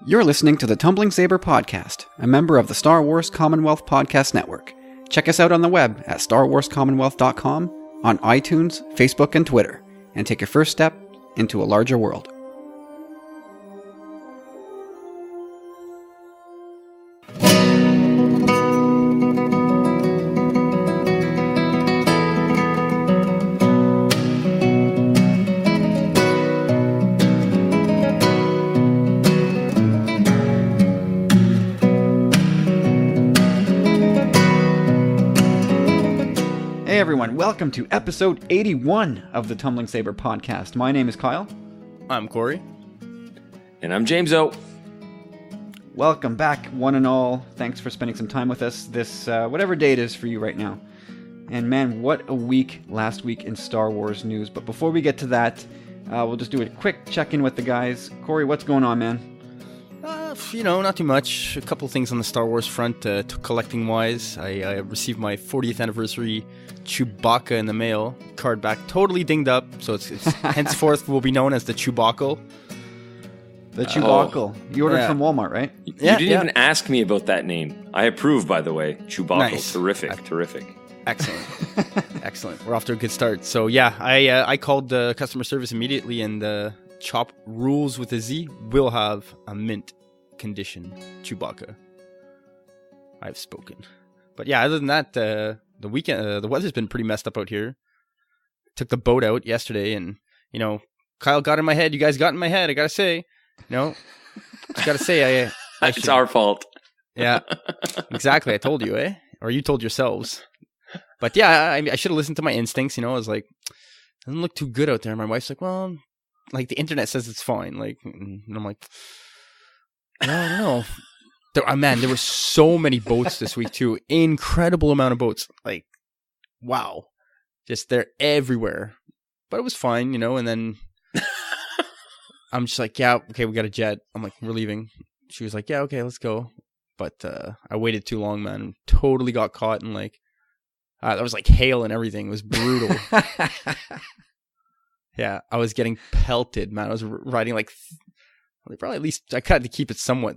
You're listening to the Tumbling Saber Podcast, a member of the Star Wars Commonwealth Podcast Network. Check us out on the web at starwarscommonwealth.com, on iTunes, Facebook, and Twitter, and take your first step into a larger world. Hey everyone, welcome to episode 81 of the Tumbling Saber Podcast. My name is Kyle. I'm Corey. And I'm James-O. Welcome back, one and all. Thanks for spending some time with us this, whatever day it is for you right now. And man, what a week last week in Star Wars news. But before we get to that, we'll just do a quick check-in with the guys. Corey, what's going on, man? Not too much. A couple things on the Star Wars front, collecting-wise. I received my 40th anniversary Chewbaca in the mail. Card back, totally dinged up, so it's henceforth will be known as the Chewbacle. The Chewbacle. You ordered from Walmart, right? You didn't even ask me about that name. I approve, by the way. Chewbacle. Nice. Terrific. Excellent. Excellent. We're off to a good start. So yeah, I called the customer service immediately, and Chop Rules with a Z will have a mint condition Chewbaca. I've spoken. But yeah, other than that, the weekend, the weather's been pretty messed up out here. Took the boat out yesterday, and Kyle got in my head. You guys got in my head. I gotta say, It's our fault. Yeah, exactly. I told you, or you told yourselves. But yeah, I should have listened to my instincts. I was like, doesn't look too good out there. My wife's like, well, like the internet says it's fine. Like, and I'm like, well, I don't know. There were so many boats this week too. Incredible amount of boats. Like, wow. Just they're everywhere. But it was fine, and then I'm just like, yeah, okay, we got a jet. I'm like, we're leaving. She was like, yeah, okay, let's go. But I waited too long, man. Totally got caught in like, that was like hail and everything. It was brutal. Yeah, I was getting pelted, man. I was riding like, probably at least, I had to keep it somewhat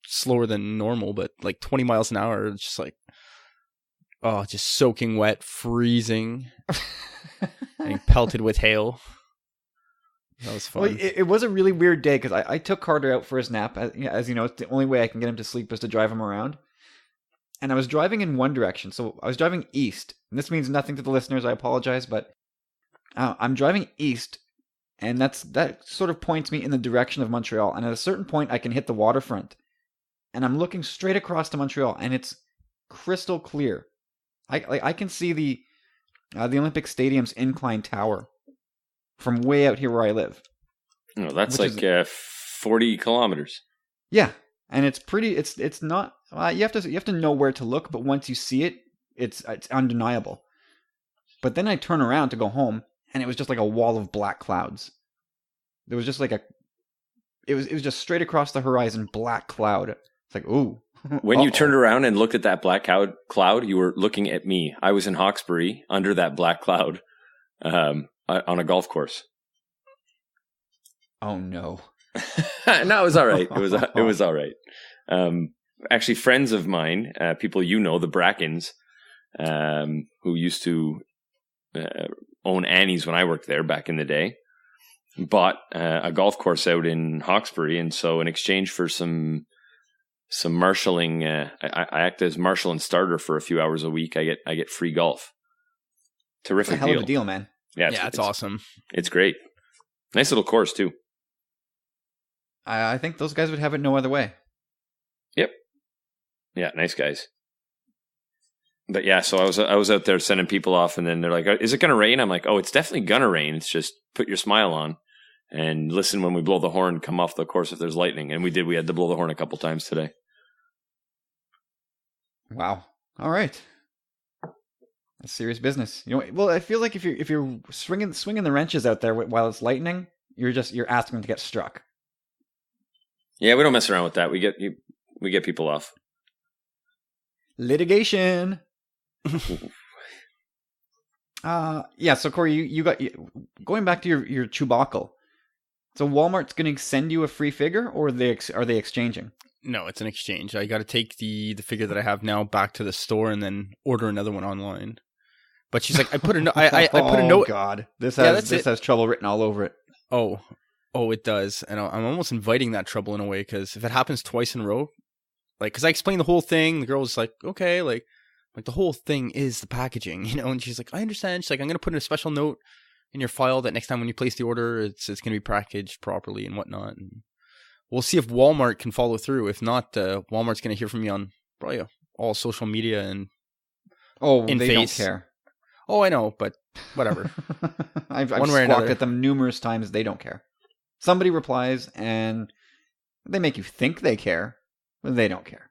slower than normal, but like 20 miles an hour. It's just like, just soaking wet, freezing, getting pelted with hail. That was fun. Well, it was a really weird day because I took Carter out for his nap. As you know, it's the only way I can get him to sleep is to drive him around. And I was driving in one direction. So I was driving east. And this means nothing to the listeners. I apologize. But I'm driving east. And that sort of points me in the direction of Montreal. And at a certain point, I can hit the waterfront. And I'm looking straight across to Montreal. And it's crystal clear. I can see the Olympic Stadium's incline tower from way out here where I live. No, that's like 40 kilometers. Yeah, and it's pretty. It's not. You have to know where to look, but once you see it, it's undeniable. But then I turn around to go home, and it was just like a wall of black clouds. There was just like it was just straight across the horizon, black cloud. It's like, ooh. When you turned around and looked at that black cloud, you were looking at me. I was in Hawkesbury under that black cloud on a golf course. Oh, no. No, it was all right. It was all right. Actually, friends of mine, people the Brackens, who used to own Annie's when I worked there back in the day, bought a golf course out in Hawkesbury. And so in exchange for some marshalling, I act as marshal and starter for a few hours a week. I get free golf. Terrific deal. Hell of a deal, man. Yeah, it's awesome. It's great. Nice little course too. I think those guys would have it no other way. Yep. Yeah, nice guys. But yeah, so I was out there sending people off, and then they're like, "Is it going to rain?" I'm like, "Oh, it's definitely going to rain. It's just put your smile on and listen when we blow the horn. Come off the course if there's lightning." And we did. We had to blow the horn a couple times today. Wow. All right. That's serious business. Well, I feel like if you're swinging the wrenches out there while it's lightning, you're asking to get struck. Yeah, we don't mess around with that. We get people off. Litigation. Yeah. So Corey, you got going back to your Chewbacle. So Walmart's going to send you a free figure, or are they exchanging? No, it's an exchange. I got to take the figure that I have now back to the store and then order another one online. But she's like, I put a note. I put a note. Oh God, this that's has trouble written all over it. Oh, it does, and I'm almost inviting that trouble in a way, because if it happens twice in a row, like, because I explained the whole thing, the girl was like, okay, like the whole thing is the packaging, and she's like, I understand. She's like, I'm gonna put in a special note in your file that next time when you place the order, it's gonna be packaged properly and whatnot. And we'll see if Walmart can follow through. If not, Walmart's gonna hear from me on probably all social media and they don't care. Oh, I know, but whatever. I've squawked at them numerous times. They don't care. Somebody replies, and they make you think they care, but they don't care.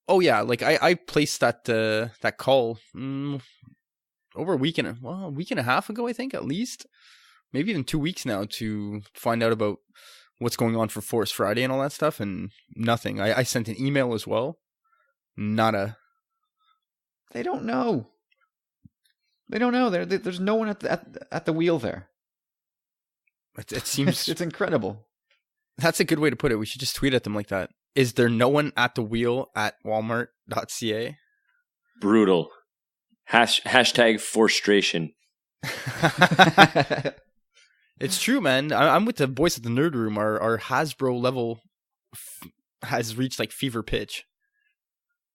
Oh yeah, like I placed that call over a week and a half ago, I think, at least, maybe even 2 weeks now, to find out about what's going on for Forest Friday and all that stuff, and nothing. I sent an email as well. Nada. They don't know. They don't know. There's no one at the wheel there. It seems it's incredible. That's a good way to put it. We should just tweet at them like that. Is there no one at the wheel at Walmart.ca? Brutal. Hashtag frustration. It's true, man. I'm with the boys at the Nerd Room. Our Hasbro level has reached like fever pitch.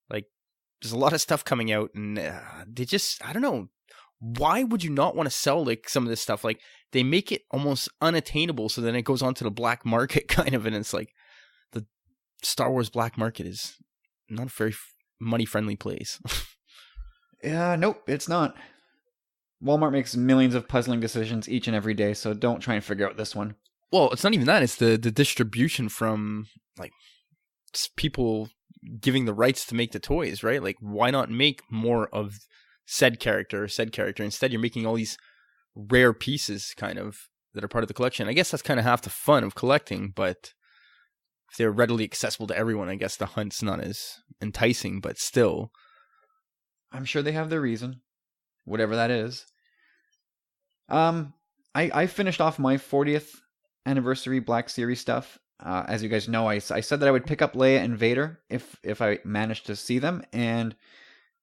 Like, there's a lot of stuff coming out, and they just, I don't know. Why would you not want to sell like some of this stuff? Like, they make it almost unattainable, so then it goes onto the black market kind of, and it's like the Star Wars black market is not a very money-friendly place. Yeah, nope, it's not. Walmart makes millions of puzzling decisions each and every day, so don't try and figure out this one. Well, it's not even that. It's the distribution from, like, people giving the rights to make the toys, right? Like, why not make more of said character? Instead, you're making all these rare pieces, kind of, that are part of the collection. I guess that's kind of half the fun of collecting, but if they're readily accessible to everyone, I guess the hunt's not as enticing, but still. I'm sure they have their reason, whatever that is. I finished off my 40th anniversary Black Series stuff. As you guys know, I said that I would pick up Leia and Vader if I managed to see them, and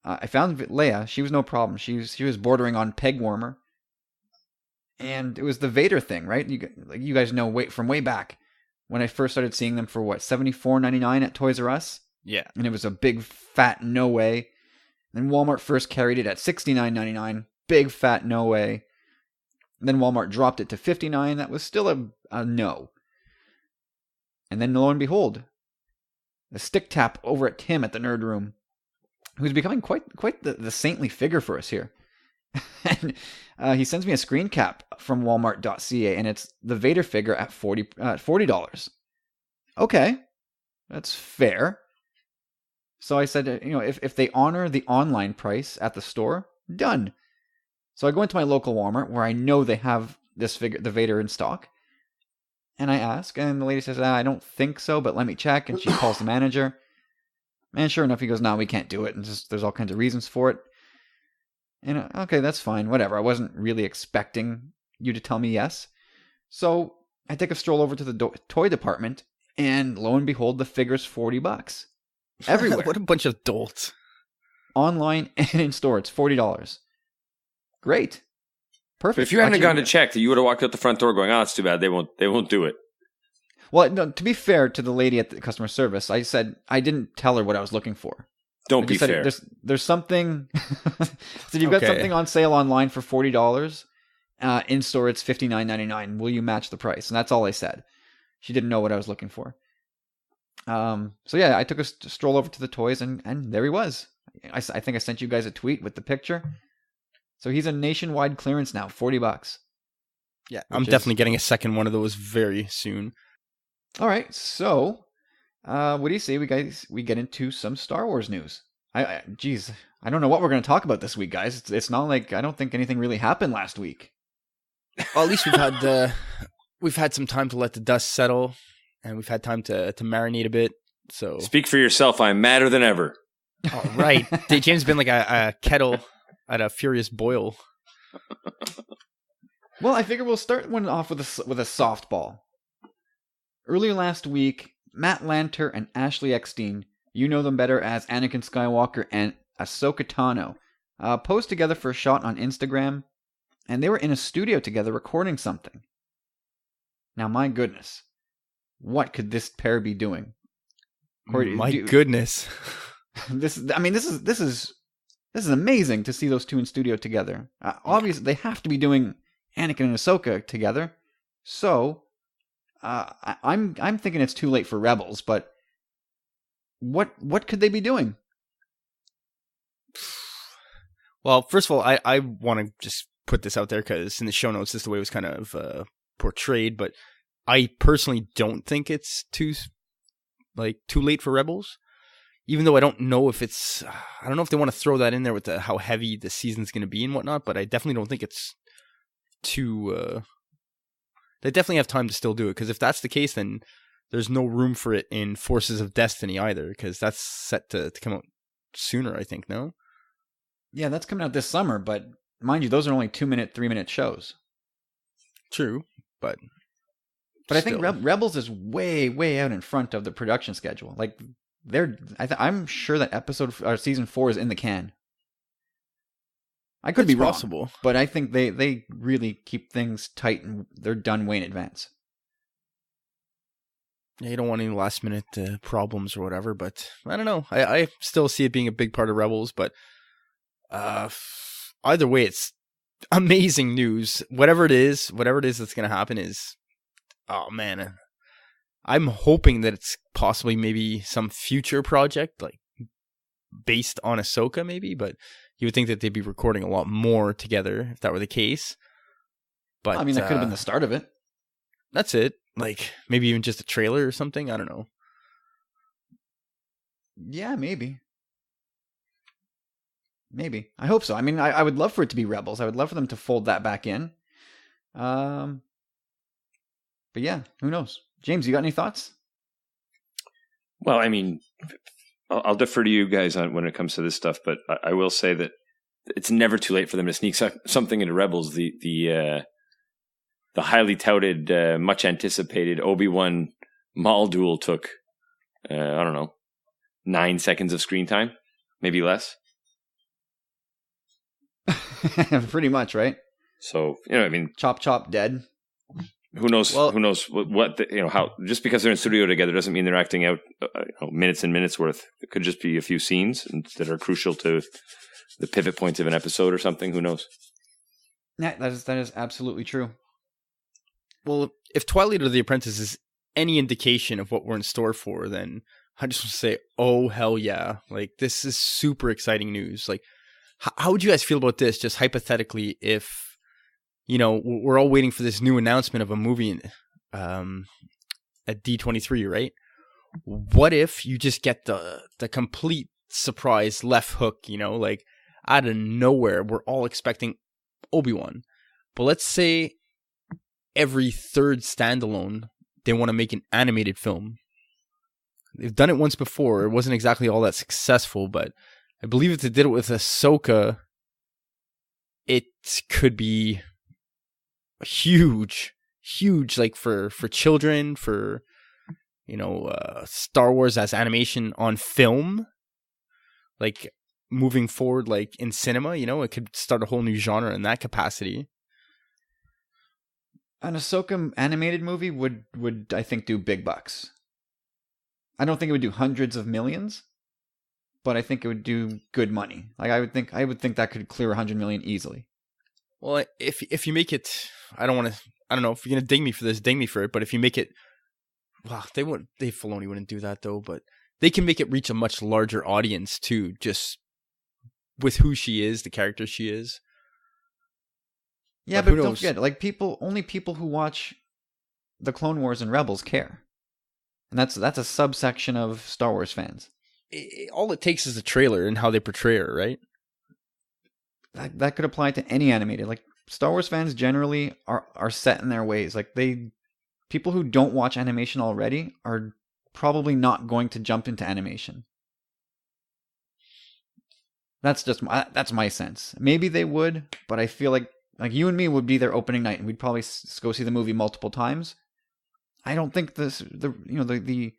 I found Leia. She was no problem. She was bordering on peg warmer, and it was the Vader thing, right? You guys know from way back when I first started seeing them for what, $74.99 at Toys R Us. Yeah, and it was a big fat no way. Then Walmart first carried it at $69.99, big fat no way. And then Walmart dropped it to $59. That was still a no. And then lo and behold, a stick tap over at Tim at the Nerd Room, who's becoming quite the saintly figure for us here. And he sends me a screen cap from Walmart.ca, and it's the Vader figure at $40. Okay, that's fair. So I said, if they honor the online price at the store, done. So I go into my local Walmart where I know they have this figure, the Vader, in stock. And I ask, and the lady says, I don't think so, but let me check. And she calls the manager. And sure enough, he goes, no, we can't do it. And there's all kinds of reasons for it. And okay, that's fine, whatever. I wasn't really expecting you to tell me yes. So I take a stroll over to the toy department, and lo and behold, the figure's $40. Everywhere. What a bunch of dolts. Online and in store, it's $40. Great. Perfect. But if you hadn't gone to check, you would have walked out the front door going, that's too bad. They won't do it. Well, no, to be fair to the lady at the customer service, I said I didn't tell her what I was looking for. Don't be fair. There's something. So you've got something on sale online for $40. In store, it's $59.99. Will you match the price? And that's all I said. She didn't know what I was looking for. So yeah, I took a stroll over to the toys, and there he was. I think I sent you guys a tweet with the picture. So he's a nationwide clearance now, $40. Yeah, I'm definitely getting a second one of those very soon. All right, so what do you say we get into some Star Wars news? I don't know what we're going to talk about this week, guys. It's not like I don't think anything really happened last week. Well, at least we've had some time to let the dust settle, and we've had time to marinate a bit. So speak for yourself. I'm madder than ever. Oh, right. James been like a kettle at a furious boil. Well, I figure we'll start one off with a softball. Earlier last week, Matt Lanter and Ashley Eckstein, you know them better as Anakin Skywalker and Ahsoka Tano, posed together for a shot on Instagram, and they were in a studio together recording something. Now, my goodness, what could this pair be doing? Goodness. This is amazing to see those two in studio together. Obviously, they have to be doing Anakin and Ahsoka together. So, I'm thinking it's too late for Rebels. But what could they be doing? Well, first of all, I want to just put this out there because in the show notes, this is the way it was kind of portrayed. But I personally don't think it's too late for Rebels. Even though I don't know if I don't know if they want to throw that in there with how heavy the season's going to be and whatnot, but I definitely don't think it's too, they definitely have time to still do it. Because if that's the case, then there's no room for it in Forces of Destiny either, because that's set to come out sooner, I think, no? Yeah, that's coming out this summer, but mind you, those are only 2-minute, 3-minute shows. True, but I think Rebels is way, way out in front of the production schedule. Like, I'm sure that season 4 is in the can. I could be wrong, possible, but I think they really keep things tight and they're done way in advance. Yeah, you don't want any last minute problems or whatever, but I don't know. I still see it being a big part of Rebels, but either way, it's amazing news. Whatever it is that's going to happen is, oh man, I'm hoping that it's possibly maybe some future project, like based on Ahsoka maybe, but you would think that they'd be recording a lot more together if that were the case. But I mean, that could have been the start of it. That's it. Like maybe even just a trailer or something. I don't know. Yeah, maybe. I hope so. I mean, I would love for it to be Rebels. I would love for them to fold that back in. But yeah, who knows? James, you got any thoughts? Well, I mean, I'll defer to you guys on when it comes to this stuff, but I will say that it's never too late for them to sneak something into Rebels. The highly touted, much anticipated Obi-Wan Maul duel took, I don't know, 9 seconds of screen time, maybe less. Pretty much, right? So, I mean, chop, dead. Who knows? Who knows what how? Just because they're in studio together doesn't mean they're acting out minutes and minutes worth. It could just be a few scenes that are crucial to the pivot points of an episode or something. Who knows? Yeah, that is absolutely true. Well, if Twilight or The Apprentice is any indication of what we're in store for, then I just want to say, oh hell yeah! Like this is super exciting news. Like, how would you guys feel about this? Just hypothetically, if we're all waiting for this new announcement of a movie at D23, right? What if you just get the complete surprise left hook, like out of nowhere, we're all expecting Obi-Wan. But let's say every third standalone, they want to make an animated film. They've done it once before. It wasn't exactly all that successful, but I believe if they did it with Ahsoka, it could be huge, like for children, for Star Wars as animation on film, like moving forward, like in cinema, it could start a whole new genre in that capacity. An Ahsoka animated movie would I think do big bucks. I don't think it would do hundreds of millions, but I think it would do good money. Like I would think that could clear 100 million easily. Well, if you make it, I don't know if you're gonna ding me for this, ding me for it. But if you make it, well, Filoni wouldn't do that though. But they can make it reach a much larger audience too, just with who she is, the character she is. Yeah, but don't forget, like only people who watch the Clone Wars and Rebels care, and that's a subsection of Star Wars fans. All it takes is the trailer and how they portray her, right? That could apply to any animated. Like Star Wars fans generally are set in their ways. Like people who don't watch animation already are probably not going to jump into animation. That's my sense. Maybe they would, but I feel like you and me would be their opening night, and we'd probably go see the movie multiple times. I don't think the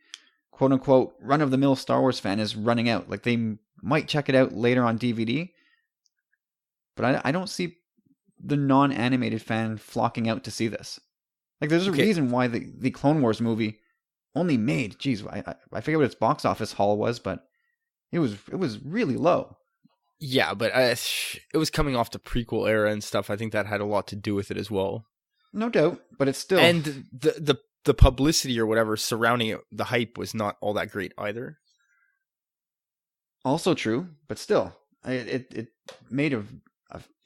quote unquote run of the mill Star Wars fan is running out. Like they might check it out later on DVD, but I don't see the non-animated fan flocking out to see this. Like there's a reason why the Clone Wars movie only made, I forget what its box office haul was, but it was really low. Yeah, but it was coming off the prequel era and stuff. I think that had a lot to do with it as well. No doubt, but it's still, and the publicity or whatever surrounding it, the hype was not all that great either. Also true, but still, it made a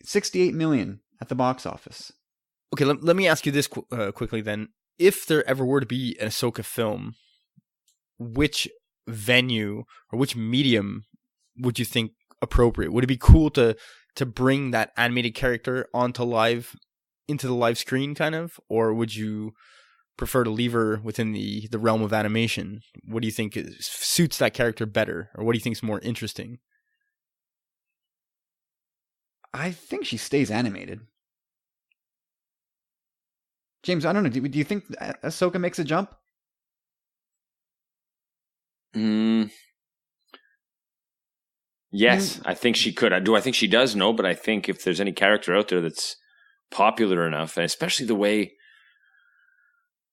68 million at the box office. Okay, let me ask you this quickly then. If there ever were to be an Ahsoka film, which venue or which medium would you think appropriate? Would it be cool to bring that animated character into the live screen kind of, or would you prefer to leave her within the realm of animation? What do you think suits that character better, or what do you think is more interesting? I think she stays animated. James, I don't know. Do you think Ahsoka makes a jump? Yes, I think she could. I think she does? No, but I think if there's any character out there that's popular enough, and especially the way,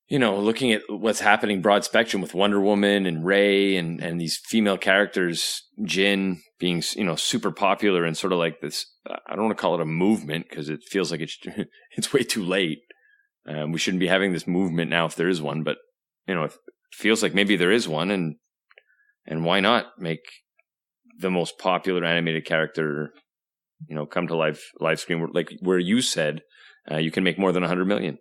looking at what's happening broad spectrum with Wonder Woman and Rey and these female characters, Jin being, super popular and sort of like this, I don't want to call it a movement because it feels like it's way too late. We shouldn't be having this movement now if there is one, but, it feels like maybe there is one, and why not make the most popular animated character, come to live screen, like where you said you can make more than 100 million.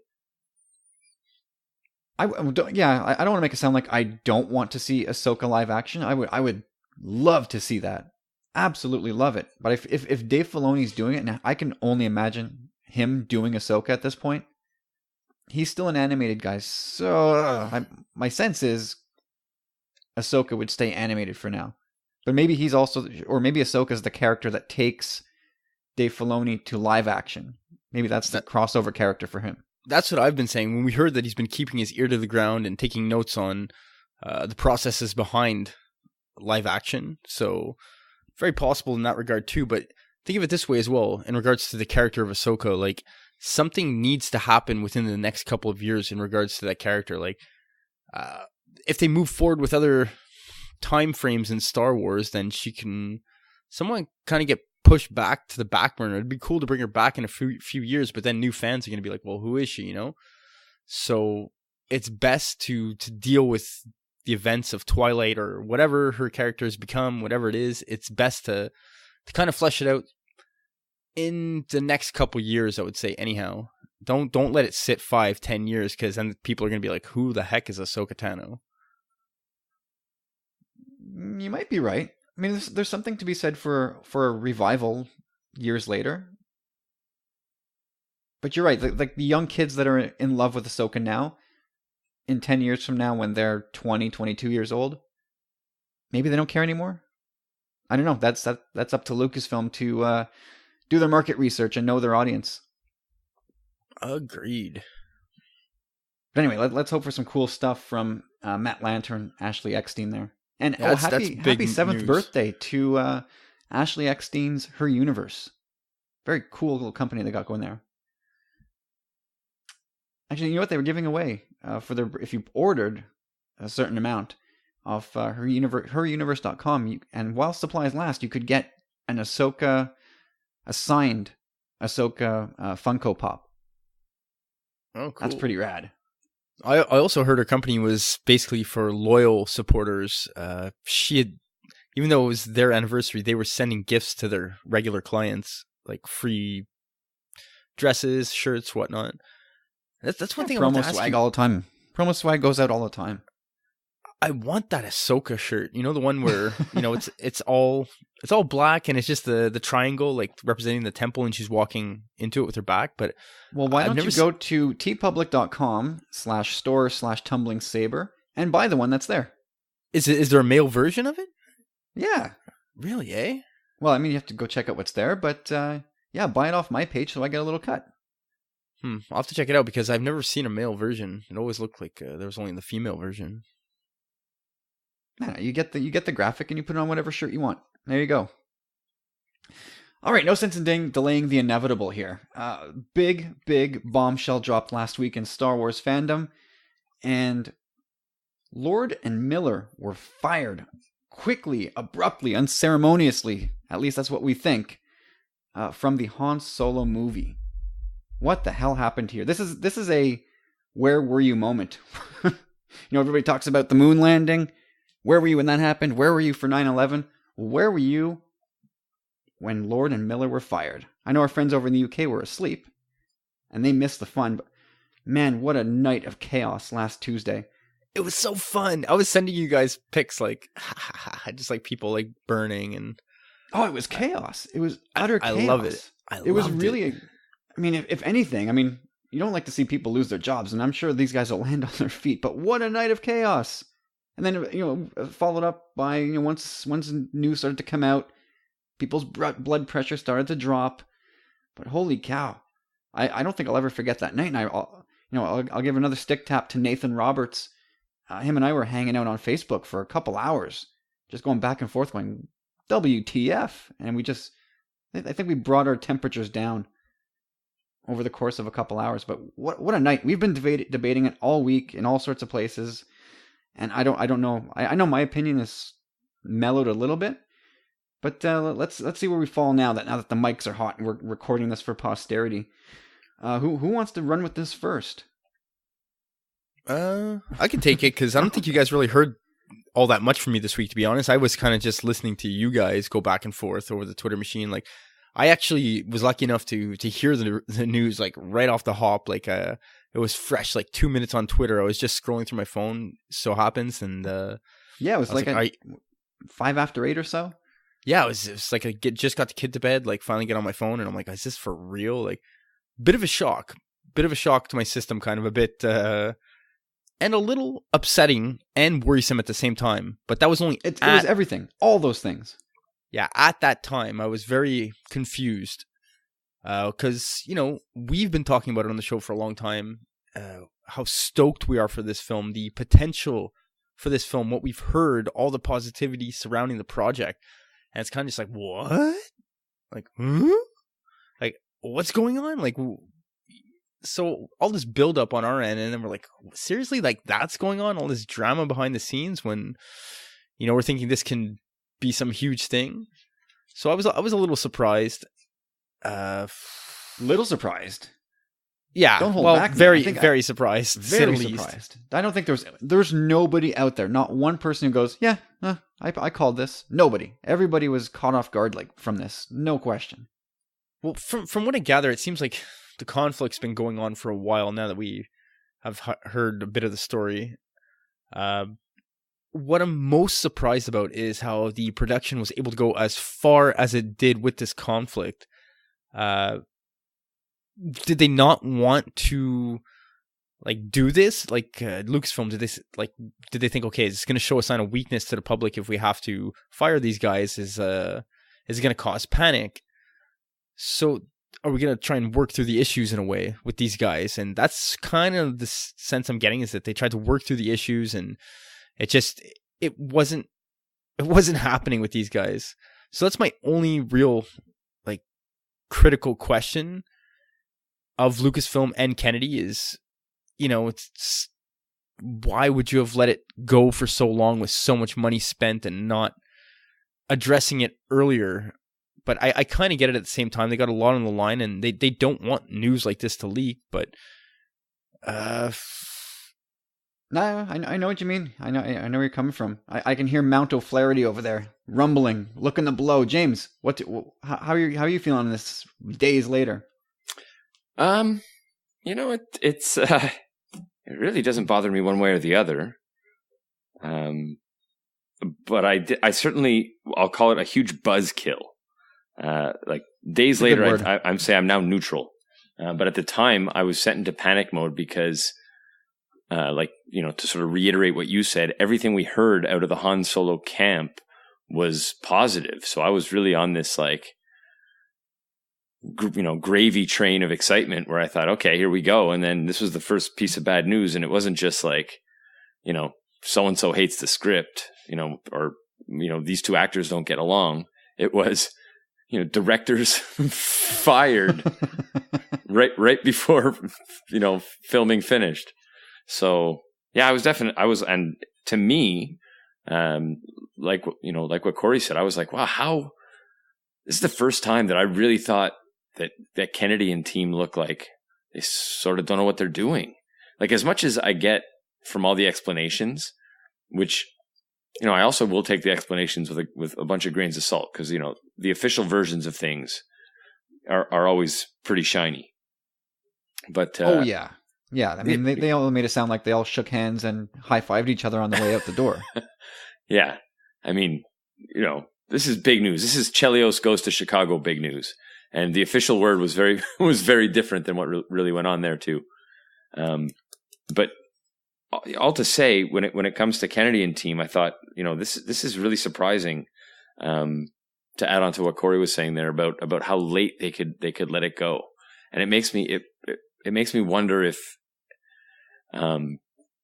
I don't want to make it sound like I don't want to see Ahsoka live action. I would love to see that. Absolutely love it. But if Dave Filoni's doing it, and I can only imagine him doing Ahsoka at this point, he's still an animated guy. So my sense is Ahsoka would stay animated for now. But maybe maybe Ahsoka's the character that takes Dave Filoni to live action. Maybe that's the crossover character for him. That's what I've been saying. When we heard that he's been keeping his ear to the ground and taking notes on the processes behind live action. So very possible in that regard too. But think of it this way as well, in regards to the character of Ahsoka, like something needs to happen within the next couple of years in regards to that character. Like if they move forward with other time frames in Star Wars, then someone kind of get pushed back to the back burner. It'd be cool to bring her back in a few years, but then new fans are going to be like, well, who is she, So it's best to deal with the events of Twilight or whatever her character has become, whatever it is. It's best to kind of flesh it out in the next couple years, I would say, anyhow. Don't let it sit 5-10 years, because then people are going to be like, who the heck is Ahsoka Tano? You might be right. I mean, there's something to be said for a revival years later. But you're right. Like the young kids that are in love with Ahsoka now, in 10 years from now when they're 20, 22 years old, maybe they don't care anymore. I don't know. That's up to Lucasfilm to do their market research and know their audience. Agreed. But anyway, let's hope for some cool stuff from Matt Lantern, Ashley Eckstein there. And happy 7th birthday to Ashley Eckstein's Her Universe. Very cool little company they got going there. Actually, you know what they were giving away if you ordered a certain amount of heruniverse.com, and while supplies last, you could get a signed Ahsoka Funko Pop. Oh, cool. That's pretty rad. I also heard her company was basically for loyal supporters. Even though it was their anniversary, they were sending gifts to their regular clients, like free dresses, shirts, whatnot. That's one thing I want to ask you. Promo swag all the time. Promo swag goes out all the time. I want that Ahsoka shirt. The one where it's all black and it's just the triangle like representing the temple, and she's walking into it with her back. But why don't you go to tpublic.com/store/tumbling saber and buy the one that's there? Is there a male version of it? Yeah. Really? Eh? Well, I mean, you have to go check out what's there, but buy it off my page so I get a little cut. I'll have to check it out because I've never seen a male version. It always looked like there was only the female version. Yeah, you get the graphic and you put it on whatever shirt you want. There you go. All right, no sense in delaying the inevitable here. Big bombshell dropped last week in Star Wars fandom, and Lord and Miller were fired quickly, abruptly, unceremoniously. At least that's what we think. From the Han Solo movie. What the hell happened here? This is a where were you moment. Everybody talks about the moon landing. Where were you when that happened? Where were you for 9/11? Where were you when Lord and Miller were fired? I know our friends over in the UK were asleep, and they missed the fun, but man, what a night of chaos last Tuesday. It was so fun. I was sending you guys pics like, just like people like burning and... Oh, it was chaos. It was utter chaos. I love it. It was really... I mean, if anything, you don't like to see people lose their jobs, and I'm sure these guys will land on their feet, but what a night of chaos. And then, followed up by, once news started to come out, people's blood pressure started to drop. But holy cow. I don't think I'll ever forget that night. And I'll give another stick tap to Nathan Roberts. Him and I were hanging out on Facebook for a couple hours, just going back and forth going, WTF? And I think we brought our temperatures down over the course of a couple hours. But what a night. We've been debating it all week in all sorts of places. And I don't know. I know my opinion is mellowed a little bit. But let's see where we fall now that the mics are hot and we're recording this for posterity. Who wants to run with this first? I can take it because I don't think you guys really heard all that much from me this week, to be honest. I was kind of just listening to you guys go back and forth over the Twitter machine. Like, I actually was lucky enough to hear the news like right off the hop. Like, it was fresh, like 2 minutes on Twitter. I was just scrolling through my phone, so happens, and yeah, it was like 5 after 8 or so. Yeah, it was like I just got the kid to bed, like finally get on my phone, and I'm like, is this for real? Like, bit of a shock to my system, kind of a bit. And a little upsetting and worrisome at the same time. But that was only... It was everything. All those things. Yeah, at that time, I was very confused. Because, we've been talking about it on the show for a long time. How stoked we are for this film. The potential for this film. What we've heard. All the positivity surrounding the project. And it's kind of just like, what? Like, huh? Like, what's going on? Like... So all this build up on our end, and then we're like, seriously, like that's going on? All this drama behind the scenes when, we're thinking this can be some huge thing. So I was a little surprised. Little surprised. Yeah. Don't hold back. Very surprised. Very surprised. I don't think there's nobody out there, not one person who goes, yeah, I called this. Nobody. Everybody was caught off guard from this. No question. Well, from what I gather, it seems like the conflict's been going on for a while now that we have heard a bit of the story. What I'm most surprised about is how the production was able to go as far as it did with this conflict. Did they not want to do this? Lucasfilm, did they think, okay, is this going to show a sign of weakness to the public if we have to fire these guys? Is it going to cause panic? So are we going to try and work through the issues in a way with these guys? And that's kind of the sense I'm getting, is that they tried to work through the issues and it wasn't happening with these guys. So that's my only real critical question of Lucasfilm and Kennedy is, it's why would you have let it go for so long with so much money spent and not addressing it earlier? But I kind of get it at the same time. They got a lot on the line, and they don't want news like this to leak. But no, I know what you mean. I know where you're coming from. I can hear Mount O'Flaherty over there rumbling, looking to blow. James, how are you feeling on this days later? It's it really doesn't bother me one way or the other. But I certainly, I'll call it a huge buzzkill. Days later, I'm now neutral. But at the time, I was set into panic mode because, to sort of reiterate what you said, everything we heard out of the Han Solo camp was positive. So I was really on this gravy train of excitement where I thought, okay, here we go. And then this was the first piece of bad news. And it wasn't just like, so-and-so hates the script, or, these two actors don't get along. It was, directors fired right before, filming finished. So yeah, and to me, like what Corey said, I was like, wow, this is the first time that I really thought that Kennedy and team look like they sort of don't know what they're doing. Like, as much as I get from all the explanations, which, I also will take the explanations with a bunch of grains of salt, because, the official versions of things are always pretty shiny. But oh yeah. Yeah, I mean, they all made it sound like they all shook hands and high-fived each other on the way out the door. Yeah. I mean, this is big news. This is Chelios goes to Chicago big news. And the official word was very different than what really went on there too. But all to say, when it comes to Kennedy and team, I thought, this is really surprising. To add on to what Corey was saying there about how late they could let it go. And it makes me wonder if,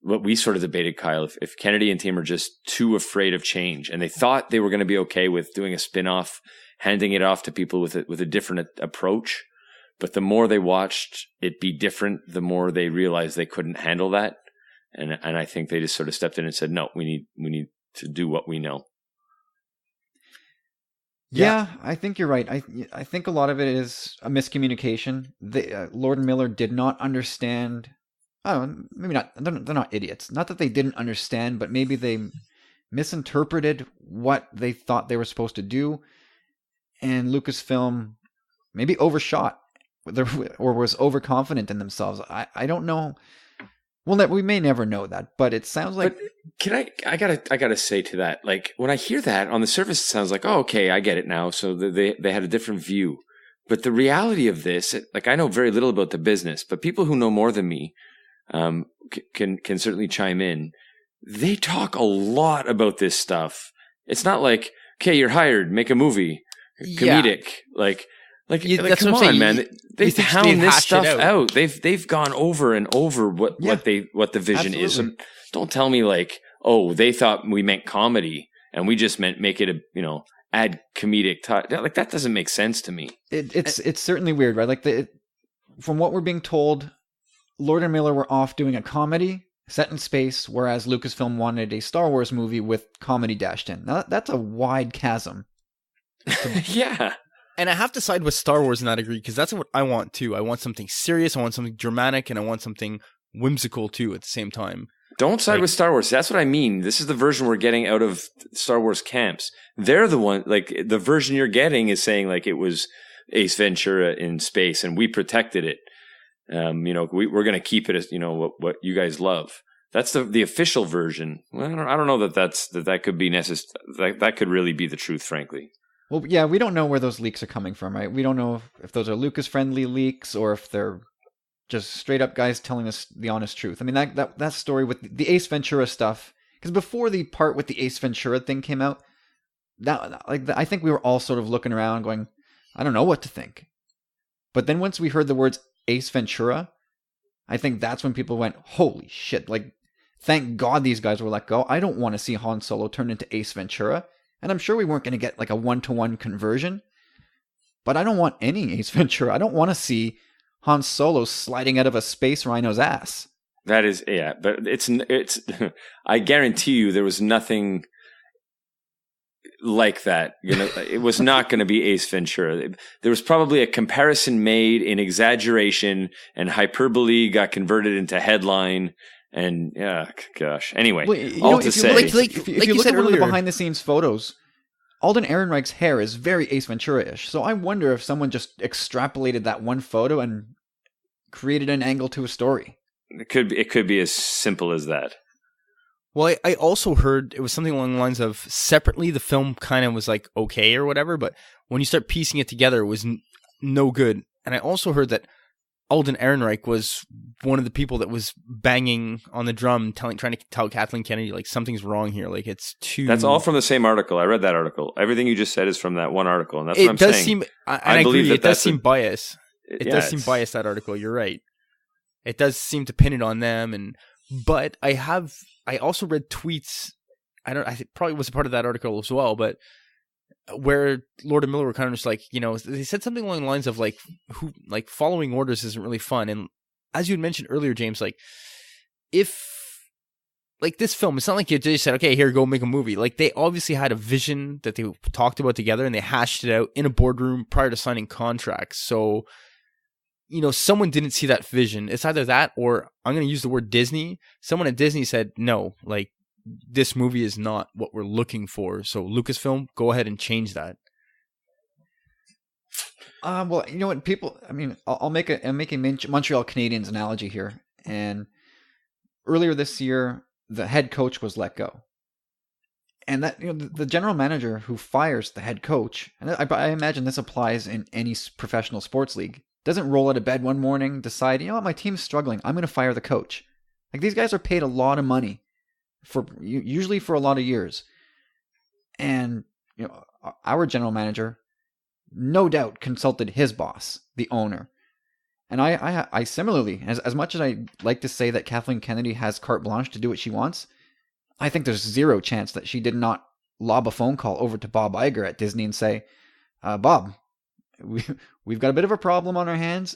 what we sort of debated, Kyle, if Kennedy and team are just too afraid of change, and they thought they were going to be okay with doing a spin-off, handing it off to people with a different approach. But the more they watched it be different, the more they realized they couldn't handle that. And I think they just sort of stepped in and said, no, we need to do what we know. Yeah, I think you're right. I think a lot of it is a miscommunication. Lord and Miller did not understand. Oh, maybe not. They're not idiots. Not that they didn't understand, but maybe they misinterpreted what they thought they were supposed to do, and Lucasfilm maybe overshot or was overconfident in themselves. I don't know. Well, we may never know that, but it sounds like. But can I gotta say to that, like, when I hear that on the surface, it sounds like, oh, okay, I get it now. So they had a different view. But the reality of this, like, I know very little about the business, but people who know more than me can certainly chime in. They talk a lot about this stuff. It's not like, okay, you're hired, make a movie, comedic, like come on, man. They pound this stuff out. They've gone over and over what the vision is. So don't tell me like, oh, they thought we meant comedy and we just meant make it add comedic like, that doesn't make sense to me. It's certainly weird, right? Like from what we're being told, Lord and Miller were off doing a comedy set in space, whereas Lucasfilm wanted a Star Wars movie with comedy dashed in. Now that's a wide chasm. Yeah. And I have to side with Star Wars in that degree, because that's what I want too. I want something serious, I want something dramatic, and I want something whimsical too at the same time. Don't side with Star Wars. That's what I mean. This is the version we're getting out of Star Wars camps. They're the one, like, the version you're getting is saying like it was Ace Ventura in space and we protected it. We're going to keep it as, what you guys love. That's the official version. Well, I don't know that could be necessary. That could really be the truth, frankly. Well, yeah, we don't know where those leaks are coming from, right? We don't know if those are Lucas-friendly leaks or if they're just straight-up guys telling us the honest truth. I mean, that story with the Ace Ventura stuff, because before the part with the Ace Ventura thing came out, I think we were all sort of looking around going, I don't know what to think. But then once we heard the words Ace Ventura, I think that's when people went, holy shit, like, thank God these guys were let go. I don't want to see Han Solo turn into Ace Ventura. And I'm sure we weren't going to get like a 1-to-1 conversion, but I don't want any Ace Ventura. I don't want to see Han Solo sliding out of a space rhino's ass. That is, yeah, but it's. I guarantee you, there was nothing like that. It was not going to be Ace Ventura. There was probably a comparison made in exaggeration, and hyperbole got converted into headline. And gosh. Anyway, if you look at one of the behind-the-scenes photos, Alden Ehrenreich's hair is very Ace Ventura-ish. So I wonder if someone just extrapolated that one photo and created an angle to a story. It could be as simple as that. Well, I also heard it was something along the lines of separately the film kind of was like okay or whatever, but when you start piecing it together, it was no good. And I also heard that Alden Ehrenreich was one of the people that was banging on the drum, trying to tell Kathleen Kennedy, like, something's wrong here. Like, it's too... That's all from the same article. I read that article. Everything you just said is from that one article, and that's what I'm saying. It does seem... I believe agree, it does seem biased. It yeah, does seem biased, that article. You're right. It does seem to pin it on them, but I also read tweets. I think probably was a part of that article as well, but where Lord and Miller were kind of just like, they said something along the lines of like, following orders isn't really fun. And as you had mentioned earlier, James, like, if like this film, it's not like you just said, okay, here, go make a movie. Like, they obviously had a vision that they talked about together, and they hashed it out in a boardroom prior to signing contracts. So, someone didn't see that vision. It's either that, or I'm going to use the word Disney. Someone at Disney said, no, like, this movie is not what we're looking for. So Lucasfilm, go ahead and change that. Well, you know what, people, I mean, I'll make a Montreal Canadiens analogy here. And earlier this year, the head coach was let go. And that, the general manager who fires the head coach, and I imagine this applies in any professional sports league, doesn't roll out of bed one morning, decide, what, my team's struggling, I'm going to fire the coach. Like, these guys are paid a lot of money usually for a lot of years. And, our general manager no doubt consulted his boss, the owner. And I similarly, as much as I like to say that Kathleen Kennedy has carte blanche to do what she wants, I think there's zero chance that she did not lob a phone call over to Bob Iger at Disney and say, Bob, we've got a bit of a problem on our hands.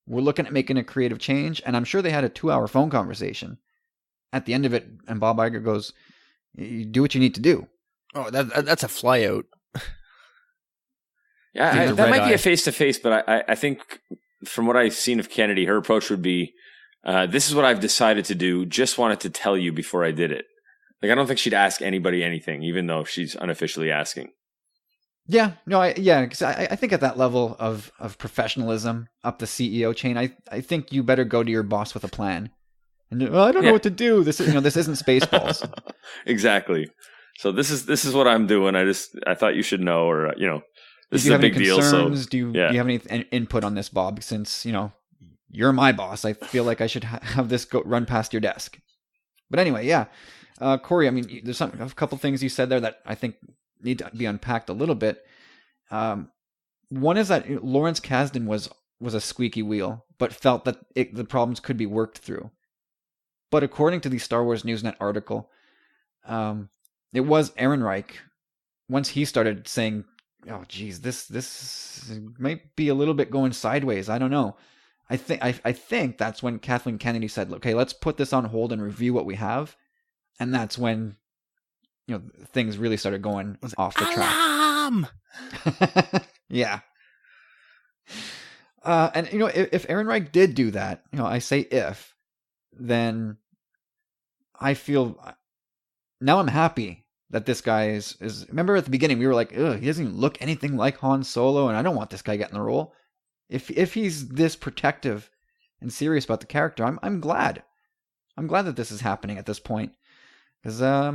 We're looking at making a creative change. And I'm sure they had a 2-hour phone conversation. At the end of it, and Bob Iger goes, you do what you need to do. Oh, that's a fly out. Yeah, that might be a face-to-face, but I think from what I've seen of Kennedy, her approach would be, this is what I've decided to do, just wanted to tell you before I did it. Like, I don't think she'd ask anybody anything, even though she's unofficially asking. Yeah, no, because I think at that level of professionalism up the CEO chain, I think you better go to your boss with a plan. And I don't know what to do. This isn't Spaceballs. Exactly. So this is what I'm doing. I thought you should know, or this is a big deal. So do you have any input on this, Bob? Since you're my boss, I feel like I should have this run past your desk. But anyway, yeah, Corey. I mean, there's a couple things you said there that I think need to be unpacked a little bit. One is that Lawrence Kasdan was a squeaky wheel, but felt that the problems could be worked through. But according to the Star Wars Newsnet article, it was Ehrenreich, once he started saying, oh, geez, this might be a little bit going sideways. I don't know. I think that's when Kathleen Kennedy said, okay, let's put this on hold and review what we have. And that's when, things really started going off the track. Yeah. And, if Ehrenreich did do that, I say if, then I feel now I'm happy that this guy is. Remember at the beginning we were like, ugh, he doesn't even look anything like Han Solo, and I don't want this guy getting the role. If he's this protective and serious about the character, I'm glad. I'm glad that this is happening at this point, because I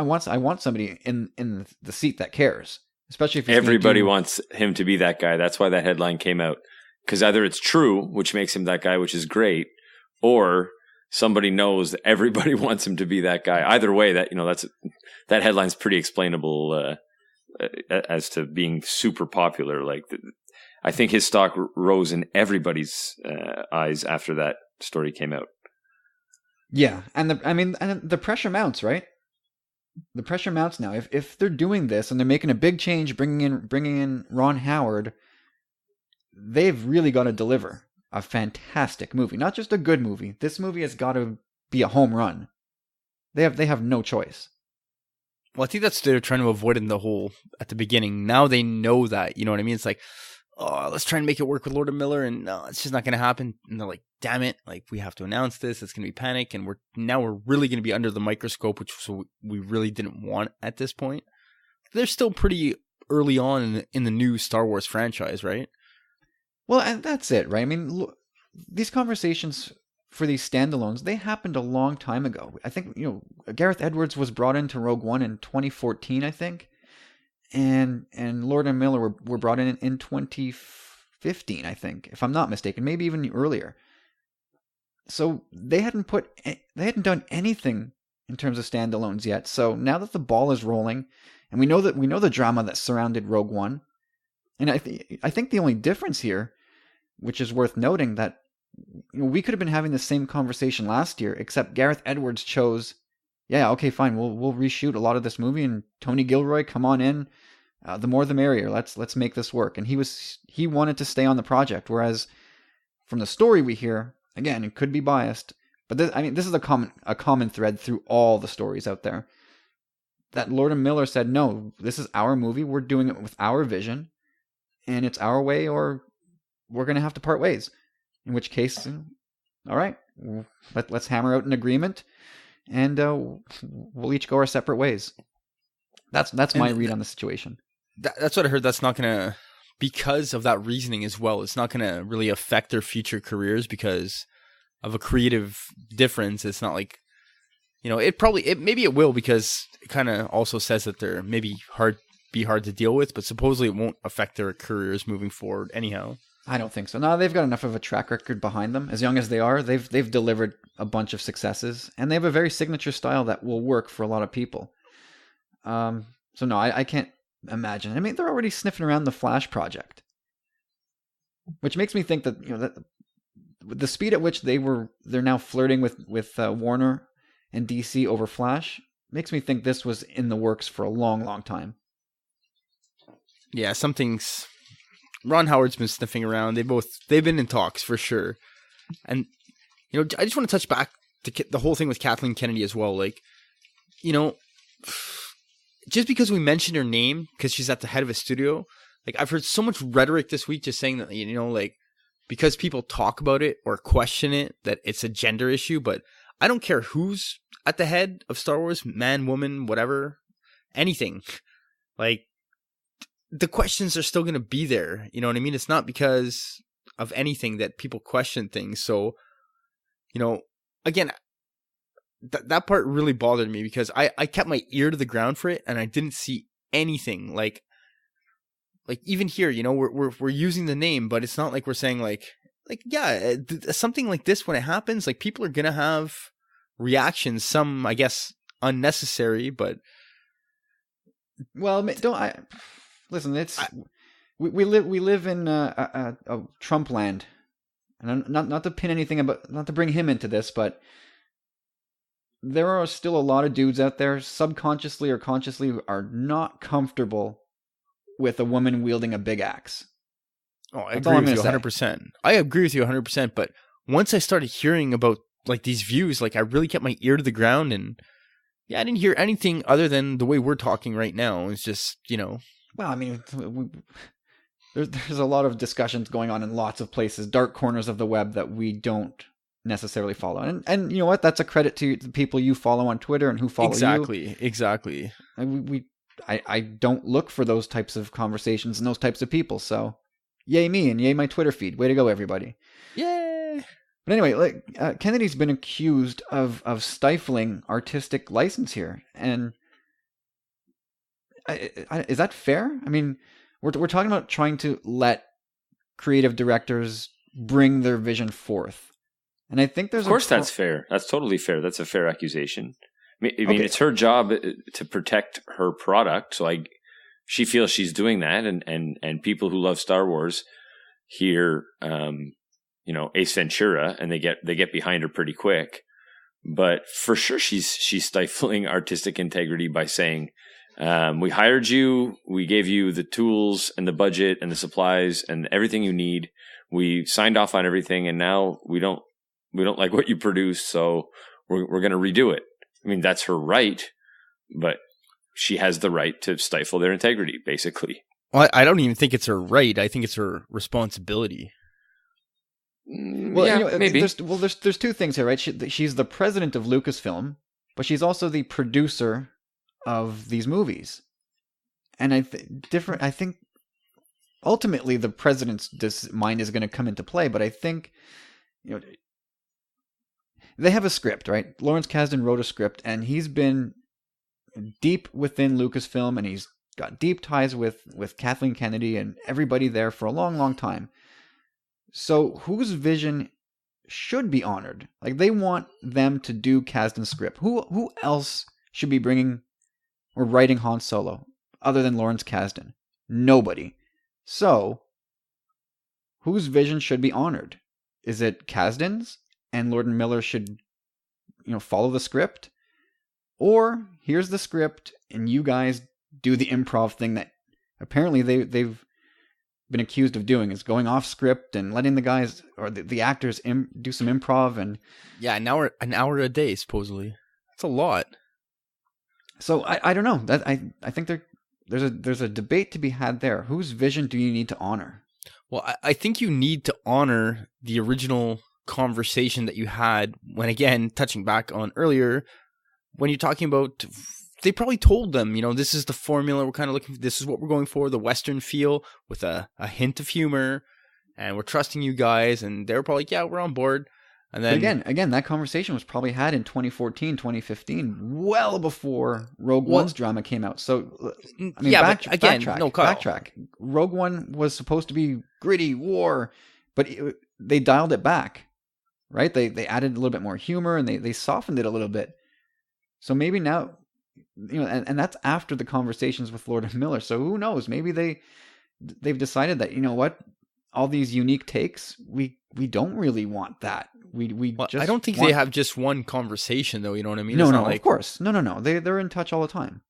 want somebody in the seat that cares, especially if everybody wants him to be that guy. That's why that headline came out, because either it's true, which makes him that guy, which is great, or somebody knows that everybody wants him to be that guy. Either way, that that headline's pretty explainable as to being super popular. Like, I think his stock rose in everybody's eyes after that story came out. Yeah, and the pressure mounts, right? The pressure mounts now. If they're doing this and they're making a big change, bringing in Ron Howard, they've really got to deliver a fantastic movie, not just a good movie. This movie has got to be a home run. They have no choice. Well, I think that's what they're trying to avoid in the whole at the beginning. Now they know that, you know what I mean? It's like, oh, let's try and make it work with Lord and Miller, and no, it's just not going to happen. And they're like, damn it, like, we have to announce this. It's going to be panic, and we're really going to be under the microscope, which we really didn't want at this point. They're still pretty early on in the new Star Wars franchise, right? Well, and that's it, right? I mean, look, these conversations for these standalones, they happened a long time ago. I think, Gareth Edwards was brought into Rogue One in 2014, I think. And Lord and Miller were brought in 2015, 2015, I think, if I'm not mistaken, maybe even earlier. So they hadn't done anything in terms of standalones yet. So now that the ball is rolling, and we know the drama that surrounded Rogue One, and I think the only difference here, which is worth noting, that we could have been having the same conversation last year, except Gareth Edwards chose, yeah, okay, fine, we'll reshoot a lot of this movie, and Tony Gilroy, come on in, the more the merrier. Let's make this work. And he wanted to stay on the project, whereas from the story we hear, again, it could be biased, but this is a common thread through all the stories out there, that Lord and Miller said, no, this is our movie, we're doing it with our vision, and it's our way, or we're going to have to part ways. In which case, all right, let's hammer out an agreement, and we'll each go our separate ways. That's my read on the situation. That's what I heard. That's not going to, because of that reasoning as well, it's not going to really affect their future careers because of a creative difference. It's not like, maybe it will, because it kind of also says that they're maybe hard to deal with, but supposedly it won't affect their careers moving forward anyhow. I don't think so. No, they've got enough of a track record behind them. As young as they are, they've delivered a bunch of successes, and they have a very signature style that will work for a lot of people. So no, I can't imagine. I mean, they're already sniffing around the Flash project, which makes me think that that the speed at which they're now flirting with Warner and DC over Flash makes me think this was in the works for a long, long time. Yeah, something's. Ron Howard's been sniffing around. They've been in talks for sure. And, I just want to touch back to the whole thing with Kathleen Kennedy as well. Like, just because we mentioned her name, because she's at the head of a studio, like I've heard so much rhetoric this week just saying that, like because people talk about it or question it, that it's a gender issue. But I don't care who's at the head of Star Wars, man, woman, whatever, anything. Like, the questions are still going to be there. You know what I mean? It's not because of anything that people question things. So, again, that part really bothered me because I kept my ear to the ground for it and I didn't see anything. Like even here, we're using the name, but it's not like we're saying yeah, something like this when it happens, like people are going to have reactions, some, I guess, unnecessary, but. Well, listen, we live in a Trump land, and not to pin anything not to bring him into this, but there are still a lot of dudes out there, subconsciously or consciously, are not comfortable with a woman wielding a big axe. Oh, I agree with you 100%. I agree with you 100%. But once I started hearing about like these views, like I really kept my ear to the ground, and yeah, I didn't hear anything other than the way we're talking right now. It's just Well, I mean, there's a lot of discussions going on in lots of places, dark corners of the web that we don't necessarily follow. And you know what? That's a credit to the people you follow on Twitter and who follow you. Exactly. I don't look for those types of conversations and those types of people. So, yay me and yay my Twitter feed. Way to go, everybody. Yay! But anyway, Kennedy's been accused of stifling artistic license here, and. Is that fair? I mean, we're talking about trying to let creative directors bring their vision forth, and I think there's of course that's fair. That's totally fair. That's a fair accusation. I mean, it's her job to protect her product. So she feels she's doing that, and people who love Star Wars hear Ace Ventura, and they get behind her pretty quick. But for sure, she's stifling artistic integrity by saying. We hired you, we gave you the tools and the budget and the supplies and everything you need. We signed off on everything, and now we don't like what you produced, so we're going to redo it. I mean, that's her right, but she has the right to stifle their integrity, basically. Well, I don't even think it's her right. I think it's her responsibility. Well, yeah, maybe. There's two things here, right? She's the president of Lucasfilm, but she's also the producer of these movies, and I think ultimately the president's mind is going to come into play. But I think they have a script, right? Lawrence Kasdan wrote a script, and he's been deep within Lucasfilm, and he's got deep ties with Kathleen Kennedy and everybody there for a long, long time. So whose vision should be honored? Like, they want them to do Kasdan's script. Who else should be bringing or writing Han Solo other than Lawrence Kasdan? Nobody. So whose vision should be honored? Is it Kasdan's, and Lord and Miller should, follow the script? Or here's the script, and you guys do the improv thing that apparently they've been accused of doing, is going off script and letting the guys or the actors do some improv. And yeah, an hour a day supposedly. That's a lot. So I don't know. That I think there's a debate to be had there. Whose vision do you need to honor? Well, I think you need to honor the original conversation that you had when, again, touching back on earlier, when you're talking about, they probably told them, this is the formula we're kind of looking for, this is what we're going for, the Western feel with a hint of humor, and we're trusting you guys, and they were probably like, yeah, we're on board. And then but again, that conversation was probably had in 2014, 2015, well before Rogue One's drama came out. So, I mean, backtrack. Rogue One was supposed to be gritty war, but they dialed it back, right? They added a little bit more humor, and they softened it a little bit. So maybe now, and that's after the conversations with Lord and Miller. So who knows? Maybe they've decided that, what, all these unique takes, we don't really want that. I don't think they have just one conversation, though. You know what I mean? No, of course. No. They're in touch all the time.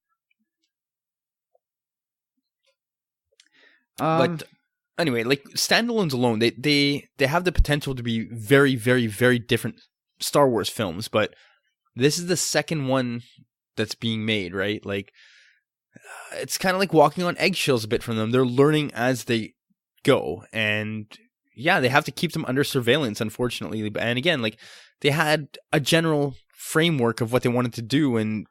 But anyway, like, standalones alone, they have the potential to be very, very, very different Star Wars films. But this is the second one that's being made, right? Like, it's kind of like walking on eggshells a bit from them. They're learning as they go, and yeah, they have to keep them under surveillance, unfortunately. And again, like, they had a general framework of what they wanted to do, and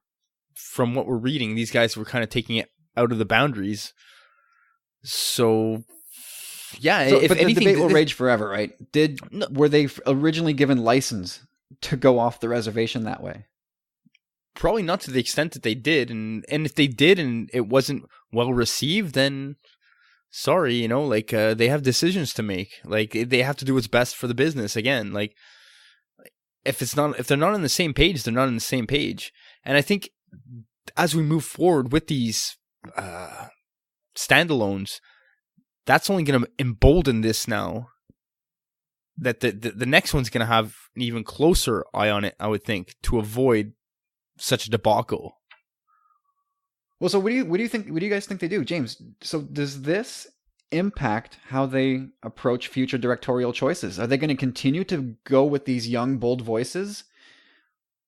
from what we're reading, these guys were kind of taking it out of the boundaries. So yeah, if but anything, the debate will rage forever, right? Were they originally given license to go off the reservation that way? Probably not to the extent that they did, and if they did and it wasn't well received, then sorry, they have decisions to make. Like, they have to do what's best for the business. Again, like, if they're not on the same page, they're not on the same page. And I think as we move forward with these standalones, that's only going to embolden this now. That the next one's going to have an even closer eye on it, I would think, to avoid such a debacle. Well, so what do you think? What do you guys think they do, James? So does this impact how they approach future directorial choices? Are they going to continue to go with these young, bold voices,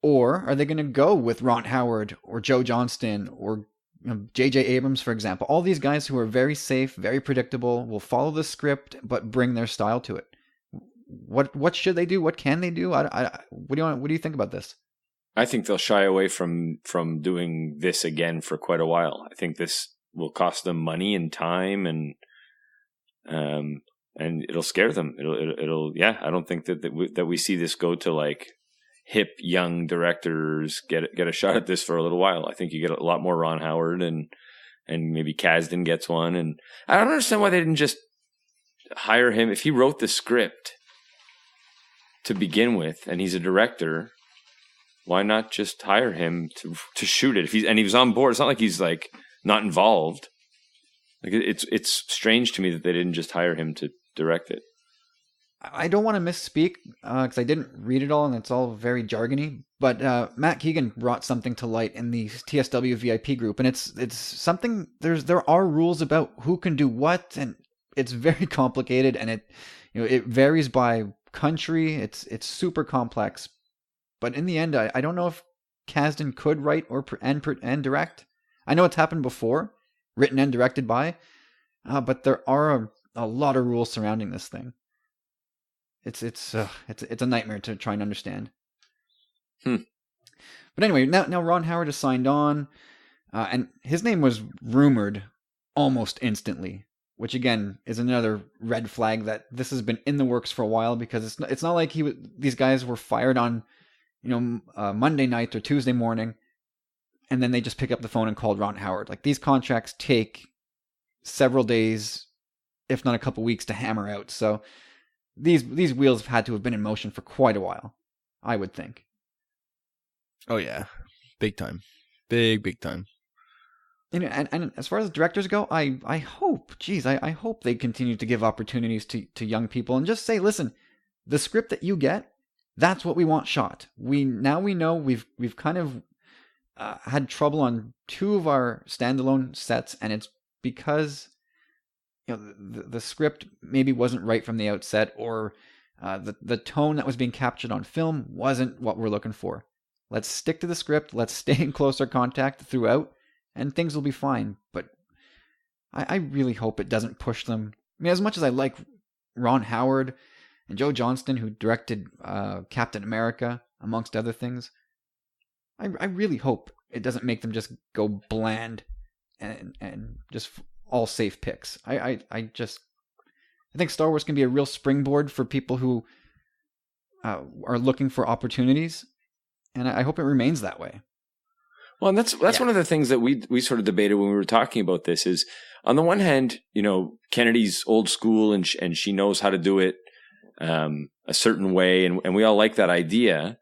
or are they going to go with Ron Howard or Joe Johnston or J.J. Abrams, for example? All these guys who are very safe, very predictable, will follow the script but bring their style to it. What should they do? What can they do? What do you think about this? I think they'll shy away from doing this again for quite a while. I think this will cost them money and time, and it'll scare them. It'll I don't think that we see this go to, like, hip young directors get a shot at this for a little while. I think you get a lot more Ron Howard and maybe Kasdan gets one, and I don't understand why they didn't just hire him if he wrote the script to begin with and he's a director. Why not just hire him to shoot it? If he was on board, it's not like he's, like, not involved. Like, it's strange to me that they didn't just hire him to direct it. I don't want to misspeak because I didn't read it all and it's all very jargony. But Matt Keegan brought something to light in the TSW VIP group, and it's something. There are rules about who can do what, and it's very complicated, and it varies by country. It's super complex. But in the end, I don't know if Kasdan could write and direct. I know it's happened before, written and directed by, but there are a lot of rules surrounding this thing. It's a nightmare to try and understand. But anyway, now Ron Howard has signed on, and his name was rumored almost instantly, which again is another red flag that this has been in the works for a while, because it's not like these guys were fired on Monday night or Tuesday morning, and then they just pick up the phone and called Ron Howard. Like, these contracts take several days, if not a couple weeks, to hammer out. So these wheels have had to have been in motion for quite a while, I would think. Oh yeah, big time, big time. And as far as directors go, I hope, I hope they continue to give opportunities to young people and just say, listen, the script that you get, that's what we want shot. We know we've kind of had trouble on 2 of our standalone sets, and it's because the script maybe wasn't right from the outset, or the tone that was being captured on film wasn't what we're looking for. Let's stick to the script. Let's stay in closer contact throughout, and things will be fine. But I really hope it doesn't push them. I mean, as much as I like Ron Howard and Joe Johnston, who directed Captain America, amongst other things, I really hope it doesn't make them just go bland and just all safe picks. I think Star Wars can be a real springboard for people who are looking for opportunities, and I hope it remains that way. Well, and that's one of the things that we sort of debated when we were talking about this is, on the one hand, Kennedy's old school and she knows how to do it a certain way, and we all like that idea,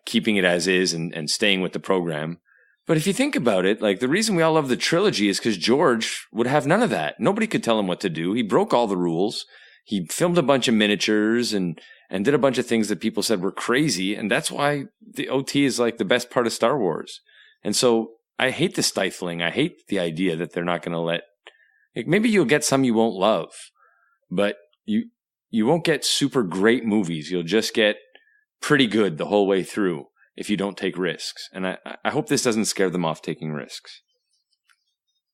keeping it as is and staying with the program. But if you think about it, like, the reason we all love the trilogy is because George would have none of that. Nobody could tell him what to do. He broke all the rules. He filmed a bunch of miniatures and did a bunch of things that people said were crazy. And that's why the OT is like the best part of Star Wars. And so I hate the stifling. I hate the idea that they're not going to let, like, maybe you'll get some you won't love, but you won't get super great movies. You'll just get pretty good the whole way through if you don't take risks. And I hope this doesn't scare them off taking risks.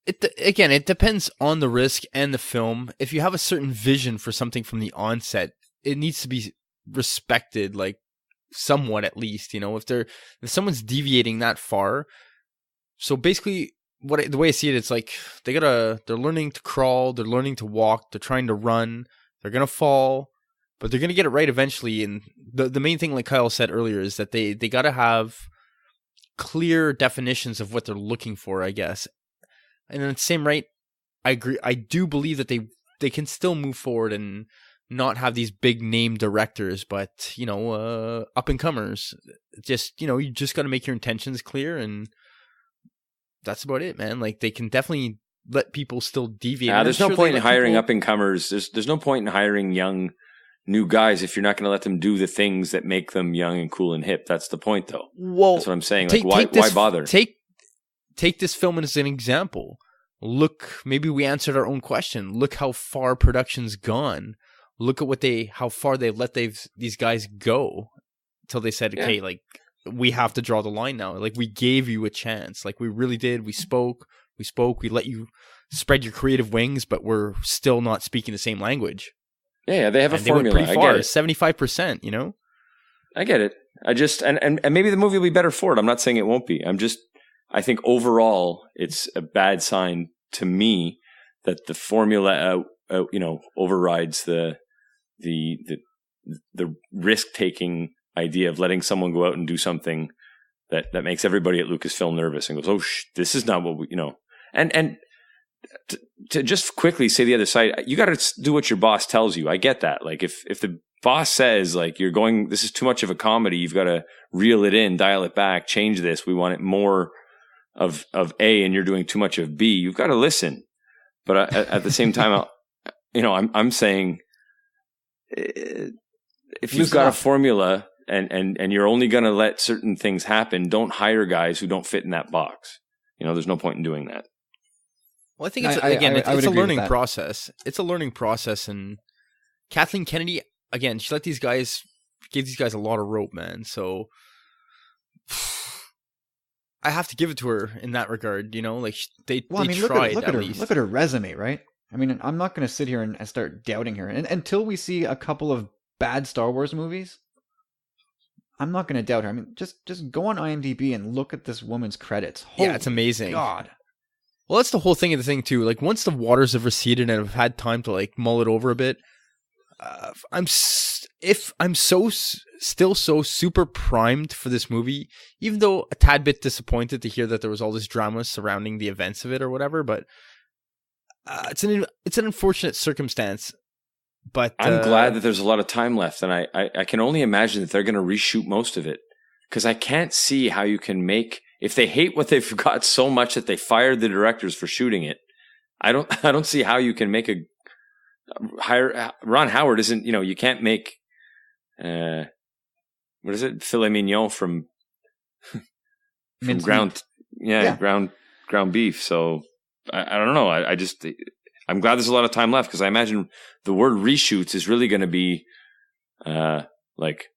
It depends on the risk and the film. If you have a certain vision for something from the onset, it needs to be respected, like, somewhat at least. If someone's deviating that far, so basically the way I see it, it's like they're learning to crawl, they're learning to walk, they're trying to run, they're gonna fall, but they're gonna get it right eventually. And the main thing, like Kyle said earlier, is that they gotta have clear definitions of what they're looking for, I guess. And in the same right, I agree. I do believe that they can still move forward and not have these big name directors, but up and comers. Just you just got to make your intentions clear, and that's about it, man. Like, they can definitely let people still deviate. There's no point in hiring up and comers. There's no point in hiring young new guys if you're not going to let them do the things that make them young and cool and hip. That's the point, though. Well, that's what I'm saying. Why bother? Take this film as an example. Look, maybe we answered our own question. Look how far production's gone. Look at how far they let these guys go until they said, okay, like, we have to draw the line now. Like, we gave you a chance. Like, we really did. We spoke. We let you spread your creative wings, but we're still not speaking the same language. Yeah, they have a formula. They went pretty far, 75%, I get it. I just, and maybe the movie will be better for it. I'm not saying it won't be. I think overall it's a bad sign to me that the formula, overrides the risk-taking idea of letting someone go out and do something that makes everybody at Lucasfilm nervous and goes, oh, this is not what we, and to just quickly say the other side, you got to do what your boss tells you. I get that. Like, if the boss says, like, this is too much of a comedy, you've got to reel it in, dial it back, change this. We want it more of A, and you're doing too much of B. You've got to listen. But at the same time, I'm saying, if you've got a formula and you're only going to let certain things happen, don't hire guys who don't fit in that box. There's no point in doing that. Well, I think it's a learning process. It's a learning process, and Kathleen Kennedy, again, she gave these guys a lot of rope, man. So I have to give it to her in that regard. Like, they tried. Look at her resume, right? I mean, I'm not going to sit here and start doubting her. And until we see a couple of bad Star Wars movies, I'm not going to doubt her. I mean, just go on IMDb and look at this woman's credits. Holy it's amazing. God. Well, that's the whole thing of the thing too. Like, once the waters have receded and I've had time to, like, mull it over a bit, I'm still so super primed for this movie, even though a tad bit disappointed to hear that there was all this drama surrounding the events of it or whatever. But it's an unfortunate circumstance But I'm glad that there's a lot of time left, and I can only imagine that they're going to reshoot most of it, because I can't see how you can make, if they hate what they've got so much that they fired the directors for shooting it. I don't see how you can make a hire. Ron Howard isn't, you can't make what is it, filet mignon from ground beef. So I don't know. I'm glad there's a lot of time left, because I imagine the word reshoots is really going to be like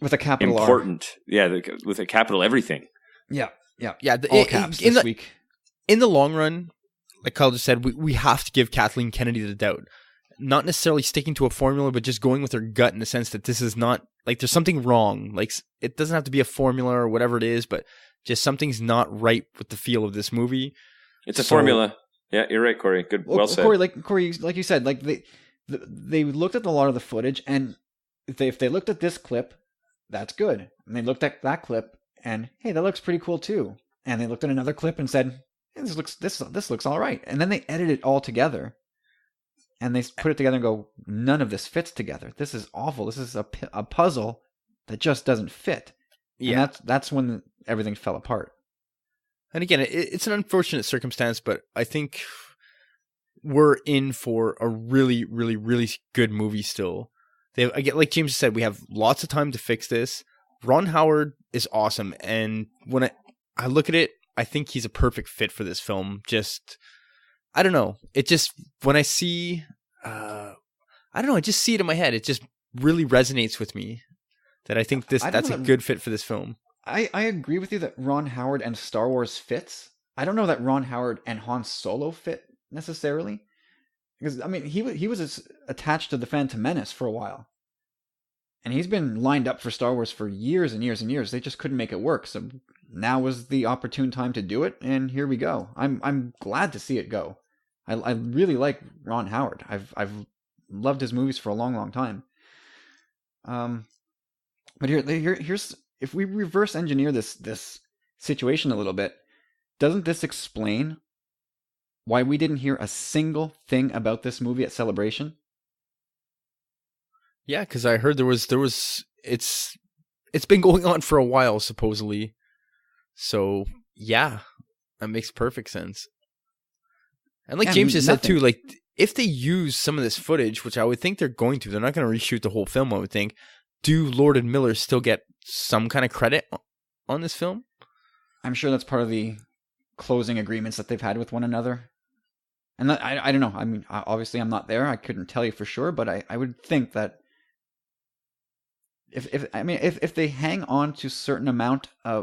with a capital important. R. Yeah, with a capital everything. Yeah. All caps this week. In the long run, like Kyle just said, we have to give Kathleen Kennedy the doubt. Not necessarily sticking to a formula, but just going with her gut in the sense that this is not, like, there's something wrong. Like, it doesn't have to be a formula or whatever it is, but just something's not right with the feel of this movie. It's a formula. Yeah, you're right, Corey. Good, well said. Corey, like you said, like they looked at a lot of the footage, and if they looked at this clip, that's good. And they looked at that clip, and hey, that looks pretty cool too. And they looked at another clip and said, hey, this looks all right. And then they edit it all together, and they put it together and go, none of this fits together. This is awful. This is a puzzle that just doesn't fit. Yeah, and that's when everything fell apart. And again, it's an unfortunate circumstance, but I think we're in for a really, really, really good movie still. Again, like James said, we have lots of time to fix this. Ron Howard is awesome, and when I look at it, I think he's a perfect fit for this film. Just, I don't know. It just, when I see, I don't know, I just see it in my head. It just really resonates with me that I think that's a good fit for this film. I agree with you that Ron Howard and Star Wars fits. I don't know that Ron Howard and Han Solo fit necessarily, because I mean he was attached to the Phantom Menace for a while, and he's been lined up for Star Wars for years and years and years. They just couldn't make it work, so now was the opportune time to do it, and here we go. I'm glad to see it go. I really like Ron Howard. I've loved his movies for a long, long time. But here's. If we reverse engineer this situation a little bit, doesn't this explain why we didn't hear a single thing about this movie at Celebration? Yeah, because I heard there was it's been going on for a while supposedly. So yeah, that makes perfect sense. And like James just said too, like if they use some of this footage, which I would think they're going to, they're not going to reshoot the whole film, I would think. Do Lord and Miller still get some kind of credit on this film? I'm sure that's part of the closing agreements that they've had with one another. And I don't know. I mean, obviously I'm not there. I couldn't tell you for sure, but I would think that if they hang on to a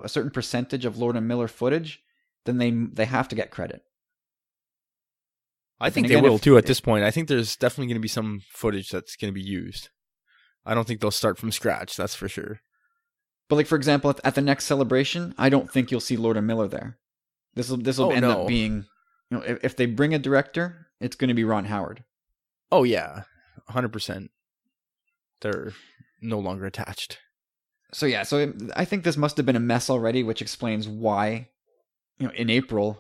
certain percentage of Lord and Miller footage, then they have to get credit. I think they will too at this point. I think there's definitely going to be some footage that's going to be used. I don't think they'll start from scratch, that's for sure. But like, for example, at the next Celebration, I don't think you'll see Lord and Miller there. This will end up being, if they bring a director, it's going to be Ron Howard. Oh yeah, 100%. They're no longer attached. So yeah, I think this must have been a mess already, which explains why, in April,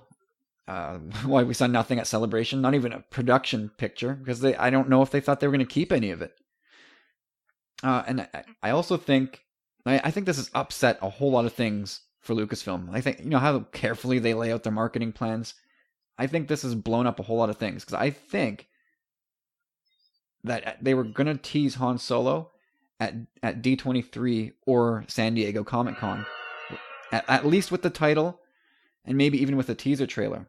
why we saw nothing at Celebration, not even a production picture, because I don't know if they thought they were going to keep any of it. And I also think, I think this has upset a whole lot of things for Lucasfilm. I think, how carefully they lay out their marketing plans. I think this has blown up a whole lot of things, because I think that they were going to tease Han Solo at D23 or San Diego Comic-Con, at least with the title, and maybe even with a teaser trailer.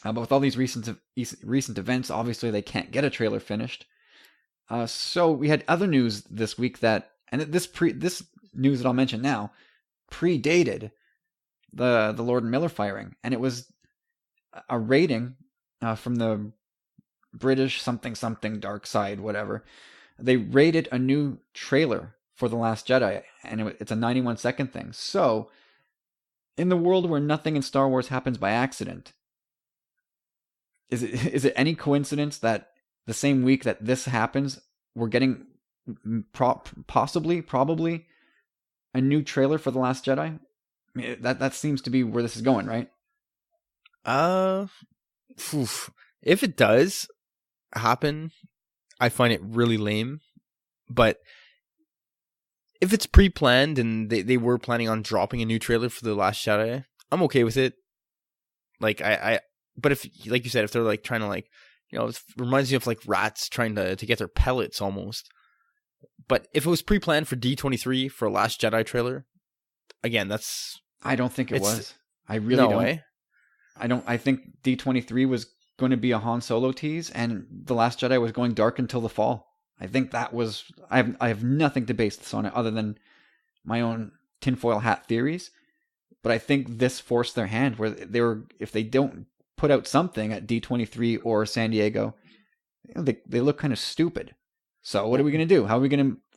But with all these recent events, obviously they can't get a trailer finished. So we had other news this week and this news that I'll mention now predated the Lord and Miller firing, and it was a rating from the British something dark side, whatever. They rated a new trailer for The Last Jedi, and it's a 91-second thing. So in the world where nothing in Star Wars happens by accident, is it any coincidence that the same week that this happens, we're getting probably a new trailer for The Last Jedi? I mean, that seems to be where this is going, right? If it does happen, I find it really lame. But if it's pre-planned and they were planning on dropping a new trailer for The Last Jedi, I'm okay with it. Like but if, like you said, if they're like trying to like, it reminds me of like rats trying to get their pellets almost. But if it was pre-planned for D23 for a Last Jedi trailer, again, I don't think it was. I really no don't. Way. I think D23 was going to be a Han Solo tease, and The Last Jedi was going dark until the fall. I think that was. I have nothing to base this on other than my own tinfoil hat theories. But I think this forced their hand, where if they don't put out something at D23 or San Diego, they look kind of stupid. So what are we going to do?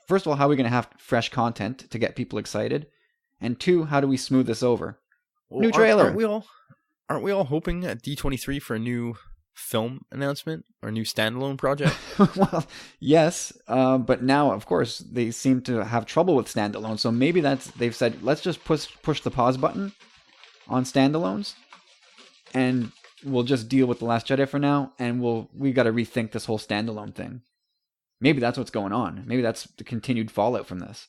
First of all, how are we going to have fresh content to get people excited? And two, how do we smooth this over? Well, new trailer. Aren't we all hoping at D23 for a new film announcement or a new standalone project? Well, yes, but now, of course, they seem to have trouble with standalone. So maybe they've said, let's just push the pause button on standalones, and we'll just deal with The Last Jedi for now, and we got to rethink this whole standalone thing. Maybe that's what's going on. Maybe that's the continued fallout from this.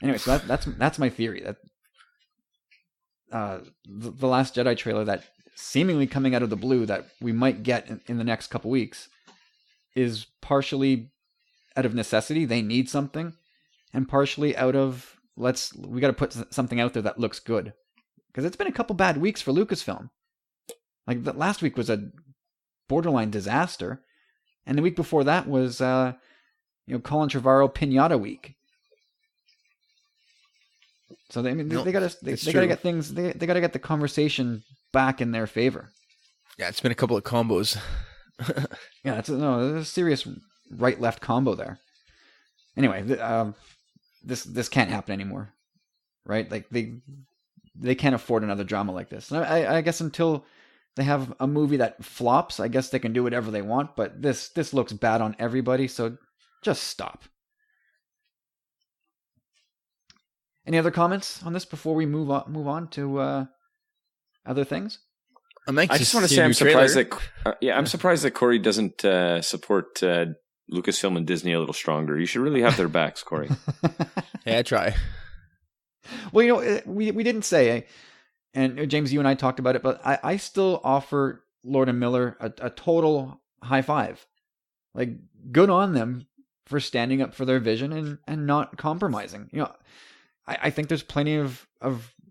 Anyway, so that's my theory, that the Last Jedi trailer that seemingly coming out of the blue that we might get in the next couple weeks is partially out of necessity. They need something, and partially out of we got to put something out there that looks good, because it's been a couple bad weeks for Lucasfilm. Like last week was a borderline disaster, and the week before that was Colin Trevorrow Pinata week. So they gotta get things. They gotta get the conversation back in their favor. Yeah, it's been a couple of combos. Yeah, there's a serious right-left combo there. Anyway, this can't happen anymore, right? Like they can't afford another drama like this. And I guess until they have a movie that flops, I guess they can do whatever they want. But this looks bad on everybody, so just stop. Any other comments on this before we move on to other things? I just want to say I'm surprised that Corey doesn't support Lucasfilm and Disney a little stronger. You should really have their backs, Corey. Yeah, I try. Well, we didn't say, and James, you and I talked about it, but I still offer Lord and Miller a total high five. Like, good on them for standing up for their vision and not compromising. I think there's plenty of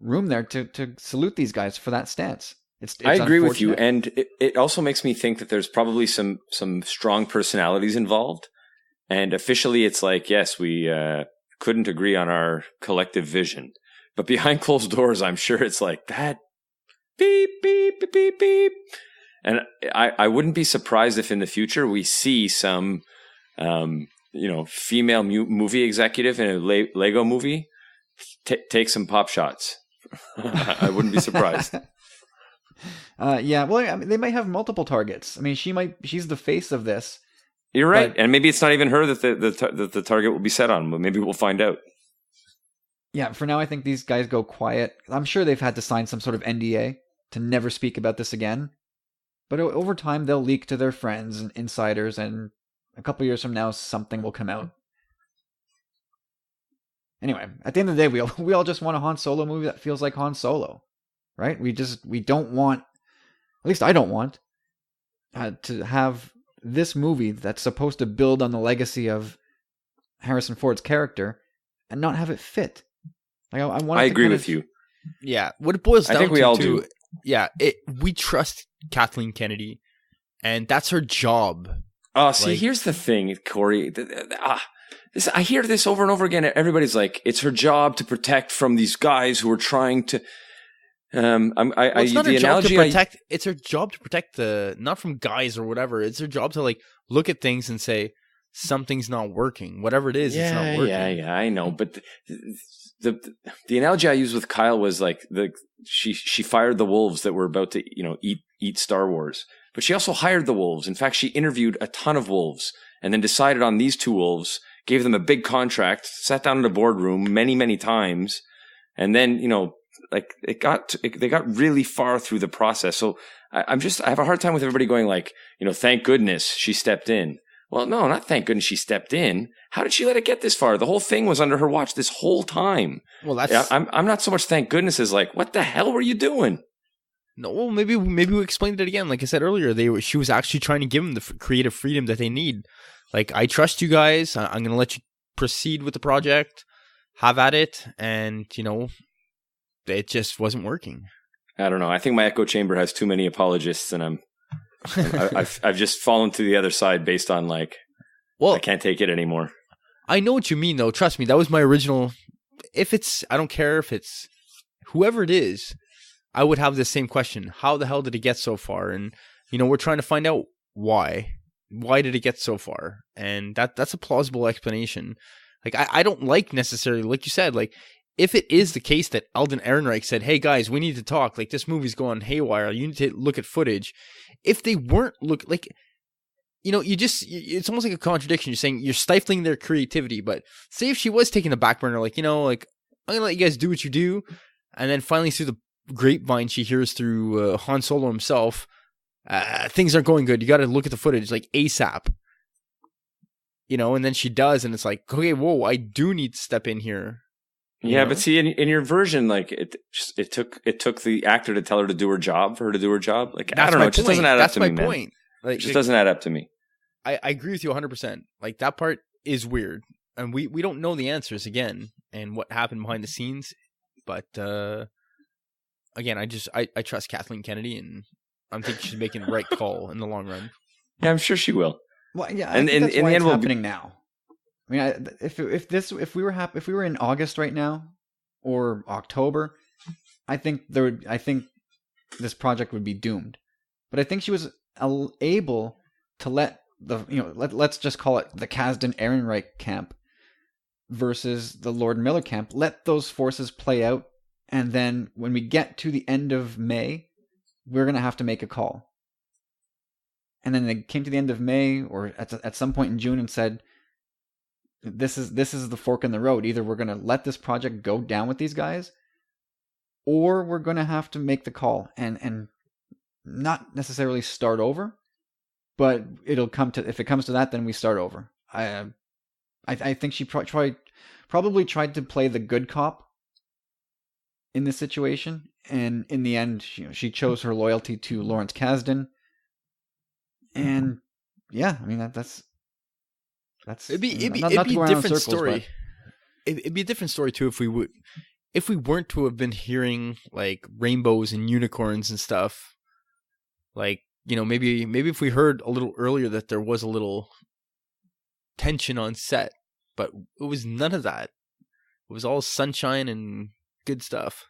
room there to salute these guys for that stance. It's I agree with you, and it also makes me think that there's probably some strong personalities involved. And officially, it's like, yes, we couldn't agree on our collective vision, but behind closed doors, I'm sure it's like that. Beep beep beep beep beep. And I wouldn't be surprised if in the future we see some, female movie executive in a Lego movie. Take some pop shots. I wouldn't be surprised. Yeah, well, I mean, they might have multiple targets. I mean, she's the face of this. You're right, and maybe it's not even her that the target will be set on. But maybe we'll find out. Yeah, for now, I think these guys go quiet. I'm sure they've had to sign some sort of NDA to never speak about this again. But over time, they'll leak to their friends and insiders, and a couple years from now, something will come out. Anyway, at the end of the day, we all just want a Han Solo movie that feels like Han Solo, right? We don't want, at least I don't want, to have this movie that's supposed to build on the legacy of Harrison Ford's character and not have it fit. Like I want. I agree with you. Yeah, what it boils down to, I think we all do. Yeah, we trust Kathleen Kennedy, and that's her job. Oh, see, here's the thing, Corey. I hear this over and over again. Everybody's like, it's her job to protect from these guys who are trying to. It's not her job to protect. It's her job to protect not from guys or whatever. It's her job to like look at things and say something's not working. Whatever it is, it's not working. Yeah, I know. But the analogy I used with Kyle was like she fired the wolves that were about to eat Star Wars, but she also hired the wolves. In fact, she interviewed a ton of wolves and then decided on these two wolves. Gave them a big contract, sat down in a boardroom many, many times, and then, like they got really far through the process. So I have a hard time with everybody going like, thank goodness she stepped in. Well, no, not thank goodness she stepped in. How did she let it get this far? The whole thing was under her watch this whole time. Well, I'm not so much thank goodness as like, what the hell were you doing? No, well, maybe we explained it again. Like I said earlier, she was actually trying to give them the creative freedom that they need. Like, I trust you guys. I'm going to let you proceed with the project. Have at it. And, it just wasn't working. I don't know. I think my echo chamber has too many apologists, and I've just fallen to the other side based on like, well, I can't take it anymore. I know what you mean, though. Trust me, that was my original. I don't care if it's whoever it is, I would have the same question. How the hell did it get so far? And, we're trying to find out why. Why did it get so far? And that's a plausible explanation. Like, I don't like necessarily, like you said, like, if it is the case that Alden Ehrenreich said, hey guys, we need to talk, like this movie's going haywire, you need to look at footage. If they weren't it's almost like a contradiction. You're saying you're stifling their creativity, but say if she was taking the back burner, like, I'm going to let you guys do what you do. And then finally through the grapevine, she hears through Han Solo himself, things aren't going good. You got to look at the footage like ASAP. And then she does, and it's like, okay, whoa, I do need to step in here. Yeah, but see, in your version, like it took the actor to tell her to do her job, for her to do her job. Like, I don't know, it just doesn't add up to me, man. That's my point. Like, it just doesn't add up to me. I agree with you 100%. Like, that part is weird, and we don't know the answers again and what happened behind the scenes. But again, I trust Kathleen Kennedy, and I'm thinking she's making the right call in the long run. Yeah, I'm sure she will. Well, yeah, I think that's why it's happening now. I mean, if we were in August right now or October, I think this project would be doomed. But I think she was able to let let's just call it the Kasdan Ehrenreich camp versus the Lord Miller camp. Let those forces play out, and then when we get to the end of May, we're gonna have to make a call. And then they came to the end of May or at some point in June and said, This is the fork in the road. Either we're going to let this project go down with these guys, or we're going to have to make the call and not necessarily start over, but if it comes to that, then we start over. I think she probably tried to play the good cop in this situation, and in the end, she chose her loyalty to Lawrence Kasdan, and yeah, I mean that's. It'd be a different story. It'd be a different story too if we weren't to have been hearing like rainbows and unicorns and stuff. Like, maybe if we heard a little earlier that there was a little tension on set, but it was none of that. It was all sunshine and good stuff.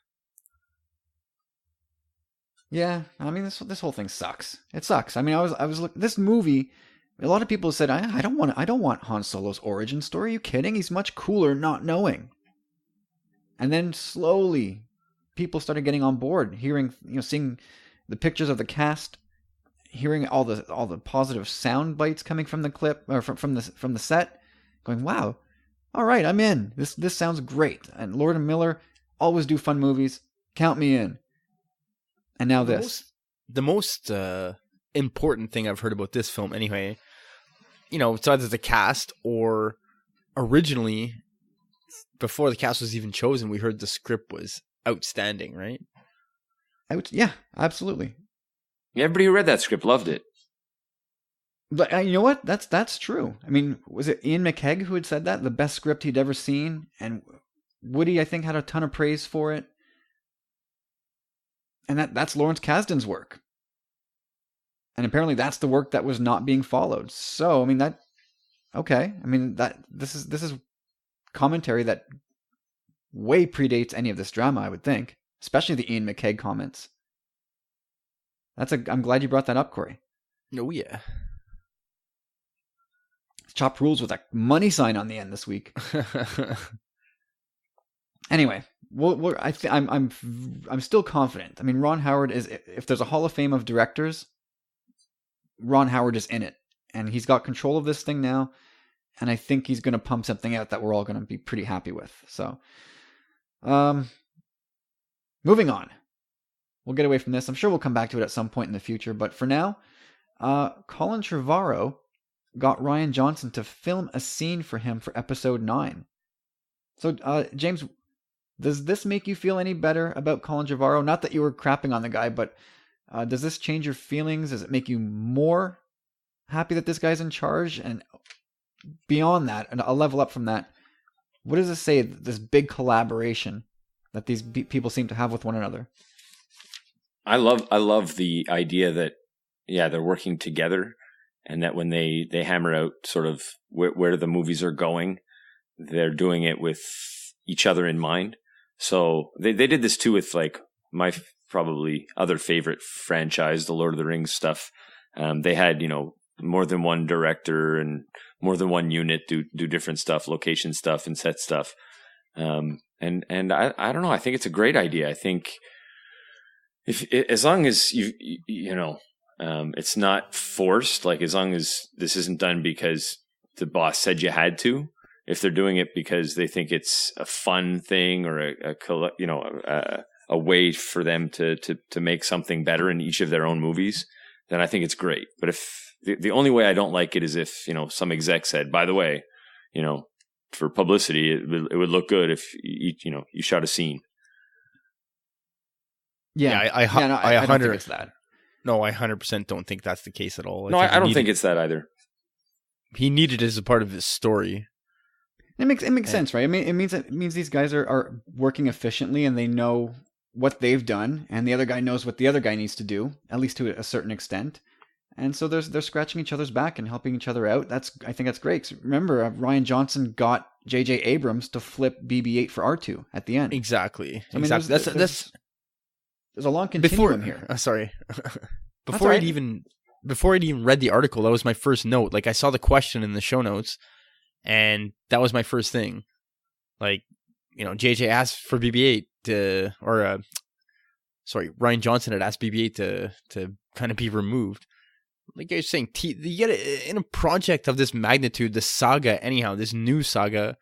Yeah, I mean this whole thing sucks. It sucks. I mean, I was looking this movie. A lot of people said, I don't want Han Solo's origin story. Are you kidding? He's much cooler not knowing. And then slowly, people started getting on board, hearing, seeing the pictures of the cast, hearing all the positive sound bites coming from the clip or from the set, going, wow, all right, I'm in. This sounds great. And Lord and Miller always do fun movies. Count me in. And now this. The most important thing I've heard about this film, anyway. It's either the cast or originally, before the cast was even chosen, we heard the script was outstanding, right? Yeah, absolutely. Everybody who read that script loved it. But you know what? That's true. I mean, was it Ian McKeg who had said that? The best script he'd ever seen? And Woody, I think, had a ton of praise for it. And that's Lawrence Kasdan's work. And apparently that's the work that was not being followed. So, I mean, this is commentary that way predates any of this drama, I would think. Especially the Ian McKeg comments. I'm glad you brought that up, Corey. Oh, yeah. Chopped rules with a money sign on the end this week. Anyway, I'm still confident. I mean, Ron Howard is, if there's a Hall of Fame of directors, Ron Howard is in it, and he's got control of this thing now, and I think he's going to pump something out that we're all going to be pretty happy with. So, yeah, moving on. We'll get away from this. I'm sure we'll come back to it at some point in the future. But for now, Colin Trevorrow got Rian Johnson to film a scene for him for episode 9. So, James, does this make you feel any better about Colin Trevorrow? Not that you were crapping on the guy, but does this change your feelings? Does it make you more happy that this guy's in charge? And beyond that, and I'll level up from that, what does this say, this big collaboration that these people seem to have with one another? I love the idea that, they're working together, and that when they hammer out sort of where the movies are going, they're doing it with each other in mind. So they did this too with like my probably other favorite franchise, the Lord of the Rings stuff. They had, more than one director and more than one unit do different stuff, location stuff and set stuff. And I don't know. I think it's a great idea. I think as long as it's not forced, like as long as this isn't done because the boss said you had to, if they're doing it because they think it's a fun thing or a way for them to make something better in each of their own movies, then I think it's great. But if the only way I don't like it is if, some exec said, by the way, for publicity, it would look good if you shot a scene. Yeah, I don't think it's that. No, I 100% don't think that's the case at all. I don't think it's that either. He needed it as a part of his story. It makes sense, right? I mean, it means these guys are working efficiently and they know what they've done, and the other guy knows what the other guy needs to do, at least to a certain extent. And so they're scratching each other's back and helping each other out. I think that's great. 'Cause remember, Rian Johnson got J.J. Abrams to flip BB-8 for R2 at the end. Exactly. I mean, exactly. There's a long continuum here. Sorry. Before I'd even read the article, that was my first note. Like, I saw the question in the show notes, and that was my first thing. Like, JJ asked for BB-8 Rian Johnson had asked BB-8 to kind of be removed. Like I was saying, you get it in a project of this magnitude, this saga, anyhow, this new saga,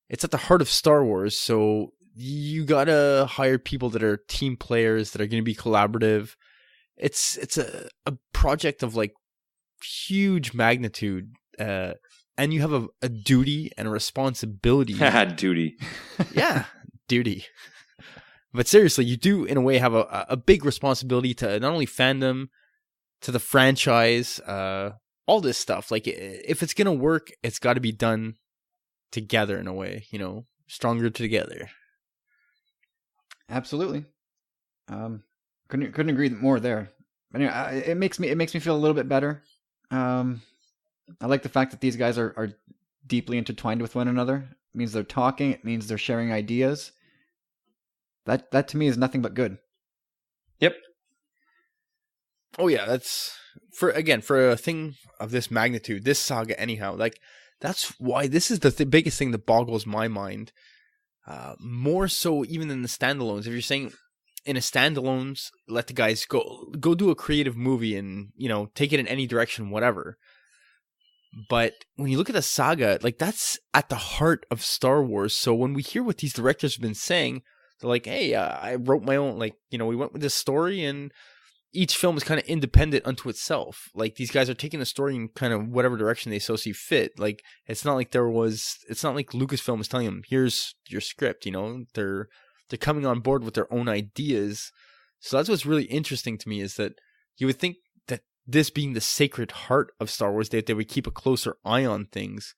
it's at the heart of Star Wars. So you gotta hire people that are team players, that are going to be collaborative. It's a project of like huge magnitude, and you have a duty and a responsibility. Duty. Yeah, duty. But seriously, you do in a way have a big responsibility to not only fandom, to the franchise, all this stuff. Like, if it's gonna work, it's got to be done together in a way. Stronger together. Absolutely. Couldn't agree more there. But anyway, it makes me feel a little bit better. I like the fact that these guys are deeply intertwined with one another. It means they're talking. It means they're sharing ideas. That to me is nothing but good. Yep. Oh yeah, that's for a thing of this magnitude, this saga anyhow. Like, that's why this is the biggest thing that boggles my mind. More so even than the standalones. If you're saying in a standalones, let the guys go do a creative movie and take it in any direction, whatever. But when you look at the saga, like, that's at the heart of Star Wars. So when we hear what these directors have been saying, they're like, hey, I wrote my own, we went with this story, and each film is kind of independent unto itself. Like, these guys are taking the story in kind of whatever direction they so see fit. Like, it's not like Lucasfilm is telling them, here's your script, they're coming on board with their own ideas. So that's what's really interesting to me, is that you would think that this being the sacred heart of Star Wars, they would keep a closer eye on things.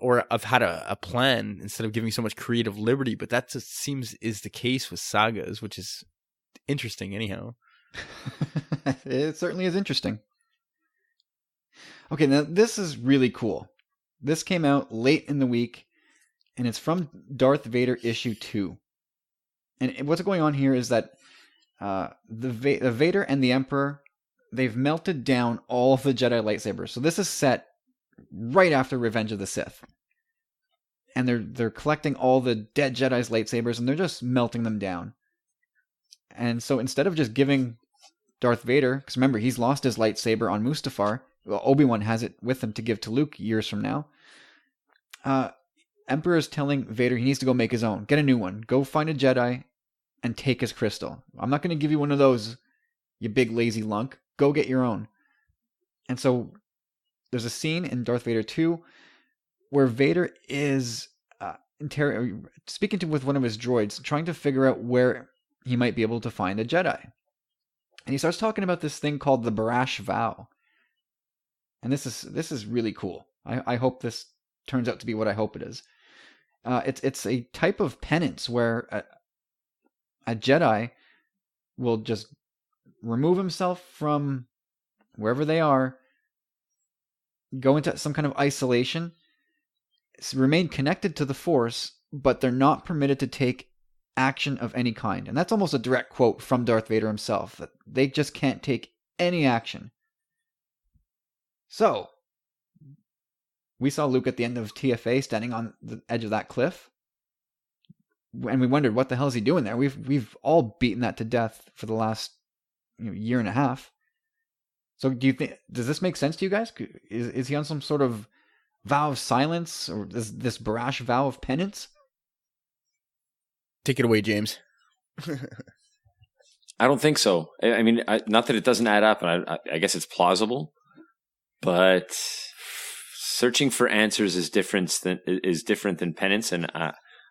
Or I've had a plan instead of giving so much creative liberty, but that just seems is the case with sagas, which is interesting anyhow. It certainly is interesting. Okay, now this is really cool. This came out late in the week, and it's from Darth Vader issue 2. And what's going on here is that the Vader and the Emperor, they've melted down all of the Jedi lightsabers. So this is set right after Revenge of the Sith. And they're collecting all the dead Jedi's lightsabers, and they're just melting them down. And so instead of just giving Darth Vader, because remember, he's lost his lightsaber on Mustafar, well, Obi-Wan has it with him to give to Luke years from now. Emperor is telling Vader he needs to go make his own. Get a new one. Go find a Jedi and take his crystal. I'm not going to give you one of those, you big lazy lunk. Go get your own. And so there's a scene in Darth Vader 2 where Vader is speaking with one of his droids, trying to figure out where he might be able to find a Jedi. And he starts talking about this thing called the Barash Vow. And this is really cool. I hope this turns out to be what I hope it is. It's a type of penance where a Jedi will just remove himself from wherever they are, go into some kind of isolation, remain connected to the Force, but they're not permitted to take action of any kind. And that's almost a direct quote from Darth Vader himself, that they just can't take any action. So, we saw Luke at the end of TFA standing on the edge of that cliff, and we wondered, what the hell is he doing there? We've all beaten that to death for the last year and a half. So does this make sense to you guys? Is he on some sort of vow of silence, or this Barash vow of penance? Take it away, James. I don't think so. I mean, not that it doesn't add up, and I guess it's plausible, but searching for answers is different than penance, and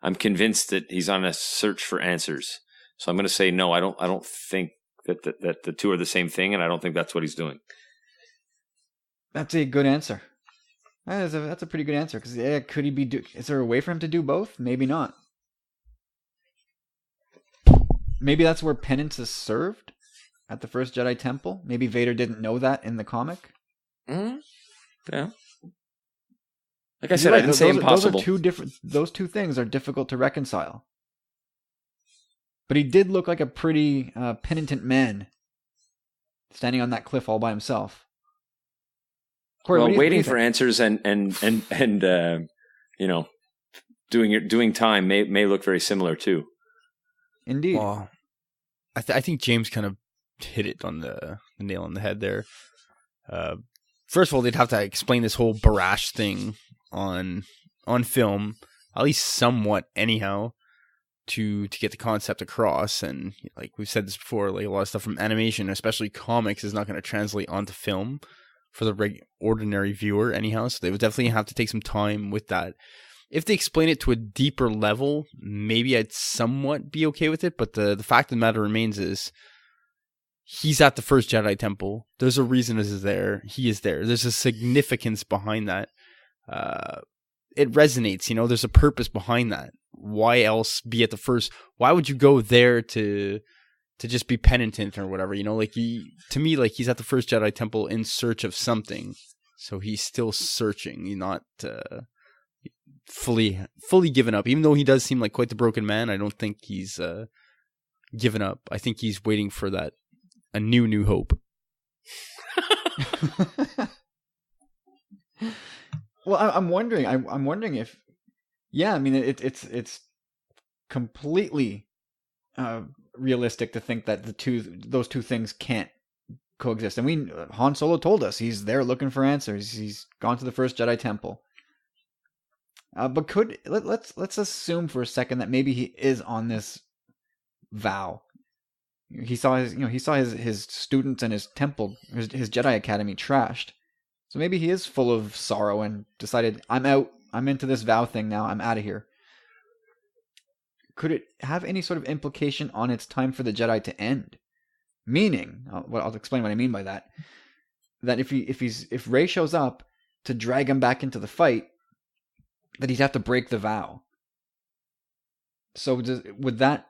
I'm convinced that he's on a search for answers. So I'm going to say no. I don't think that the two are the same thing, and I don't think that's what he's doing. That's a good answer. That's a pretty good answer, because could he be? Is there a way for him to do both? Maybe not. Maybe that's where penance is served, at the first Jedi Temple. Maybe Vader didn't know that in the comic. Yeah. Like I said, right. I didn't say impossible. Those two things are difficult to reconcile. But he did look like a pretty penitent man, standing on that cliff all by himself. Corey, waiting for answers and doing time may look very similar too. Indeed. Well, I think James kind of hit it on the nail on the head there. First of all, they'd have to explain this whole Barash thing on film, at least somewhat anyhow, to get the concept across. And like we've said this before, like a lot of stuff from animation, especially comics, is not going to translate onto film for the ordinary viewer anyhow. So they would definitely have to take some time with that. If they explain it to a deeper level, maybe I'd somewhat be okay with it. But the fact of the matter remains is, he's at the first Jedi Temple. There's a reason he is there. There's a significance behind that. It resonates, there's a purpose behind that. Why else be at the first? Why would you go there to just be penitent or whatever? To me, he's at the first Jedi Temple in search of something. So he's still searching. He's not fully given up. Even though he does seem like quite the broken man, I don't think he's given up. I think he's waiting for a new hope. Well, I'm wondering if, it's completely realistic to think that those two things can't coexist. And Han Solo told us he's there looking for answers. He's gone to the first Jedi Temple. But let's assume for a second that maybe he is on this vow. He saw his students and his temple, his Jedi Academy trashed. So maybe he is full of sorrow and decided, I'm out. I'm into this vow thing now. I'm out of here. Could it have any sort of implication on its time for the Jedi to end? Meaning, I'll explain what I mean by that. That if Rey shows up to drag him back into the fight, that he'd have to break the vow. So would that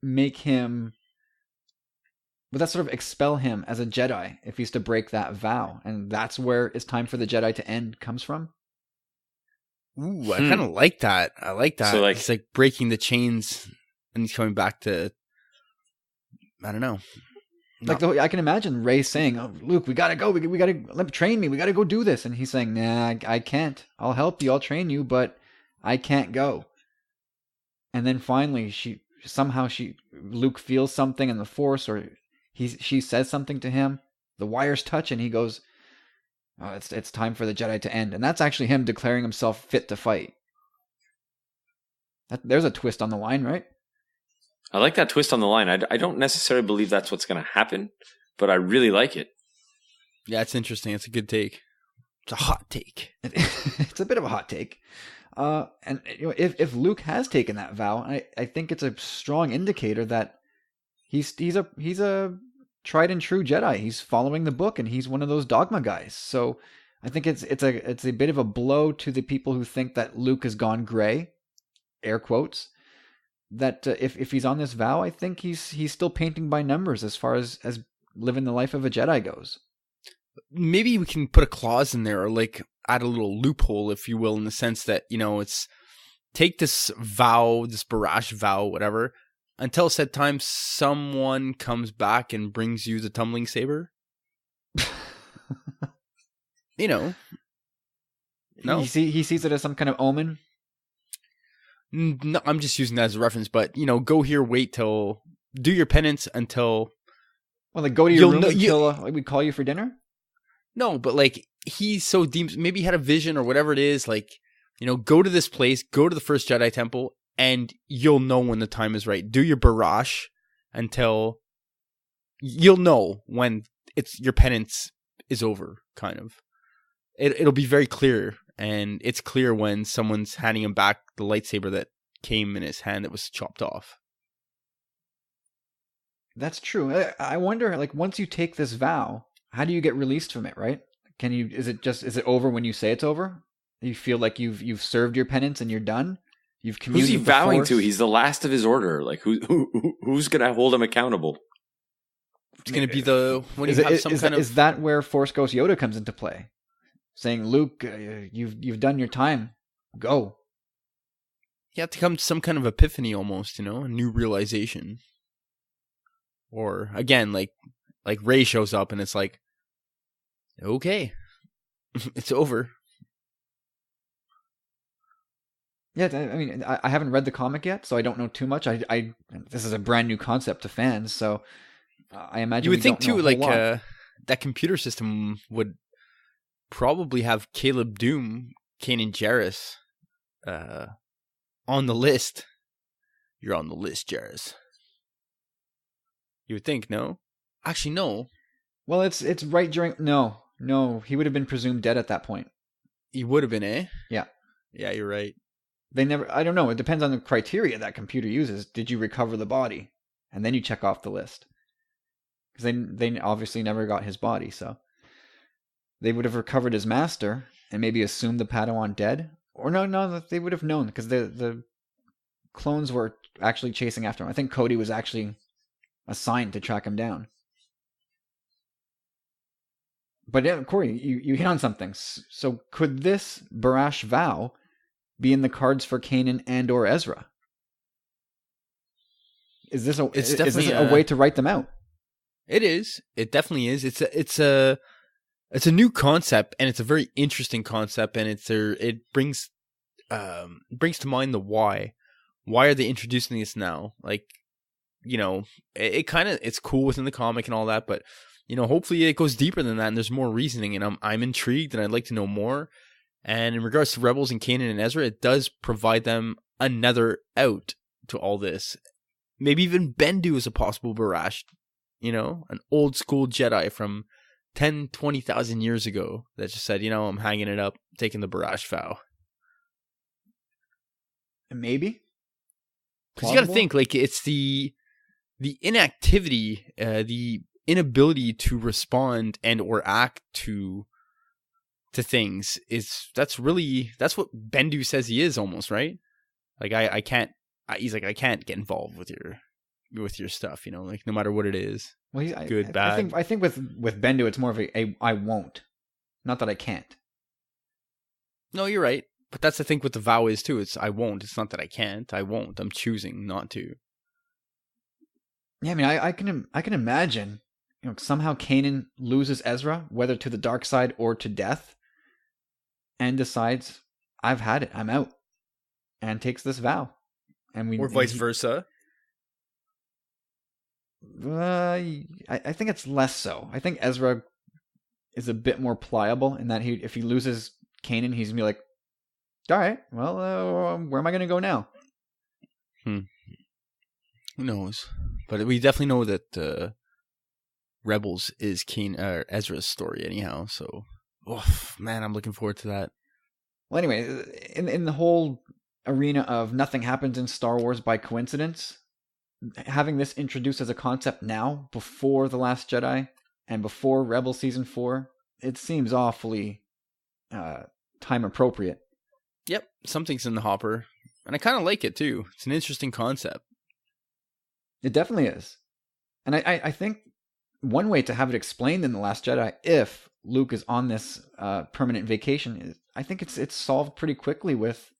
make him? Would that sort of expel him as a Jedi if he's to break that vow? And that's where it's time for the Jedi to end comes from? Ooh, I kind of like that. I like that. So it's like breaking the chains and he's coming back to, I don't know. I can imagine Rey saying, "Oh, Luke, we got to go. We got to train me. We got to go do this." And he's saying, "Nah, I can't. I'll help you. I'll train you, but I can't go." And then finally Luke feels something in the Force, or she says something to him. The wires touch and he goes, "Oh, it's time for the Jedi to end." And that's actually him declaring himself fit to fight. There's a twist on the line, right? I like that twist on the line. I don't necessarily believe that's what's going to happen, but I really like it. Yeah, it's interesting. It's a good take. It's a hot take. It's a bit of a hot take. And if Luke has taken that vow, I think it's a strong indicator that he's a tried and true Jedi. He's following the book, and he's one of those dogma guys. So I think it's a bit of a blow to the people who think that Luke has gone gray, air quotes. That if he's on this vow, I think he's still painting by numbers as far as living the life of a Jedi goes. Maybe we can put a clause in there, or like add a little loophole, if you will, in the sense that, it's take this vow, this Barash vow, whatever, until said time someone comes back and brings you the tumbling saber. No, he sees it as some kind of omen. No, I'm just using that as a reference, but go here, wait till, do your penance until. Well, like go to your room until we call you for dinner. No, but like he's so deemed, maybe he had a vision or whatever it is. Like, go to this place, go to the first Jedi temple, and you'll know when the time is right. Do your Barash until you'll know when your penance is over. Kind of, it'll be very clear. And it's clear when someone's handing him back the lightsaber that came in his hand that was chopped off. That's true. I wonder, like, once you take this vow, how do you get released from it, right? Is it over when you say it's over? You feel like you've served your penance and you're done? You've communed. Who's he vowing to? He's the last of his order. Like, who's going to hold him accountable? It's going to be Is that where Force Ghost Yoda comes into play? Saying, Luke, you've done your time. Go. You have to come to some kind of epiphany almost, a new realization. Or, again, like Rey shows up and it's like, okay, it's over. Yeah, I mean, I haven't read the comic yet, so I don't know too much. This is a brand new concept to fans, so I imagine you would think too, like that computer system would probably have Caleb Doom, Kanan Jarrus, on the list. You're on the list, Jarrus. You would think, no? Actually, no. Well, it's right during. No, he would have been presumed dead at that point. He would have been, eh? Yeah. Yeah, you're right. They never. I don't know. It depends on the criteria that computer uses. Did you recover the body, and then you check off the list? Because they obviously never got his body, so. They would have recovered his master and maybe assumed the Padawan dead. Or no, they would have known because the clones were actually chasing after him. I think Cody was actually assigned to track him down. But yeah, Corey, you hit on something. So could this Barash vow be in the cards for Kanan and or Ezra? Is this a way to write them out? It is. It definitely is. It's a new concept, and it's a very interesting concept, and it brings to mind the why. Why are they introducing this now? Like, it's cool within the comic and all that, but hopefully it goes deeper than that, and there's more reasoning, and I'm intrigued, and I'd like to know more. And in regards to Rebels and Kanan and Ezra, it does provide them another out to all this. Maybe even Bendu is a possible Barash, an old school Jedi from 10, 20,000 years ago that just said, I'm hanging it up, taking the Barash vow. Maybe. Because you got to think, like, it's the inactivity, the inability to respond and or act to things that's what Bendu says he is almost, right? Like, I can't get involved with your stuff, like, no matter what it is. Well, good, bad. I think with Bendu, it's more of a I won't, not that I can't. No, you're right. But that's the thing with the vow is too. It's I won't. It's not that I can't. I won't. I'm choosing not to. Yeah, I mean, I can imagine, somehow Kanan loses Ezra, whether to the dark side or to death, and decides I've had it. I'm out, and takes this vow, or vice versa. I think it's less so. I think Ezra is a bit more pliable in that if he loses Kanan, he's gonna be like, all right, well, where am I gonna go now? Who knows? But we definitely know that Rebels is Ezra's story anyhow. So, man, I'm looking forward to that. Well, anyway, in the whole arena of nothing happens in Star Wars by coincidence, having this introduced as a concept now, before The Last Jedi and before Rebel Season 4, it seems awfully time appropriate. Yep, something's in the hopper. And I kind of like it too. It's an interesting concept. It definitely is. And I think one way to have it explained in The Last Jedi, if Luke is on this permanent vacation, I think it's solved pretty quickly with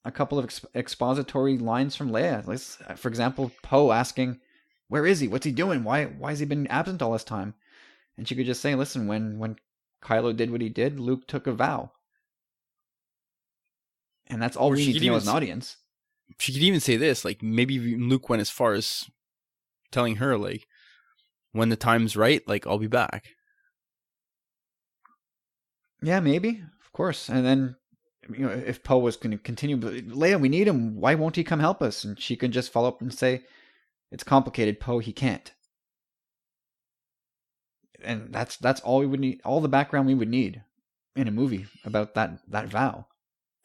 a couple of expository lines from Leia. For example, Poe asking, "Where is he? What's he doing? Why has he been absent all this time?" And she could just say, "Listen, when Kylo did what he did, Luke took a vow." And that's all we need to know as an audience. She could even say this, like maybe Luke went as far as telling her, like, when the time's right, like, I'll be back. Yeah, maybe. Of course. And then, if Poe was going to continue, Leia, we need him. Why won't he come help us? And she could just follow up and say, it's complicated, Poe, he can't. And that's all we would need, all the background we would need in a movie about that vow.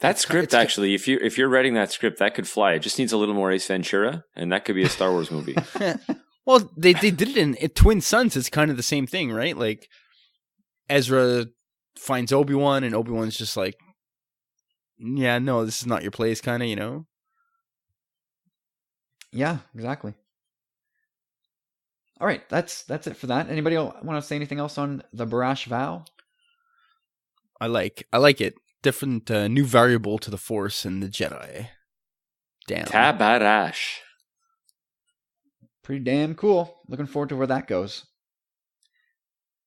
That script, actually, if you're writing that script, that could fly. It just needs a little more Ace Ventura, and that could be a Star Wars movie. Well, they did it in Twin Sons. It's kind of the same thing, right? Like, Ezra finds Obi-Wan, and Obi-Wan's just like, yeah, no, this is not your place, kind of, you know? Yeah, exactly. All right, that's it for that. Anybody want to say anything else on the Barash vow? I like it. Different new variable to the Force and the Jedi. Damn. Tabarash. Pretty damn cool. Looking forward to where that goes.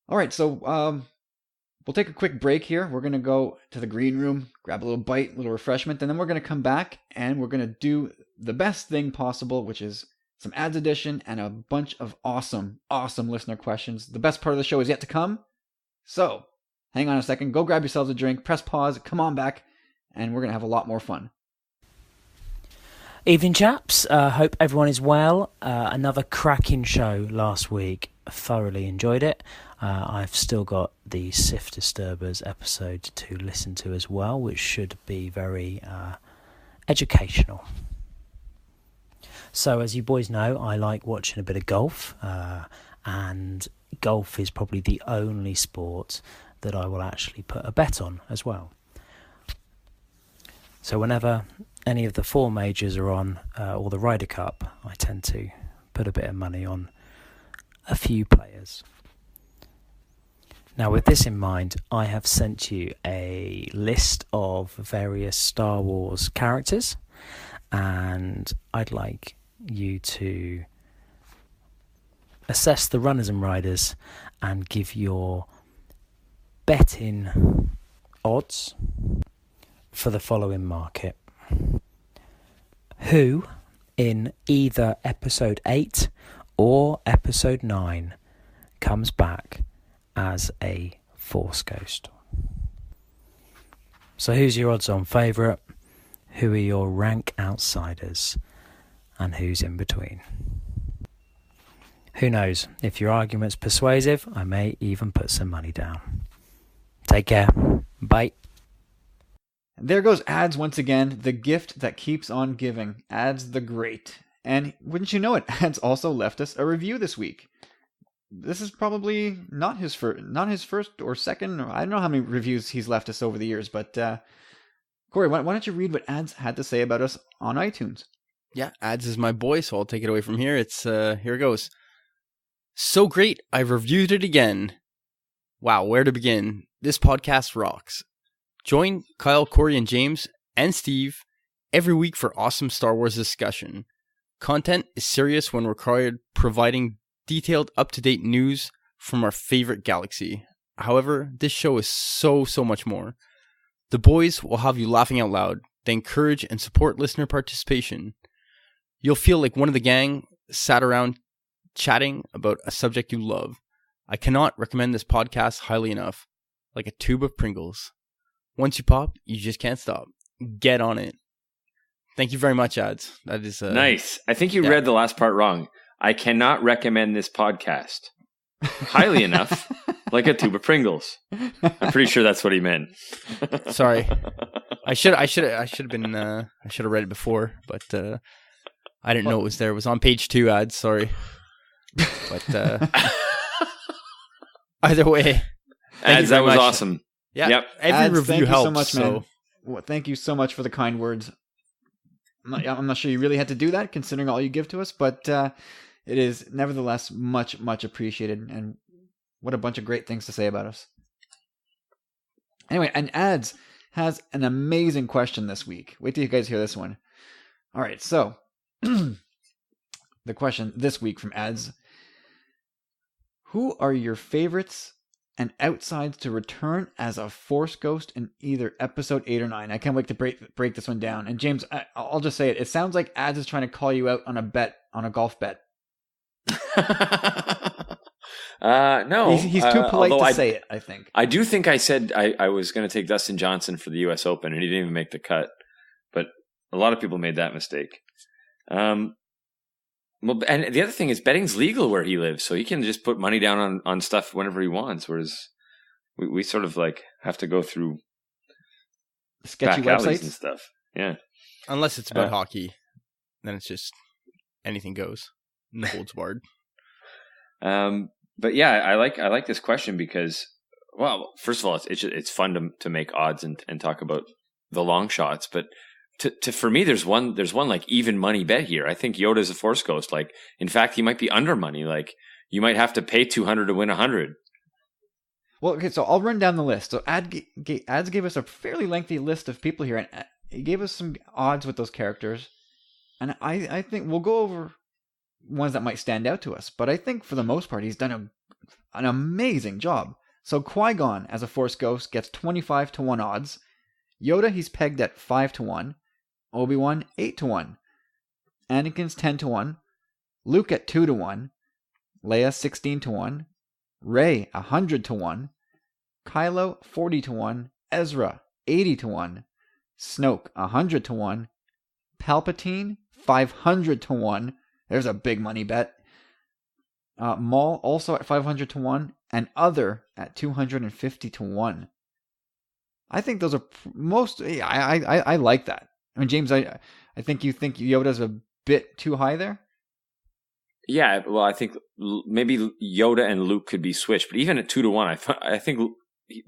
All right, so we'll take a quick break here. We're going to go to the green room, grab a little bite, a little refreshment, and then we're going to come back and we're going to do the best thing possible, which is some ads edition and a bunch of awesome listener questions. The best part of the show is yet to come. So, hang on a second, go grab yourselves a drink, press pause, come on back, and we're going to have a lot more fun. Evening, chaps. Hope everyone is well. Another cracking show last week. Thoroughly enjoyed it. I've still got the Sith Disturbers episode to listen to as well, which should be very educational. So, as you boys know, I like watching a bit of golf, and golf is probably the only sport that I will actually put a bet on as well. So whenever any of the 4 majors are on, or the Ryder Cup, I tend to put a bit of money on a few players. Now, with this in mind, I have sent you a list of various Star Wars characters, and I'd like you to assess the runners and riders and give your betting odds for the following market. Who in either episode 8 or episode 9 comes back as a Force ghost? So who's your odds on favourite? Who are your rank outsiders? And who's in between? Who knows? If your argument's persuasive, I may even put some money down. Take care. Bye. There goes Ads once again, the gift that keeps on giving. Ads the Great. And wouldn't you know it, Ads also left us a review this week. This is probably not his first or second. I don't know how many reviews he's left us over the years, but Corey, why don't you read what Ads had to say about us on iTunes? Yeah, Ads is my boy, so I'll take it away from here. It's here it goes. So great, I've reviewed it again. Wow, where to begin? This podcast rocks. Join Kyle, Corey, and James, and Steve every week for awesome Star Wars discussion. Content is serious when required, providing detailed, up-to-date news from our favorite galaxy. However, this show is so much more. The boys will have you laughing out loud. They encourage and support listener participation. You'll feel like one of the gang sat around chatting about a subject you love. I cannot recommend this podcast highly enough. Like a tube of Pringles. Once you pop, you just can't stop. Get on it. Thank you very much, ads. That is nice. I think you read the last part wrong. I cannot recommend this podcast highly enough, like a tube of Pringles. I'm pretty sure that's what he meant. Sorry, I should have read it before, but I didn't know it was there. It was on page 2, ads. Sorry, but either way, ads, that was awesome. Yeah, yep. Every ads, review thank helps. you so much, man. So. Well, thank you so much for the kind words. I'm not sure you really had to do that, considering all you give to us, but it is nevertheless much appreciated, and what a bunch of great things to say about us. Anyway, and ads has an amazing question this week. Wait till you guys hear this one. All right, so the question this week from ads: who are your favorites and outsides to return as a Force ghost in either episode 8 or 9? I can't wait to break this one down. And James, I'll just say it. It sounds like ads is trying to call you out on a golf bet. No, he's too polite to say it, I think. I do think I said I was going to take Dustin Johnson for the U.S. Open, and he didn't even make the cut. But a lot of people made that mistake. Well, and the other thing is betting's legal where he lives, so he can just put money down on stuff whenever he wants, whereas we sort of like have to go through sketchy back alleys websites and stuff. Yeah. Unless it's about hockey, then it's just anything goes. No holds barred. But yeah, I like this question because, well, first of all, it's fun to make odds and talk about the long shots, but for me, there's one like even money bet here. I think Yoda's a Force ghost. Like, in fact, he might be under money. Like, you might have to pay 200 to win 100. Well, okay, so I'll run down the list. So ads gave us a fairly lengthy list of people here, and he gave us some odds with those characters. And I think we'll go over ones that might stand out to us. But I think for the most part, he's done an amazing job. So Qui-Gon as a Force ghost gets 25 to 1 odds. Yoda, he's pegged at 5 to 1. Obi-Wan, 8 to 1. Anakin's 10 to 1. Luke at 2 to 1. Leia, 16 to 1. Rey, 100 to 1. Kylo, 40 to 1. Ezra, 80 to 1. Snoke, 100 to 1. Palpatine, 500 to 1. There's a big money bet. Maul, also at 500 to 1. And Other at 250 to 1. I think those are most... I like that. I mean, James, I think you think Yoda's a bit too high there? Yeah, well, I think maybe Yoda and Luke could be switched, but even at 2 to 1, I think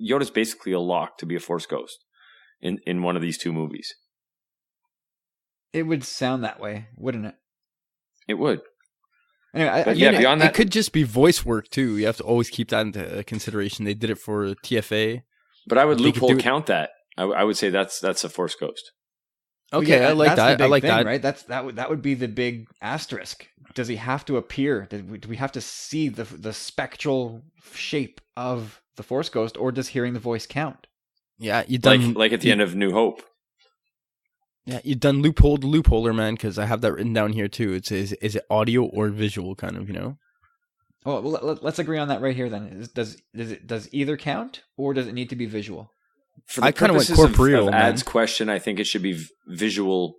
Yoda's basically a lock to be a Force ghost in one of these two movies. It would sound that way, wouldn't it? It would. Anyway, beyond that, it could just be voice work too. You have to always keep that into consideration. They did it for TFA, but I would loophole count that. I would say that's a Force ghost. Okay, well, I like that. I like that. Right? That would be the big asterisk. Does he have to appear? Do we have to see the spectral shape of the Force ghost, or does hearing the voice count? Yeah, you done like at the end of New Hope. Yeah, you done loopholer, man. Because I have that written down here too. Is it audio or visual, kind of, you know? Oh, well, let's agree on that right here then. Does either count, or does it need to be visual? For the purposes of ads question, I think it should be visual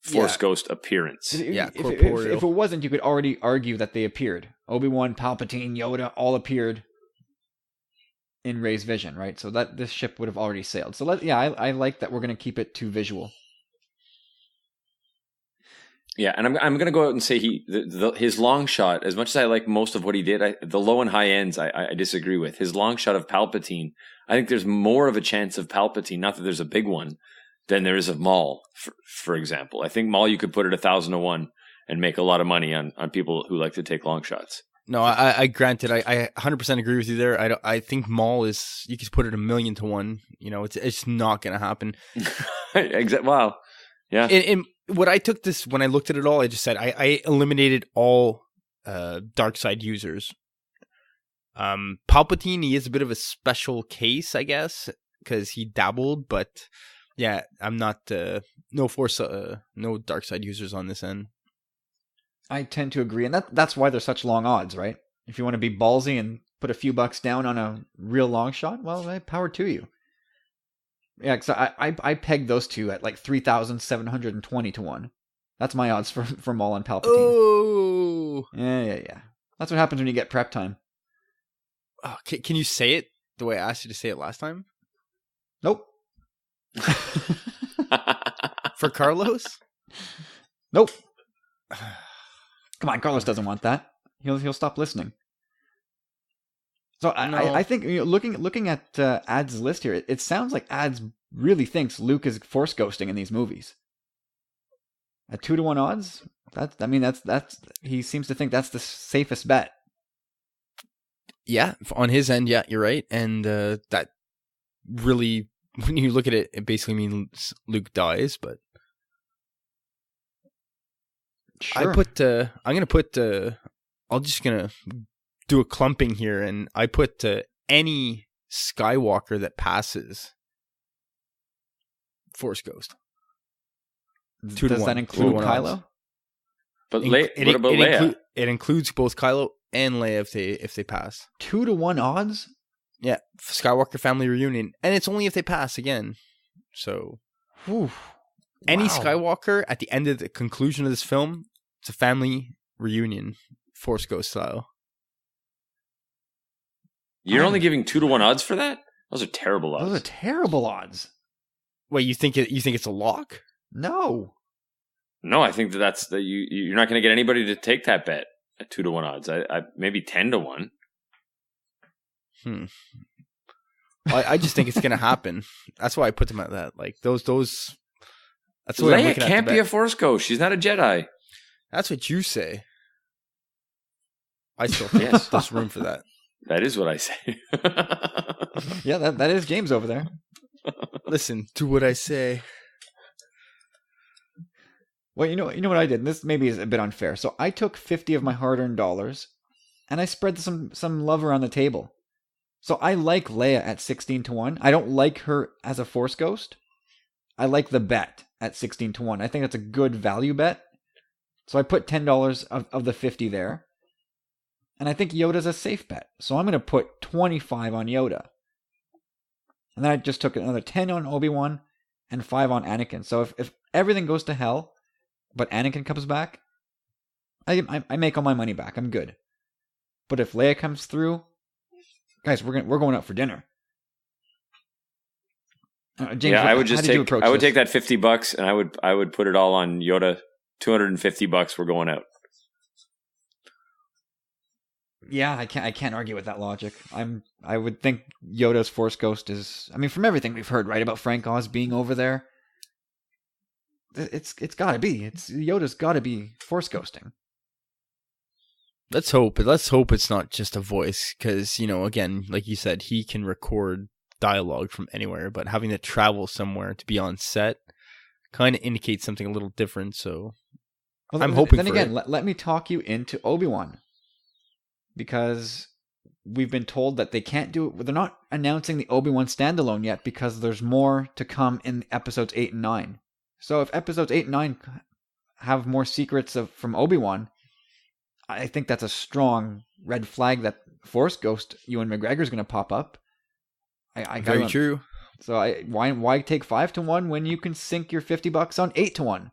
Force ghost appearance. If it wasn't, you could already argue that they appeared. Obi-Wan, Palpatine, Yoda all appeared in Rey's vision, right? So that this ship would have already sailed. So I like that we're going to keep it to visual. Yeah, and I'm going to go out and say his long shot, as much as I like most of what he did, the low and high ends I disagree with. His long shot of Palpatine, I think there's more of a chance of Palpatine, not that there's a big one, than there is of Maul, for example. I think Maul you could put at 1,000 to 1 and make a lot of money on people who like to take long shots. No, I granted, I 100% agree with you there. I think Maul is, you could put it 1,000,000 to 1. You know, it's not going to happen. Wow. Yeah. And what I took this, when I looked at it all, I just said I eliminated all dark side users. Palpatine, he is a bit of a special case, I guess, because he dabbled, but yeah, I'm not no Force, no dark side users on this end. I tend to agree, and that's why they're such long odds, right? If you want to be ballsy and put a few bucks down on a real long shot, well, power to you. Yeah, because I pegged those two at like 3,720 to 1. That's my odds for Maul and Palpatine. Oh, Yeah. That's what happens when you get prep time. oh can you say it the way I asked you to say it last time? Nope. For Carlos? Nope. Come on, Carlos doesn't want that. He'll stop listening. So I think looking at Ad's list here, it sounds like Ads really thinks Luke is Force ghosting in these movies. At 2-1 odds, that's he seems to think that's the safest bet. Yeah, on his end, yeah, you're right, and that really, when you look at it, it basically means Luke dies. But Sure. I'm just gonna do a clumping here, and I put any Skywalker that passes Force Ghost. 2 to Does 1. that include 2 to 1 odds. Kylo? But what about Leia? It includes both Kylo and Leia if they pass. 2-1 odds? Yeah, Skywalker family reunion, and it's only if they pass again. So, Whew. any Wow. Skywalker at the end of the conclusion of this film, it's a family reunion, Force Ghost style. You're only giving 2-1 odds for that? Those are terrible odds. Those are terrible odds. Wait, you think it's a lock? No. No, I think that's you're not going to get anybody to take that bet at 2-1 odds. I maybe 10-1. I just think it's gonna happen. That's why I put them at that. Like those. That's the way I'm Leia looking at can't the be a bet. Force ghost. She's not a Jedi. That's what you say. I still think Yes. there's room for that. That is what I say. Yeah, that is James over there. Listen to what I say. Well, you know what I did? This maybe is a bit unfair. So I took 50 of my hard-earned dollars, and I spread some love around the table. So I like Leia at 16-1. I don't like her as a Force ghost. I like the bet at 16-1. I think that's a good value bet. So I put $10 of the 50 there. And I think Yoda's a safe bet. So I'm going to put 25 on Yoda. And then I just took another 10 on Obi-Wan and 5 on Anakin. So if everything goes to hell, but Anakin comes back, I make all my money back. I'm good. But if Leia comes through, guys, we're going out for dinner. James, Yeah, I would how just did you take. approach I would this? take that $50, and I would put it all on Yoda. $250. We're going out. Yeah, I can't argue with that logic. I would think Yoda's Force Ghost is. I mean, from everything we've heard, right, about Frank Oz being over there, it's got to be. Yoda's got to be Force ghosting. Let's hope it's not just a voice, because again, like you said, he can record dialogue from anywhere, but having to travel somewhere to be on set kind of indicates something a little different. So Well, I'm hoping then for again, it. let me talk you into Obi-Wan, because we've been told that they can't do it. They're not announcing the Obi-Wan standalone yet because there's more to come in episodes 8 and 9. So if episodes 8 and 9 have more secrets from Obi-Wan, I think that's a strong red flag that Force Ghost Ewan McGregor's going to pop up. Very true. So why take 5-1 when you can sink your $50 on 8-1?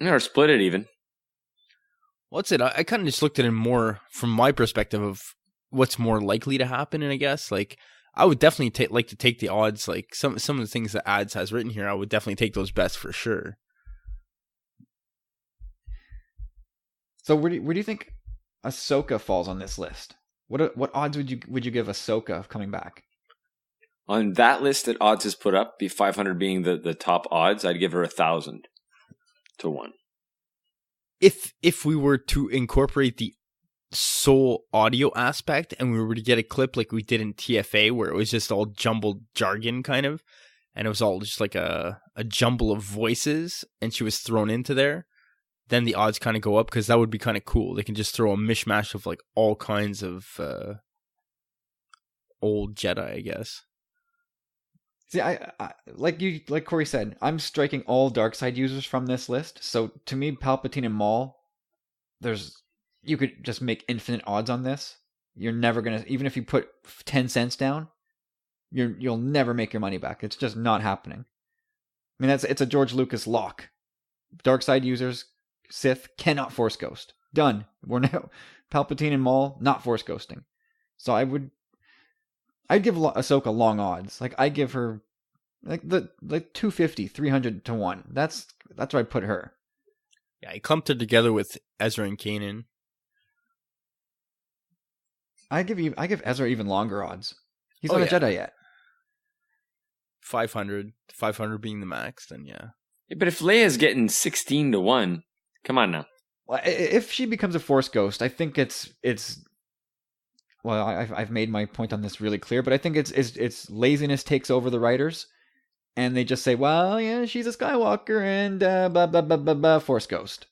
Or split it even. What's it? I kind of just looked at it more from my perspective of what's more likely to happen, and I guess like I would definitely like to take the odds. Like some of the things that Ads has written here, I would definitely take those bets for sure. So where do you think Ahsoka falls on this list? What odds would you give Ahsoka of coming back? On that list that odds has put up, 500 being the top odds, I'd give her 1,000 to 1. If we were to incorporate the sole audio aspect and we were to get a clip like we did in TFA where it was just all jumbled jargon kind of, and it was all just like a jumble of voices and she was thrown into there, then the odds kind of go up because that would be kind of cool. They can just throw a mishmash of like all kinds of old Jedi, I guess. See, I like Corey said, I'm striking all dark side users from this list. So to me, Palpatine and Maul, you could just make infinite odds on this. You're never gonna, even if you put 10 cents down, you'll never make your money back. It's just not happening. I mean, it's a George Lucas lock. Dark side users, Sith cannot Force ghost. Done. We're now Palpatine and Maul not Force ghosting. So I'd give Ahsoka long odds. Like I give her like 250, 300 to 1. That's where I put her. Yeah, he clumped her together with Ezra and Kanan. I give Ezra even longer odds. He's not a Jedi yet. 500 being the max, then yeah. But if Leia's getting 16 to 1, come on now. Well, if she becomes a Force ghost, I think it's. Well, I've made my point on this really clear, but I think it's laziness takes over the writers, and they just say, well, yeah, she's a Skywalker and blah blah blah blah blah Force ghost.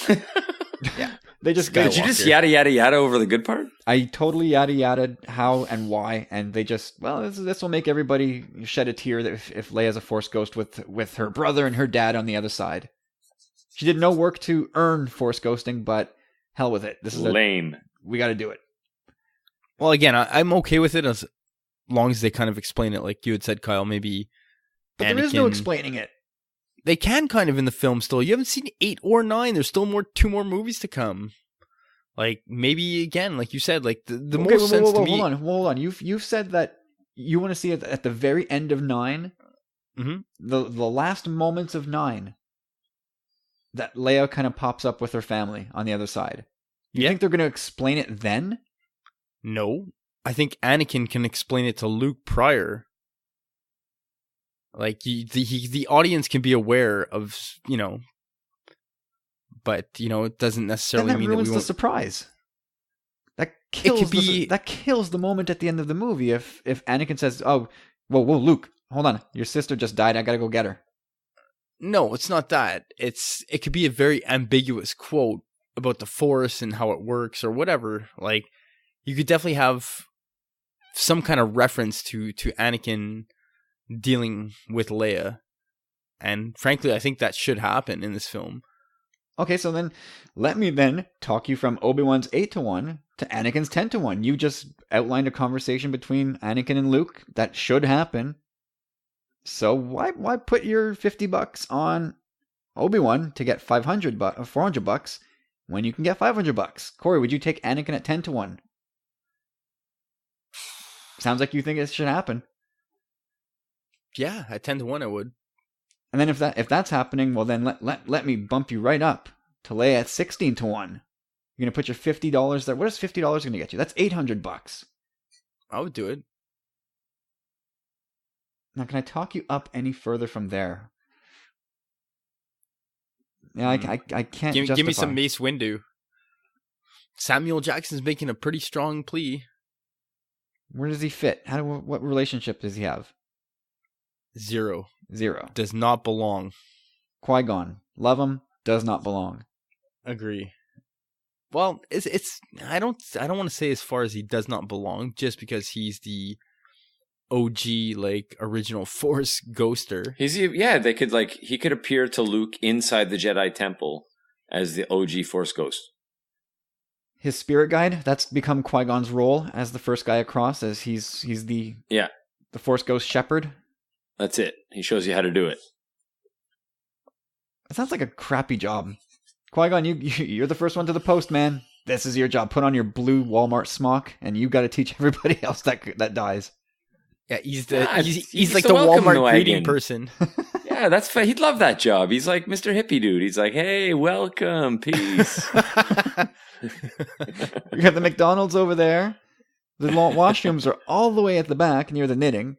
Yeah. They just Did you just yada yada yada over the good part? I totally yada yada how and why, and they just this will make everybody shed a tear that if Leia's a Force ghost with her brother and her dad on the other side. She did no work to earn Force ghosting, but hell with it. This is lame. We got to do it. Well, again, I'm okay with it as long as they kind of explain it, like you had said, Kyle. Maybe, but there is no explaining it. They can kind of in the film still. You haven't seen 8 or 9. There's still 2 more movies to come. Like maybe again, like you said, like the okay, most sense to me. Hold on. You've said that you want to see it at the very end of 9. Mm-hmm. The last moments of 9. That Leia kind of pops up with her family on the other side. You think they're going to explain it then? No, I think Anakin can explain it to Luke prior. Like the audience can be aware of, but it doesn't necessarily mean that we won't. The surprise. That kills the moment at the end of the movie if Anakin says, "Oh, whoa, Luke, hold on, your sister just died. I gotta go get her." No, it's not that. It could be a very ambiguous quote about the Force and how it works or whatever. Like you could definitely have some kind of reference to Anakin dealing with Leia. And frankly, I think that should happen in this film. Okay, so then let me talk you from Obi-Wan's 8 to 1 to Anakin's 10 to 1. You just outlined a conversation between Anakin and Luke that should happen. So why put your $50 on Obi-Wan to get $400 when you can get $500? Corey, would you take Anakin at 10 to 1? Sounds like you think it should happen. Yeah, at 10 to 1 I would. And then if that's happening, well then let me bump you right up to Leia at 16 to 1. You're gonna put your $50 there. What is $50 gonna get you? That's $800. I would do it. Now, can I talk you up any further from there? Yeah, I can't. Give me some Mace Windu. Samuel Jackson's making a pretty strong plea. Where does he fit? What relationship does he have? Zero. Does not belong. Qui-Gon, love him, does not belong. Agree. Well, it's I don't want to say as far as he does not belong, just because he's the OG, like, original Force ghoster. He could appear to Luke inside the Jedi Temple as the OG Force ghost. His spirit guide, that's become Qui-Gon's role as the first guy across, as he's the Force ghost shepherd. That's it. He shows you how to do it. It sounds like a crappy job. Qui-Gon, you're the first one to the post, man. This is your job. Put on your blue Walmart smock, and you got to teach everybody else that dies. Yeah, he's like the Walmart greeting person. Yeah, that's fine. He'd love that job. He's like Mr. Hippie dude. He's like, hey, welcome, peace. You got the McDonald's over there. The washrooms are all the way at the back near the knitting.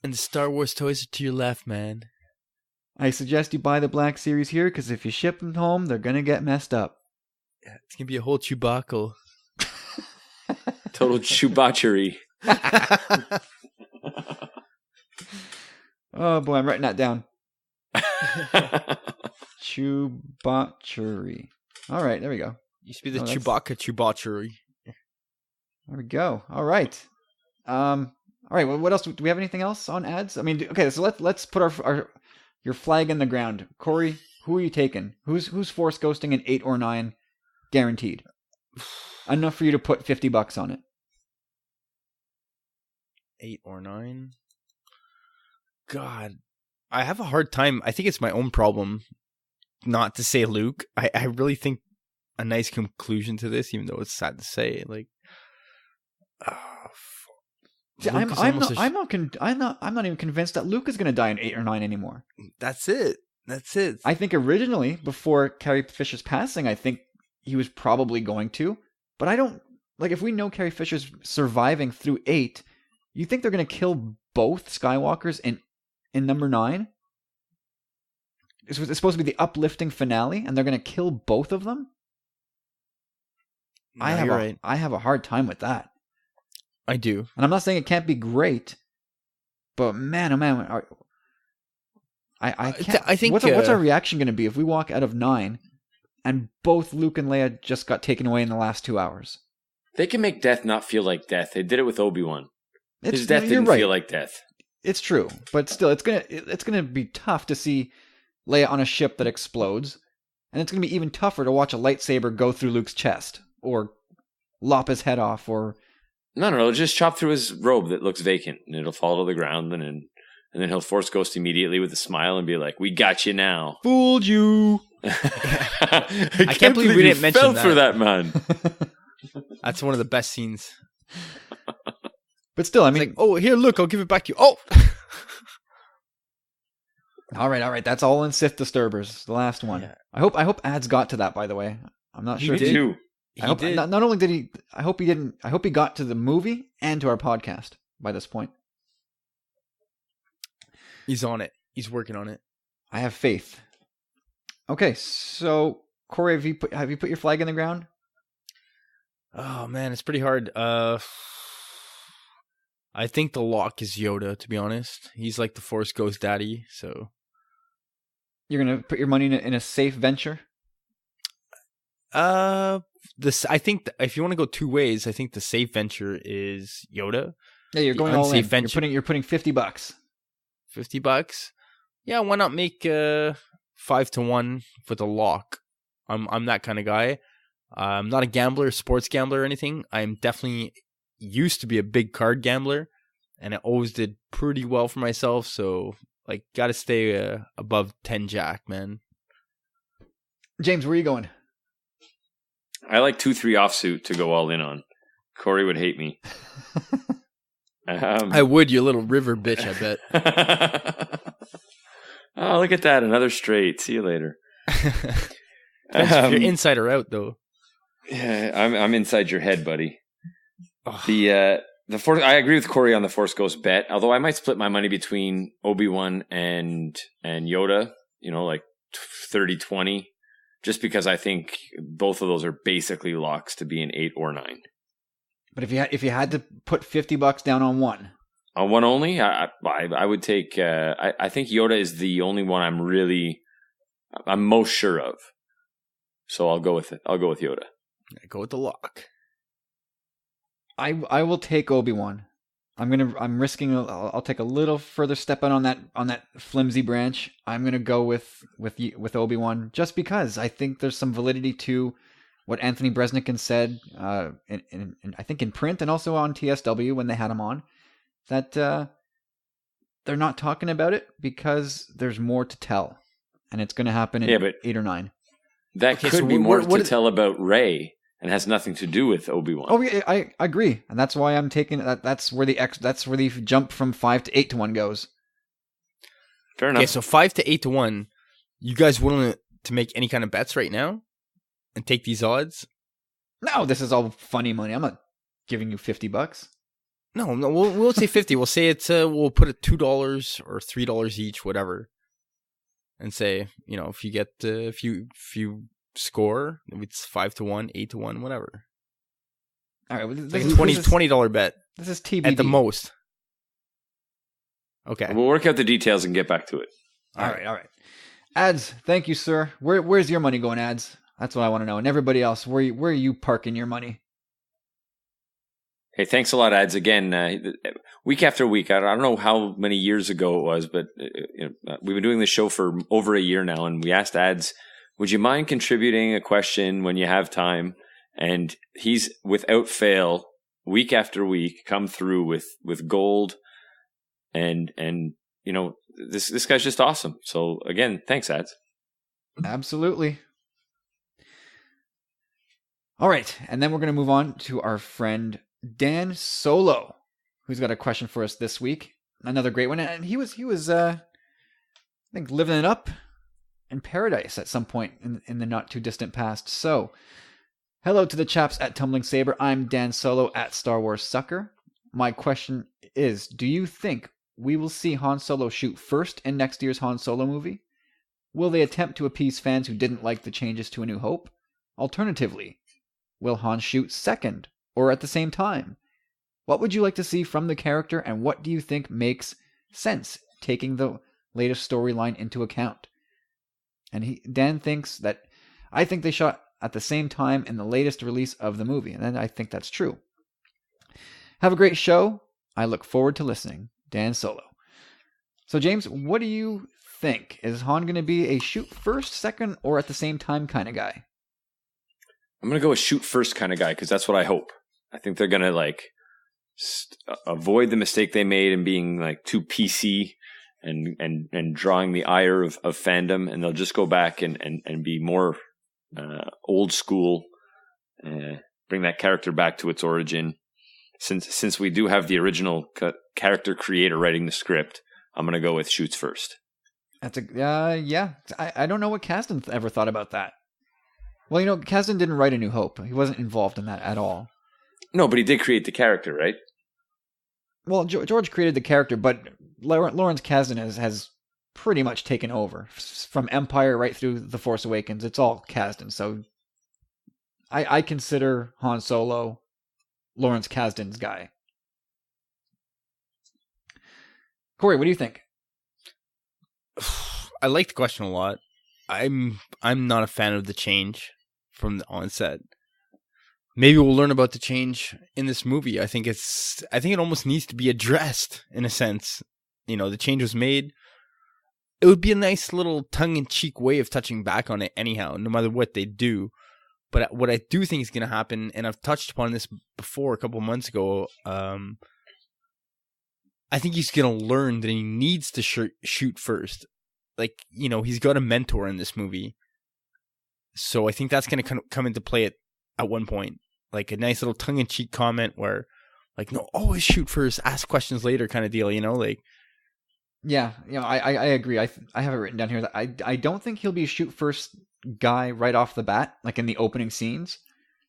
And the Star Wars toys are to your left, man. I suggest you buy the Black Series here, because if you ship them home, they're going to get messed up. Yeah, it's going to be a whole Chewbacle. Total Chewbachery. Oh boy, I'm writing that down. Chewbachery. All right, there we go. Used to be the Chewbacchery. There we go. All right. All right. Well, what else? Do we have anything else on ads? I mean, okay. So let's put your flag in the ground. Corey, who are you taking? Who's Force ghosting in 8 or 9, guaranteed? Enough for you to put $50 on it. 8 or 9. God, I have a hard time. I think it's my own problem not to say Luke. I really think a nice conclusion to this, even though it's sad to say, like, See, I'm not even convinced that Luke is going to die in 8 or 9 anymore. That's it. I think originally, before Carrie Fisher's passing, I think he was probably going to. But I don't... Like, if we know Carrie Fisher's surviving through 8, you think they're going to kill both Skywalkers in number 9? It's supposed to be the uplifting finale, and they're going to kill both of them? No, you're right. I have a hard time with that. I do. And I'm not saying it can't be great, but man, oh man, I can't. I think what's our reaction going to be if we walk out of 9 and both Luke and Leia just got taken away in the last 2 hours? They can make death not feel like death. They did it with Obi-Wan. His death didn't feel like death. It's true, but still, it's gonna be tough to see Leia on a ship that explodes, and it's gonna be even tougher to watch a lightsaber go through Luke's chest or lop his head off, or No, it'll just chop through his robe that looks vacant, and it'll fall to the ground, and then he'll Force Ghost immediately with a smile and be like, "We got you now." Fooled you. I can't believe we didn't mention fell that. for that, man. That's one of the best scenes. But still, I mean, It's like, oh, here, look, I'll give it back to you. Oh, all right, that's all in Sith Disturbers, the last one. Yeah. I hope Ads got to that. By the way, I'm not He sure. did. Too. I hope not only did he. I hope he didn't. I hope he got to the movie and to our podcast by this point. He's on it. He's working on it. I have faith. Okay, so Corey, have you put your flag in the ground? Oh man, it's pretty hard. I think the lock is Yoda, to be honest. He's like the Force Ghost daddy, so You're gonna put your money in a safe venture. I think if you want to go two ways, I think the safe venture is Yoda. Yeah, you're going The all in. unsafe venture. You're putting $50. $50. Yeah, why not make 5-1 for the lock? I'm that kind of guy. I'm not a gambler, sports gambler or anything. I'm definitely used to be a big card gambler, and I always did pretty well for myself. So, like, got to stay above 10 jack, man. James, where are you going? I like 2-3 offsuit to go all in on. Corey would hate me. I would, you little river bitch, I bet. Oh, look at that. Another straight. See you later. Depends if you're inside or out, though. Yeah, I'm inside your head, buddy. Ugh. The Force. I agree with Corey on the Force Ghost bet. Although I might split my money between Obi-Wan and Yoda. You know, like 30-20, just because I think both of those are basically locks to be an 8 or 9. But if you had to put $50 down on one. On one only, I would take. I think Yoda is the only one I'm most sure of. So I'll go with it. I'll go with Yoda. Go with the lock. I will take Obi-Wan. I'm risking. I'll take a little further step out on that flimsy branch. I'm gonna go with Obi-Wan just because I think there's some validity to what Anthony Bresnikan said. In I think in print and also on TSW when they had him on, that they're not talking about it because there's more to tell, and it's gonna happen in 8 or 9. That could be more to tell about Rey. And has nothing to do with Obi-Wan. Oh, yeah, I agree, and that's why I'm taking that. That's where the jump from 5 to 8 to 1 goes. Fair enough. Okay, so 5 to 8 to 1. You guys willing to make any kind of bets right now and take these odds? No, this is all funny money. I'm not giving you $50. No, we'll say 50. We'll say it's we'll put it $2 or $3 each, whatever, and say if you get if you score, it's 5-1, 8-1, whatever. All right, it's like a $20 bet. This is TBD at the most. Okay, we'll work out the details and get back to it. All right. Ads, thank you, sir. Where's your money going, Ads? That's what I want to know. And everybody else, where are you parking your money? Hey, thanks a lot, Ads. Again, week after week. I don't know how many years ago it was, but we've been doing this show for over a year now, and we asked Ads, would you mind contributing a question when you have time? And he's, without fail, week after week come through with gold, and you know, this guy's just awesome. So again, thanks, Ads. Absolutely. All right, and then we're going to move on to our friend Dan Solo, who's got a question for us this week. Another great one, and he was I think living it up in paradise at some point in the not too distant past. So, hello to the chaps at Tumbling Saber. I'm Dan Solo at Star Wars Sucker. My question is, do you think we will see Han Solo shoot first in next year's Han Solo movie? Will they attempt to appease fans who didn't like the changes to A New Hope? Alternatively, will Han shoot second or at the same time? What would you like to see from the character, and what do you think makes sense, taking the latest storyline into account? And Dan thinks that I think they shot at the same time in the latest release of the movie, and I think that's true. Have a great show. I look forward to listening. Dan Solo. So James, what do you think? Is Han going to be a shoot first, second, or at the same time kind of guy? I'm going to go with shoot first kind of guy, because that's what I hope. I think they're going to like avoid the mistake they made in being like too PC and drawing the ire of fandom, and they'll just go back and be more old school, bring that character back to its origin. Since we do have the original character creator writing the script, I'm going to go with shoots first. That's yeah. I don't know what Kasdan ever thought about that. Well, you know, Kasdan didn't write A New Hope. He wasn't involved in that at all. No, but he did create the character, right? Well, George created the character, but Lawrence Kasdan has pretty much taken over. From Empire right through The Force Awakens, it's all Kasdan. So I consider Han Solo Lawrence Kasdan's guy. Corey, what do you think? I like the question a lot. I'm not a fan of the change from the onset. Maybe we'll learn about the change in this movie. I think it almost needs to be addressed in a sense. You know, the change was made. It would be a nice little tongue-in-cheek way of touching back on it anyhow, no matter what they do. But what I do think is going to happen, and I've touched upon this before a couple months ago, I think he's going to learn that he needs to shoot first. Like, you know, he's got a mentor in this movie. So I think that's going to come into play at one point. Like a nice little tongue-in-cheek comment where, like, no, always shoot first, ask questions later kind of deal, you know? Like, yeah, you know, I agree. I have it written down here that I don't think he'll be a shoot first guy right off the bat, like in the opening scenes.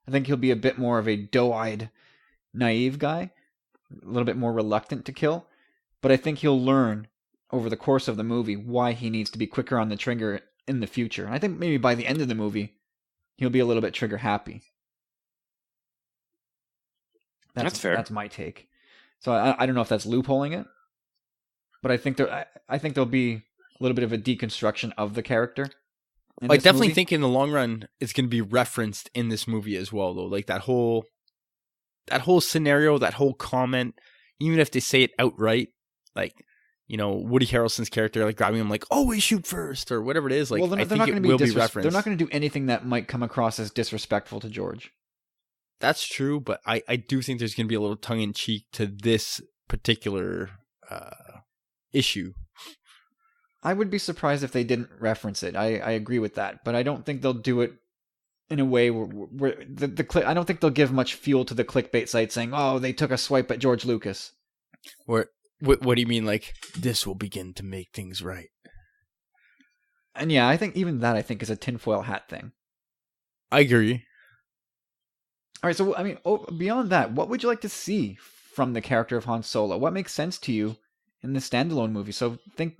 I think he'll be a bit more of a doe-eyed, naive guy, a little bit more reluctant to kill. But I think he'll learn over the course of the movie why he needs to be quicker on the trigger in the future. And I think maybe by the end of the movie, he'll be a little bit trigger happy. That's fair. That's my take. So I don't know if that's loopholing it, but I think there'll be a little bit of a deconstruction of the character. I definitely think in the long run it's going to be referenced in this movie as well, though. Like that whole scenario, that whole comment, even if they say it outright, like, you know, Woody Harrelson's character, like grabbing him, like, always shoot first, or whatever it is. Like, well, I think it will be referenced. They're not going to do anything that might come across as disrespectful to George. That's true, but I do think there's going to be a little tongue-in-cheek to this particular issue. I would be surprised if they didn't reference it. I agree with that, but I don't think they'll do it in a way where I don't think they'll give much fuel to the clickbait site saying, "Oh, they took a swipe at George Lucas." What do you mean? Like, this will begin to make things right? And yeah, I think even that is a tinfoil hat thing. I agree. All right, so I mean, beyond that, what would you like to see from the character of Han Solo? What makes sense to you in the standalone movie? So think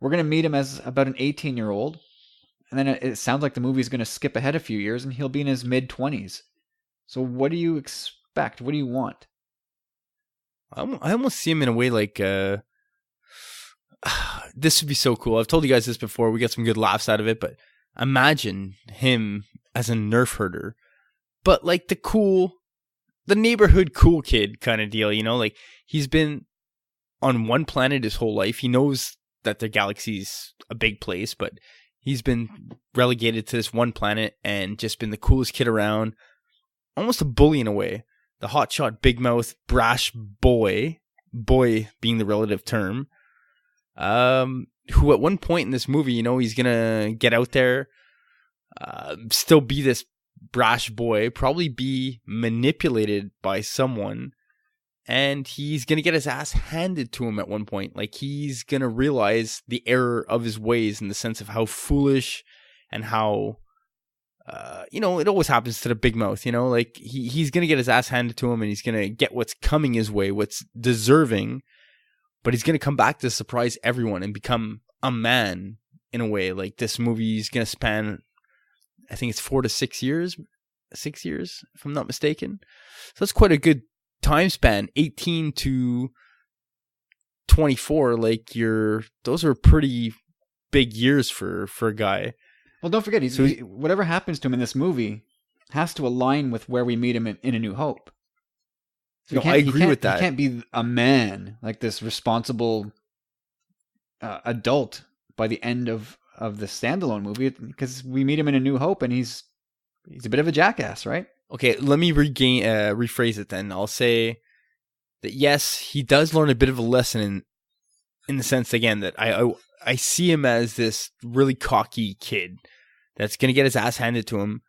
we're going to meet him as about an 18-year-old, and then it sounds like the movie's going to skip ahead a few years, and he'll be in his mid-20s. So what do you expect? What do you want? I almost see him in a way like this would be so cool. I've told you guys this before. We get some good laughs out of it, but imagine him as a nerf herder, but like the neighborhood cool kid kind of deal, you know? Like, he's been on one planet his whole life. He knows that the galaxy's a big place, but he's been relegated to this one planet and just been the coolest kid around, almost a bully in a way. the hotshot, big mouth, brash boy being the relative term, who at one point in this movie, you know, he's gonna get out there, still be this brash boy, probably be manipulated by someone, and he's gonna get his ass handed to him at one point. Like, he's gonna realize the error of his ways in the sense of how foolish and how, you know, it always happens to the big mouth, you know, like he's gonna get his ass handed to him, and he's gonna get what's coming his way, what's deserving, but he's gonna come back to surprise everyone and become a man in a way. Like, this movie is gonna span, I think it's 4 to 6 years, 6 years, if I'm not mistaken. So that's quite a good time span. 18 to 24, like, those are pretty big years for a guy. Well, don't forget, whatever happens to him in this movie has to align with where we meet him in A New Hope. So no, I agree with that. He can't be a man, like this responsible adult by the end of the standalone movie, because we meet him in A New Hope, and he's a bit of a jackass, right? Okay, let me rephrase it then. I'll say that yes, he does learn a bit of a lesson in the sense, again, that I see him as this really cocky kid that's going to get his ass handed to him,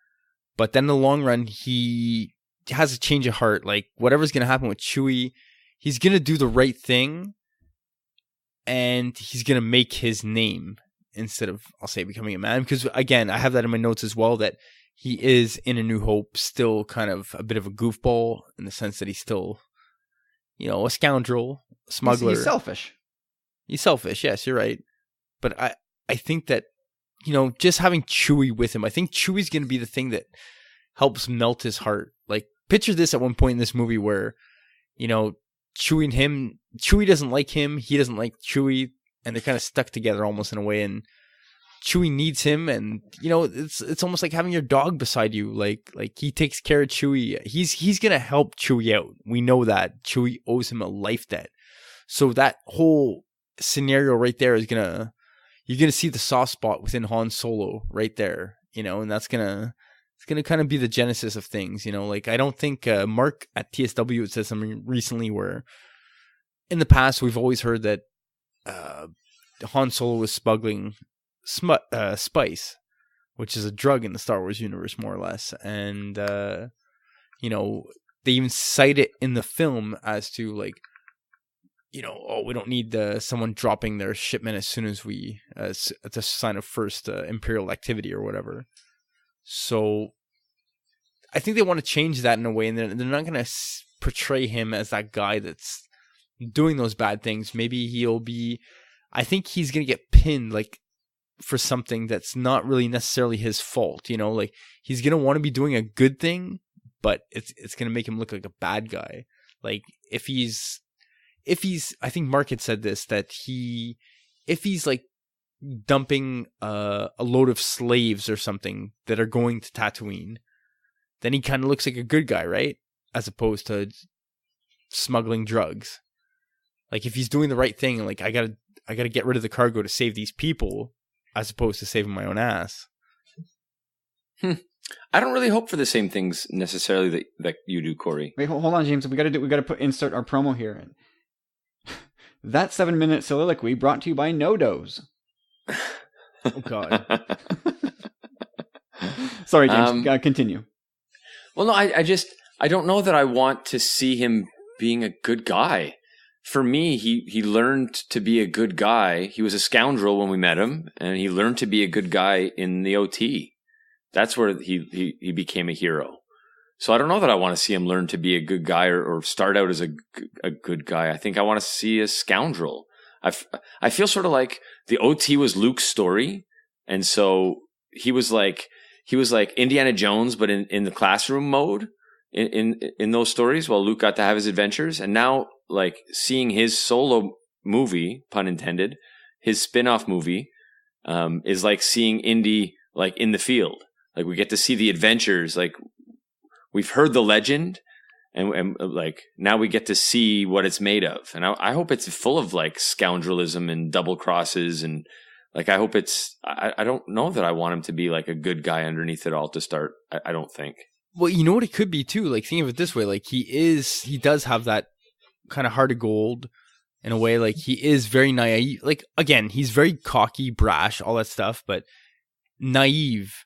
but then in the long run, he has a change of heart. Like, whatever's going to happen with Chewie, he's going to do the right thing, and he's going to make his name instead of, I'll say, becoming a man. Because, again, I have that in my notes as well, that he is in A New Hope still kind of a bit of a goofball in the sense that he's still, you know, a scoundrel, a smuggler. He's selfish. He's selfish, yes, you're right. But I think that, you know, just having Chewie with him, I think Chewie's going to be the thing that helps melt his heart. Like, picture this at one point in this movie where, you know, Chewie doesn't like him, he doesn't like Chewie, and they're kind of stuck together almost in a way, and Chewie needs him, and, you know, it's almost like having your dog beside you. Like he takes care of Chewie. He's going to help Chewie out. We know that. Chewie owes him a life debt. So that whole scenario right there is you're gonna see the soft spot within Han Solo right there, you know, and it's gonna kind of be the genesis of things, you know. Like, I don't think Mark at TSW had said something recently where in the past we've always heard that Han Solo was smuggling spice, which is a drug in the Star Wars universe, more or less, and you know, they even cite it in the film as to, like, you know, oh, we don't need someone dropping their shipment as soon as it's a sign of first Imperial activity or whatever. So I think they want to change that in a way, and they're not going to portray him as that guy that's doing those bad things. Maybe I think he's going to get pinned, like, for something that's not really necessarily his fault, you know, like, he's going to want to be doing a good thing, but it's going to make him look like a bad guy. Like, if he's, I think Mark had said this, that if he's like dumping a load of slaves or something that are going to Tatooine, then he kind of looks like a good guy, right? As opposed to smuggling drugs. Like, if he's doing the right thing, like, I gotta get rid of the cargo to save these people, as opposed to saving my own ass. I don't really hope for the same things necessarily that you do, Corey. Wait, hold on, James. We got to insert our promo here. That 7-minute soliloquy brought to you by No-Dos. Oh, God. Sorry, James. Continue. Well, no, I don't know that I want to see him being a good guy. For me, he learned to be a good guy. He was a scoundrel when we met him, and he learned to be a good guy in the OT. That's where he became a hero. So I don't know that I want to see him learn to be a good guy or start out as a good guy. I think I want to see a scoundrel. I feel sort of like the OT was Luke's story, and so he was like Indiana Jones, but in the classroom mode in those stories, while Luke got to have his adventures. And now, like, seeing his solo movie, pun intended, his spin-off movie, is like seeing Indy, like, in the field. Like, we get to see the adventures. Like, we've heard the legend, and like, now we get to see what it's made of. And I hope it's full of, like, scoundrelism and double crosses, and, like, I hope I don't know that I want him to be like a good guy underneath it all to start. I don't think. Well, you know what it could be too. Like, think of it this way: like, he does have that kind of heart of gold in a way. Like, he is very naive. Like, again, he's very cocky, brash, all that stuff, but naive.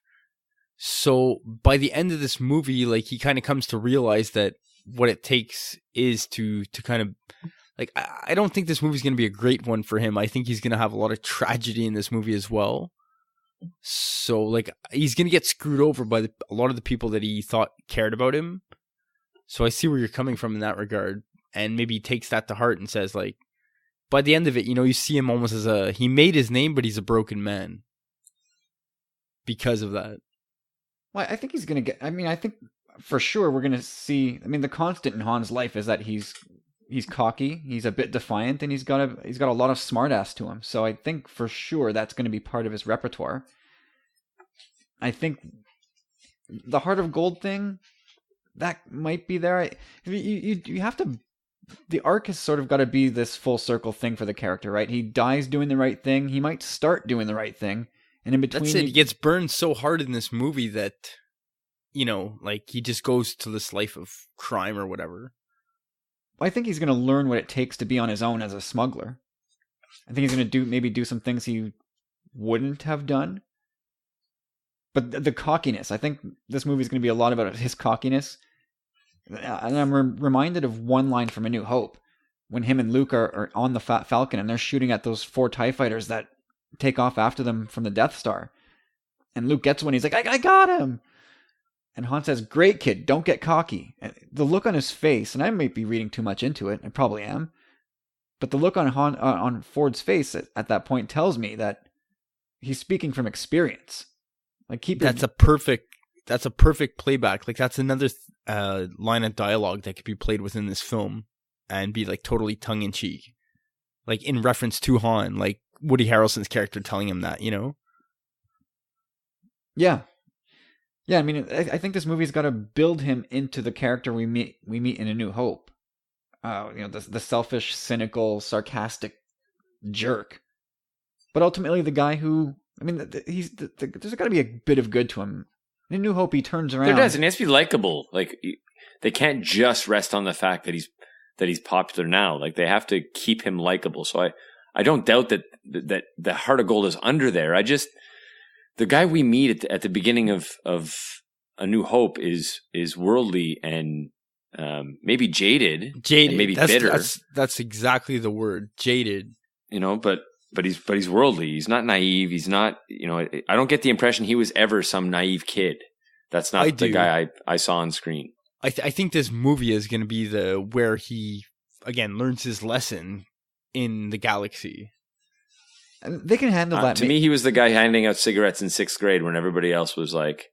So by the end of this movie, like, he kind of comes to realize that what it takes is to kind of, like, I don't think this movie's going to be a great one for him. I think he's going to have a lot of tragedy in this movie as well. So, like, he's going to get screwed over by a lot of the people that he thought cared about him. So I see where you're coming from in that regard. And maybe he takes that to heart and says, like, by the end of it, you see him almost as he made his name, but he's a broken man because of that. Well, I think he's going to get, I think for sure we're going to see, the constant in Han's life is that he's cocky, he's a bit defiant, and he's got a lot of smartass to him. So I think for sure that's going to be part of his repertoire. I think the heart of gold thing, that might be there. You have to, the arc has sort of got to be this full circle thing for the character, right? He dies doing the right thing. He might start doing the right thing. And in between, that's it. He gets burned so hard in this movie that, like, he just goes to this life of crime or whatever. I think he's going to learn what it takes to be on his own as a smuggler. I think he's going to maybe do some things he wouldn't have done. But the cockiness, I think this movie is going to be a lot about his cockiness. And I'm reminded of one line from A New Hope, when him and Luke are on the Falcon and they're shooting at those 4 TIE fighters that take off after them from the Death Star. And Luke gets one, he's like, I got him! And Han says, great kid, don't get cocky. And the look on his face, and I might be reading too much into it, I probably am, but the look on Ford's face at that point tells me that he's speaking from experience. Like, that's a perfect playback. Like, that's another line of dialogue that could be played within this film and be, like, totally tongue-in-cheek. Like, in reference to Han, like Woody Harrelson's character telling him that, Yeah. Yeah, I think this movie's got to build him into the character we meet in A New Hope. The selfish, cynical, sarcastic jerk. But ultimately the guy who, there's got to be a bit of good to him. In A New Hope, he turns around. There does, and he has to be likable. Like, they can't just rest on the fact that he's popular now. Like, they have to keep him likable. So I don't doubt that the heart of gold is under there. The guy we meet at the beginning of A New Hope is worldly and maybe jaded, and maybe bitter. That's exactly the word, jaded. But he's worldly. He's not naive. He's not. I don't get the impression he was ever some naive kid. That's not the guy I saw on screen. I think this movie is going to be where he again learns his lesson in the galaxy. They can handle that. To me, he was the guy handing out cigarettes in 6th grade when everybody else was like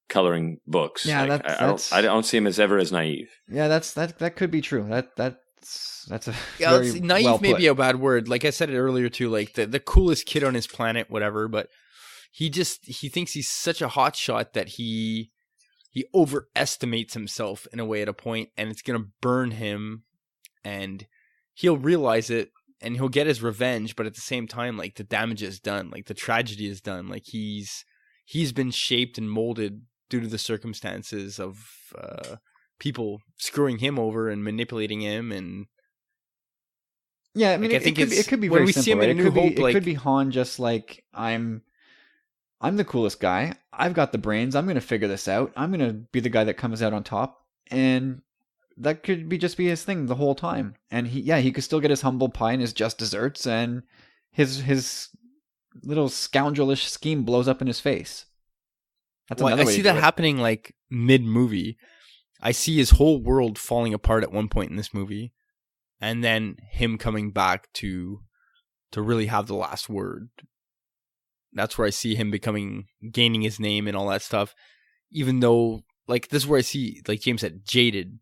coloring books. Yeah, like, I don't see him as ever as naive. Yeah, that could be true. That's a naive well may put. be a bad word. Like I said it earlier too. Like the coolest kid on his planet, whatever. But he thinks he's such a hot shot that he overestimates himself in a way at a point, and it's gonna burn him, and he'll realize it. And he'll get his revenge, but at the same time, like, the damage is done. Like, the tragedy is done. Like, he's been shaped and molded due to the circumstances of people screwing him over and manipulating him. And yeah, I think it could be very simple. See him in it could be Han just like, I'm the coolest guy. I've got the brains. I'm going to figure this out. I'm going to be the guy that comes out on top. And that could just be his thing the whole time. And he could still get his humble pie and his just desserts, and his little scoundrelish scheme blows up in his face. That's another way I see that happening like mid-movie. I see his whole world falling apart at one point in this movie, and then him coming back to really have the last word. That's where I see him gaining his name and all that stuff. Even though, like, this is where I see, like James said, jaded.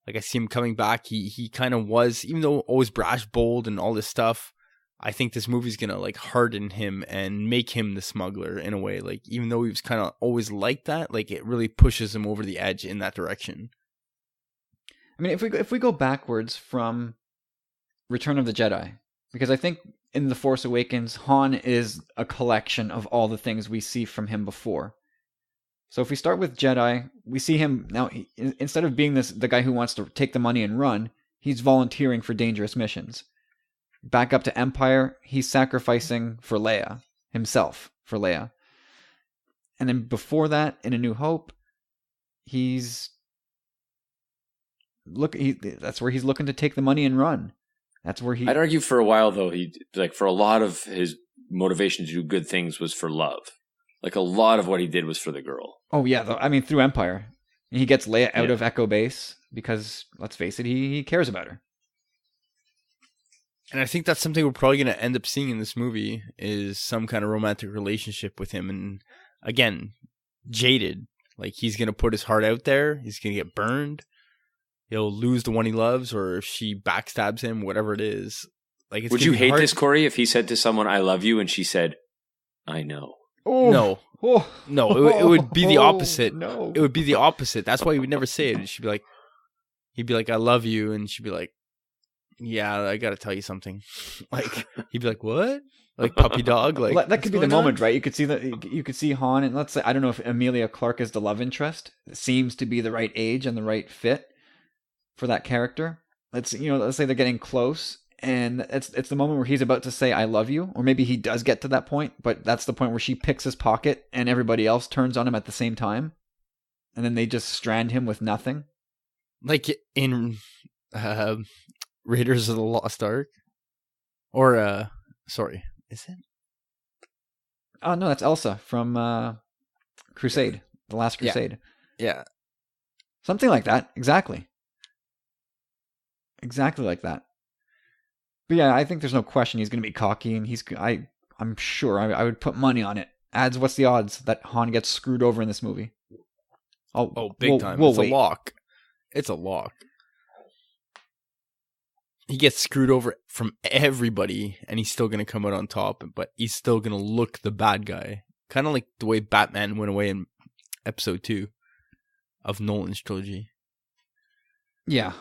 Like, I see him coming back. He kind of was, even though always brash, bold, and all this stuff, I think this movie's going to, like, harden him and make him the smuggler in a way. Like, even though he was kind of always like that, like, it really pushes him over the edge in that direction. If we go backwards from Return of the Jedi, because I think in The Force Awakens, Han is a collection of all the things we see from him before. So if we start with Jedi, we see him now. Instead of being the guy who wants to take the money and run, he's volunteering for dangerous missions. Back up to Empire, he's sacrificing for Leia, himself for Leia. And then before that, in A New Hope, that's where he's looking to take the money and run. That's where I'd argue for a while though, for a lot of his motivation to do good things was for love. Like a lot of what he did was for the girl. Oh yeah, I mean through Empire, he gets Leia out of Echo Base because let's face it, he cares about her. And I think that's something we're probably going to end up seeing in this movie is some kind of romantic relationship with him. And again, jaded. Like he's going to put his heart out there. He's going to get burned. He'll lose the one he loves, or if she backstabs him, whatever it is. Like, it's would you hate this, Corey, if he said to someone, "I love you," and she said, "I know"? Oh. No. It would be the opposite. No. It would be the opposite. That's why he would never say it. He'd be like, "I love you," and she'd be like, "Yeah, I got to tell you something." Like he'd be like, "What?" Like puppy dog. Like that could be the moment, right? You could see Han, and let's say I don't know if Emilia Clarke is the love interest. It seems to be the right age and the right fit for that character. Let's say they're getting close, and it's the moment where he's about to say "I love you," or maybe he does get to that point, but that's the point where she picks his pocket and everybody else turns on him at the same time, and then they just strand him with nothing. Like in Raiders of the Lost Ark, or sorry, is it? Oh no, that's Elsa from Crusade, The Last Crusade. Yeah, something like that. Exactly like that. But yeah, I think there's no question he's going to be cocky, and I'm sure I would put money on it. What's the odds that Han gets screwed over in this movie? Big time. It's a lock. It's a lock. He gets screwed over from everybody, and he's still going to come out on top, but he's still going to look the bad guy. Kind of like the way Batman went away in episode 2 of Nolan's trilogy. Yeah.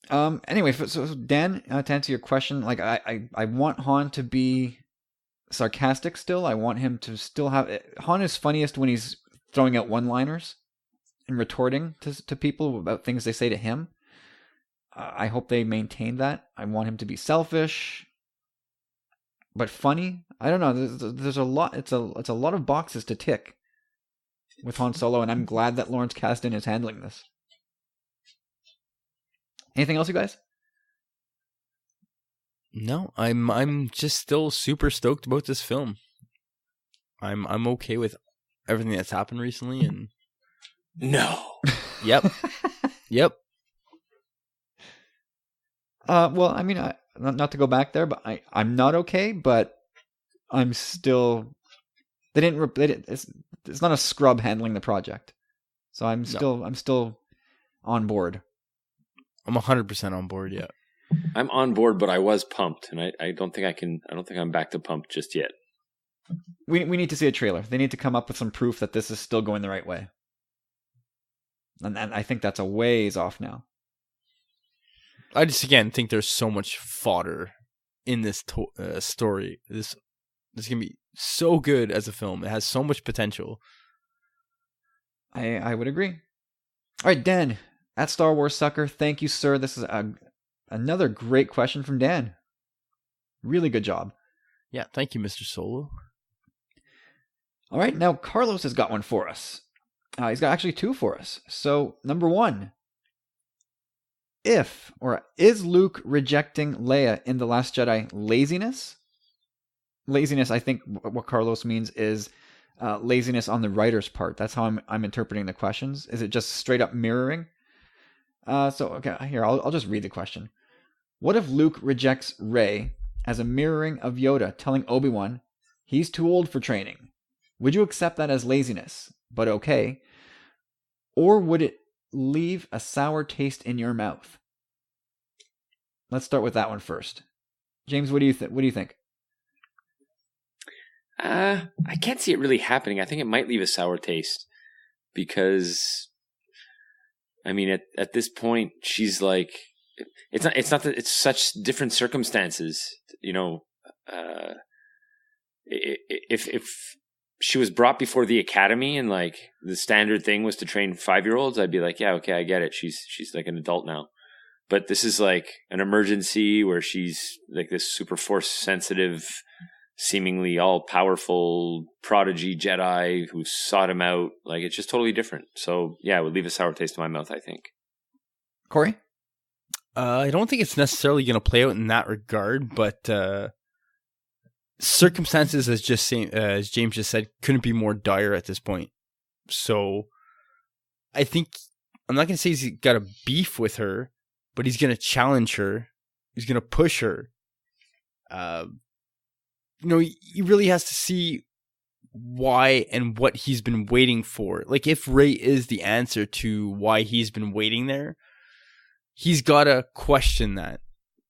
Anyway, so Dan, to answer your question, like I want Han to be sarcastic still. I want him to still have... Han is funniest when he's throwing out one-liners and retorting to people about things they say to him. I hope they maintain that. I want him to be selfish, but funny. I don't know. There's a lot. It's a lot of boxes to tick with Han Solo, and I'm glad that Lawrence Kasdan is handling this. Anything else, you guys? No, I'm just still super stoked about this film. I'm okay with everything that's happened recently, and no. Yep. Well, I mean, not to go back there, but I'm not okay, but I'm still. It's not a scrub handling the project, so I'm still on board. I'm 100% on board. Yeah, I'm on board, but I was pumped, and I don't think I'm back to pumped just yet. We need to see a trailer. They need to come up with some proof that this is still going the right way, and I think that's a ways off now. I just again think there's so much fodder in this story. This is gonna be so good as a film. It has so much potential. I would agree. All right, Dan at Star Wars Sucker. Thank you, sir. This is another great question from Dan. Really good job. Yeah, thank you, Mr. Solo. All right, now Carlos has got one for us. He's got actually two for us. So, number one. Is Luke rejecting Leia in The Last Jedi laziness? Laziness, I think what Carlos means is laziness on the writer's part. That's how I'm interpreting the questions. Is it just straight up mirroring? Okay, here, I'll just read the question. What if Luke rejects Rey as a mirroring of Yoda telling Obi-Wan he's too old for training? Would you accept that as laziness, but okay? Or would it leave a sour taste in your mouth? Let's start with that one first. James, what do you think? I can't see it really happening. I think it might leave a sour taste because, I mean, at this point, she's like, it's not that it's such different circumstances, you know. If she was brought before the academy and like the standard thing was to train 5-year-olds, I'd be like, yeah, okay, I get it. She's like an adult now. But this is like an emergency where she's like this super force sensitive, seemingly all powerful prodigy Jedi who sought him out. Like, it's just totally different. So yeah, it would leave a sour taste in my mouth, I think. Corey? I don't think it's necessarily going to play out in that regard, but circumstances, as James just said, couldn't be more dire at this point. So I think, I'm not going to say he's got a beef with her, but he's going to challenge her. He's going to push her. He really has to see why and what he's been waiting for. Like, if Rey is the answer to why he's been waiting there, he's got to question that.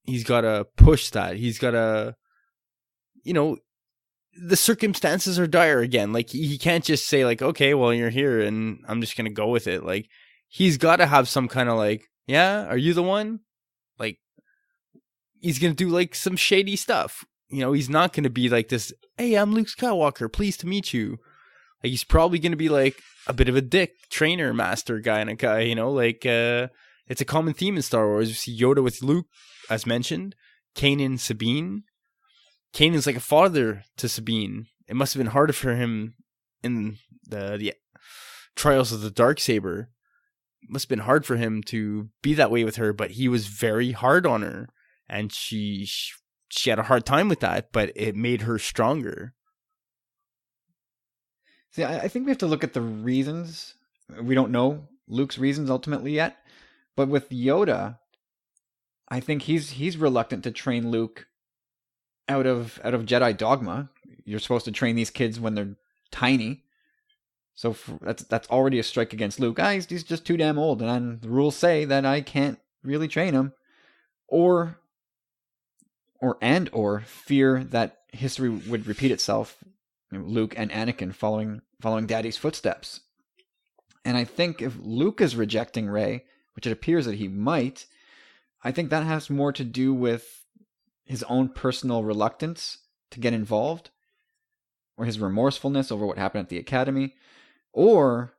He's got to push that. He's got to, the circumstances are dire again. Like, he can't just say like, okay, well, you're here and I'm just going to go with it. Like, he's got to have some kind of like, yeah, are you the one? Like, he's going to do like some shady stuff. He's not going to be like this, hey, I'm Luke Skywalker, pleased to meet you. Like, he's probably going to be like a bit of a dick, trainer, master guy, and a guy, it's a common theme in Star Wars. You see Yoda with Luke, as mentioned, Kanan, Sabine. Kanan's like a father to Sabine. It must have been harder for him in the trials of the Darksaber. It must have been hard for him to be that way with her, but he was very hard on her. And she had a hard time with that, but it made her stronger. See, I think we have to look at the reasons. We don't know Luke's reasons ultimately yet. But with Yoda, I think he's reluctant to train Luke out of Jedi dogma. You're supposed to train these kids when they're tiny. So that's already a strike against Luke. He's just too damn old, and the rules say that I can't really train him. Or fear that history would repeat itself. Luke and Anakin following Daddy's footsteps. And I think if Luke is rejecting Rey, which it appears that he might, I think that has more to do with his own personal reluctance to get involved, or his remorsefulness over what happened at the academy, or,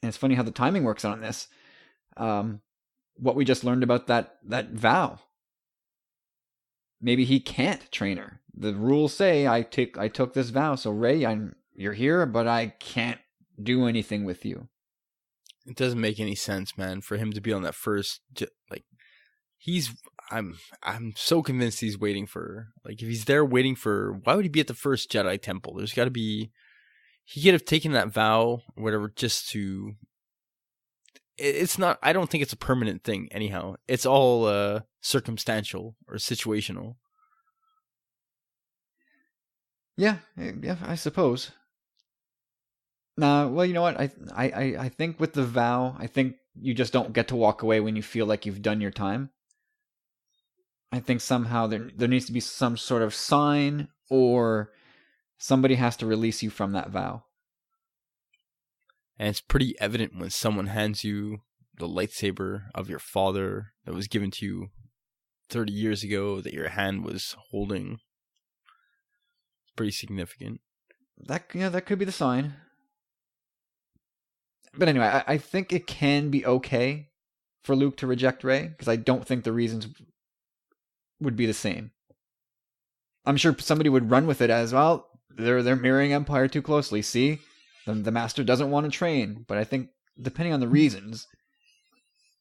and it's funny how the timing works on this, what we just learned about that vow. Maybe he can't train her. The rules say I took this vow, so Rey, you're here, but I can't do anything with you. It doesn't make any sense, man, for him to be on that first, I'm so convinced he's waiting for her. Like, if he's there waiting for, why would he be at the first Jedi temple? There's got to be, he could have taken that vow or whatever just to, it's not, I don't think it's a permanent thing anyhow. It's all circumstantial or situational. Yeah, I suppose. Well, you know what? I think with the vow, I think you just don't get to walk away when you feel like you've done your time. I think somehow there needs to be some sort of sign, or somebody has to release you from that vow. And it's pretty evident when someone hands you the lightsaber of your father that was given to you 30 years ago that your hand was holding. Pretty significant. That could be the sign. But anyway, I think it can be okay for Luke to reject Rey, because I don't think the reasons would be the same. I'm sure somebody would run with it as, well, they're mirroring Empire too closely. See, the Master doesn't want to train. But I think depending on the reasons,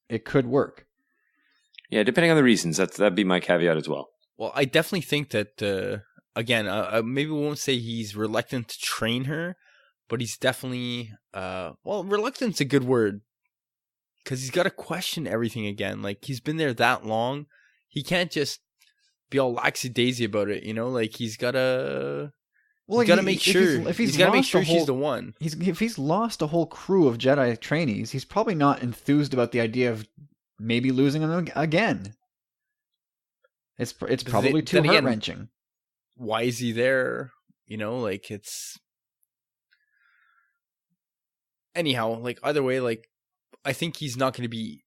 it could work. Yeah, depending on the reasons, that'd be my caveat as well. Well, I definitely think that again, maybe we won't say he's reluctant to train her, but he's definitely reluctant's a good word, because he's got to question everything again. Like, he's been there that long, he can't just be all laxy-daisy about it, Like, he's got to. Well, he's got to make sure. He's got to make sure she's the one. If he's lost a whole crew of Jedi trainees, he's probably not enthused about the idea of maybe losing them again. It's probably too heart-wrenching. Why is he there? Like, it's. Anyhow, like, either way, like, I think he's not going to be.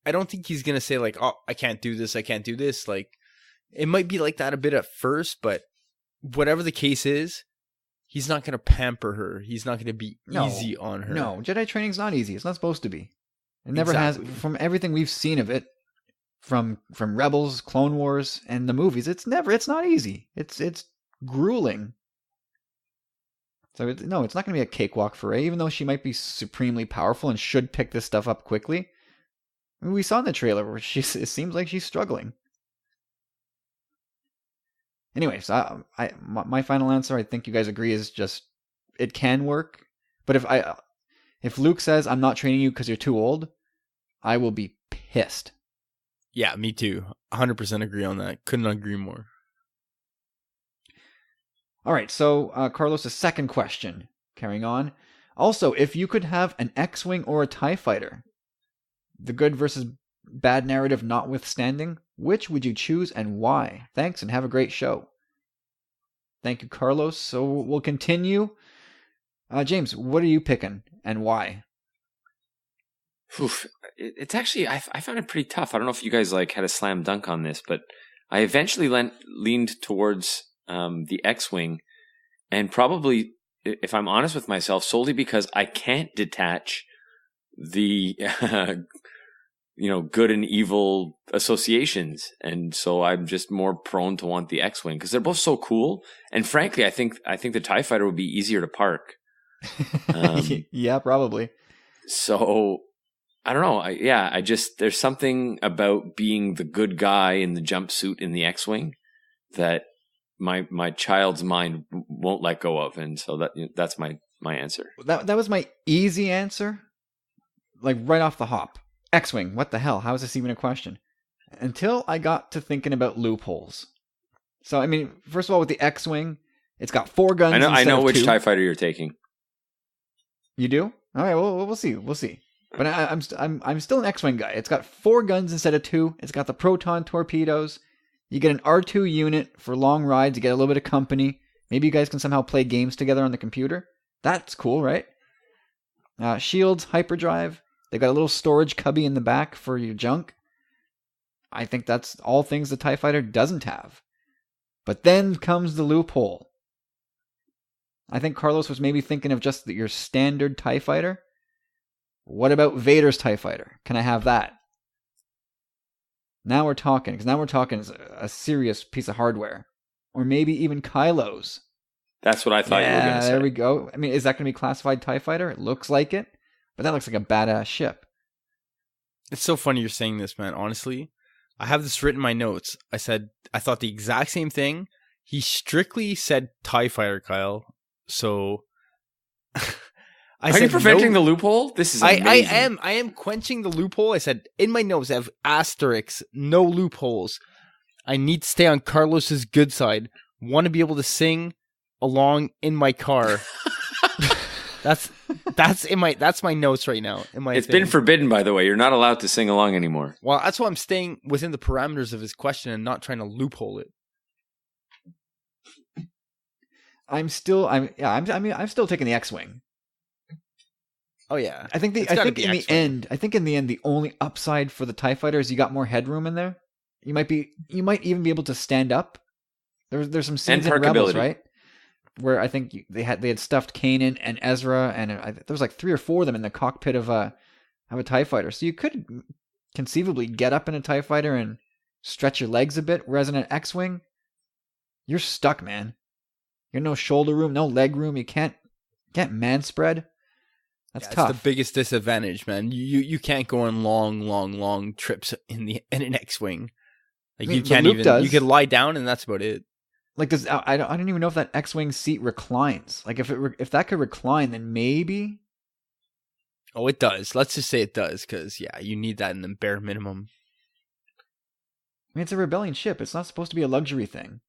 I don't think he's going to say, like, oh, I can't do this, I can't do this. Like, it might be like that a bit at first, but whatever the case is, he's not going to pamper her. He's not going to be No. easy on her. No, Jedi training's not easy. It's not supposed to be. It never has. From everything we've seen of it, from Rebels, Clone Wars, and the movies, it's not easy. It's grueling. So it's not going to be a cakewalk for Rey, even though she might be supremely powerful and should pick this stuff up quickly. I mean, we saw in the trailer where it seems like she's struggling. Anyways, my final answer, I think you guys agree, is just it can work. But if Luke says I'm not training you because you're too old, I will be pissed. Yeah, me too. 100% agree on that. Couldn't agree more. All right, so Carlos' second question, carrying on. Also, if you could have an X-Wing or a TIE Fighter, the good versus bad narrative notwithstanding, which would you choose and why? Thanks, and have a great show. Thank you, Carlos. So we'll continue. James, what are you picking and why? Oof. It's actually, I found it pretty tough. I don't know if you guys had a slam dunk on this, but I eventually leaned towards the X-Wing, and probably, if I'm honest with myself, solely because I can't detach the good and evil associations, and so I'm just more prone to want the X-Wing because they're both so cool. And frankly, I think the TIE Fighter would be easier to park. Yeah, probably. So I don't know. I just, there's something about being the good guy in the jumpsuit in the X-Wing that my child's mind won't let go of, and so that's my answer. That was my easy answer, like right off the hop. X-Wing, what the hell? How is this even a question? Until I got to thinking about loopholes. So, I mean, first of all, with the X-Wing, it's got 4 guns. I know which 2. TIE Fighter you're taking. You do? All right, well, we'll see. We'll see. But I'm still an X-Wing guy. It's got 4 guns instead of 2. It's got the proton torpedoes. You get an R2 unit for long rides. You get a little bit of company. Maybe you guys can somehow play games together on the computer. That's cool, right? Shields, hyperdrive. They got a little storage cubby in the back for your junk. I think that's all things the TIE Fighter doesn't have. But then comes the loophole. I think Carlos was maybe thinking of just your standard TIE Fighter. What about Vader's TIE Fighter? Can I have that? Now we're talking, because now we're talking a serious piece of hardware. Or maybe even Kylo's. That's what I thought you were going to say. There we go. I mean, is that going to be classified TIE Fighter? It looks like it. But that looks like a badass ship. It's so funny you're saying this, man. Honestly, I have this written in my notes. I thought the exact same thing. He strictly said TIE Fighter, Kyle. So Are you preventing the loophole? This is amazing. I am quenching the loophole. I said in my notes I have asterisks, no loopholes. I need to stay on Carlos's good side. Want to be able to sing along in my car. That's my notes right now. It's been forbidden, by the way. You're not allowed to sing along anymore. Well, that's why I'm staying within the parameters of his question and not trying to loophole it. I'm still taking the X-Wing. Oh yeah. I think in the end the only upside for the TIE Fighter is you got more headroom in there. You might even be able to stand up. There's some scenes in Rebels, right? Where I think they had stuffed Kanan and Ezra, and there was like 3 or 4 of them in the cockpit of a TIE Fighter. So you could conceivably get up in a TIE Fighter and stretch your legs a bit. Whereas in an X-Wing, you're stuck, man. You're no shoulder room, no leg room. You can't man spread. That's tough. That's the biggest disadvantage, man. You can't go on long trips in an X-Wing. Like you can't even. Does. You could lie down, and that's about it. Like I don't even know if that X-Wing seat reclines. Like if that could recline, then maybe. Oh, it does. Let's just say it does, because you need that in the bare minimum. I mean, it's a rebellion ship. It's not supposed to be a luxury thing.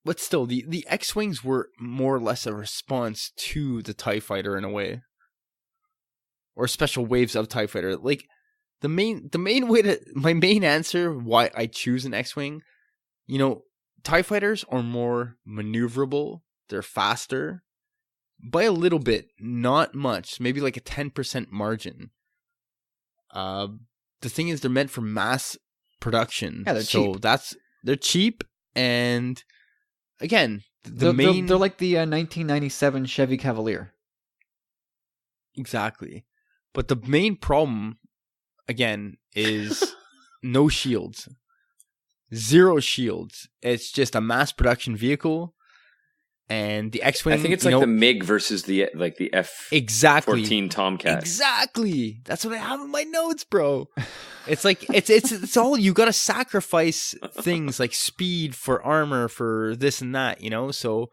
But still, the X-Wings were more or less a response to the TIE Fighter in a way, or special waves of TIE Fighter. Like my main answer why I choose an X-Wing, TIE Fighters are more maneuverable. They're faster by a little bit, not much, maybe like a 10% margin. The thing is, they're meant for mass production. Yeah, they're cheap. They're cheap, and again, they're like the 1997 Chevy Cavalier. Exactly. But the main problem, again, is no shields. 0 shields. It's just a mass production vehicle. And the X-Wing, I think it's like the MiG versus the F-14 exactly Tomcat. Exactly. That's what I have in my notes, bro. It's like it's all, you got to sacrifice things like speed for armor for this and that, So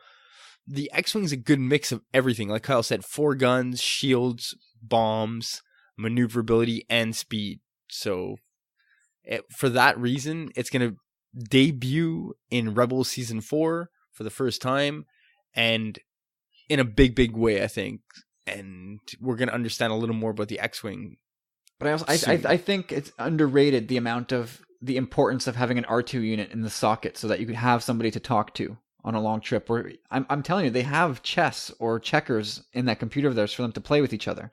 the X-Wing is a good mix of everything. Like Kyle said, 4 guns, shields, bombs, maneuverability, and speed. So for that reason, it's going to debut in Rebels Season 4 for the first time. And in a big, big way, I think. And we're going to understand a little more about the X-Wing. But I think it's underrated the importance of having an R2 unit in the socket so that you can have somebody to talk to on a long trip. Where I'm telling you, they have chess or checkers in that computer of theirs for them to play with each other.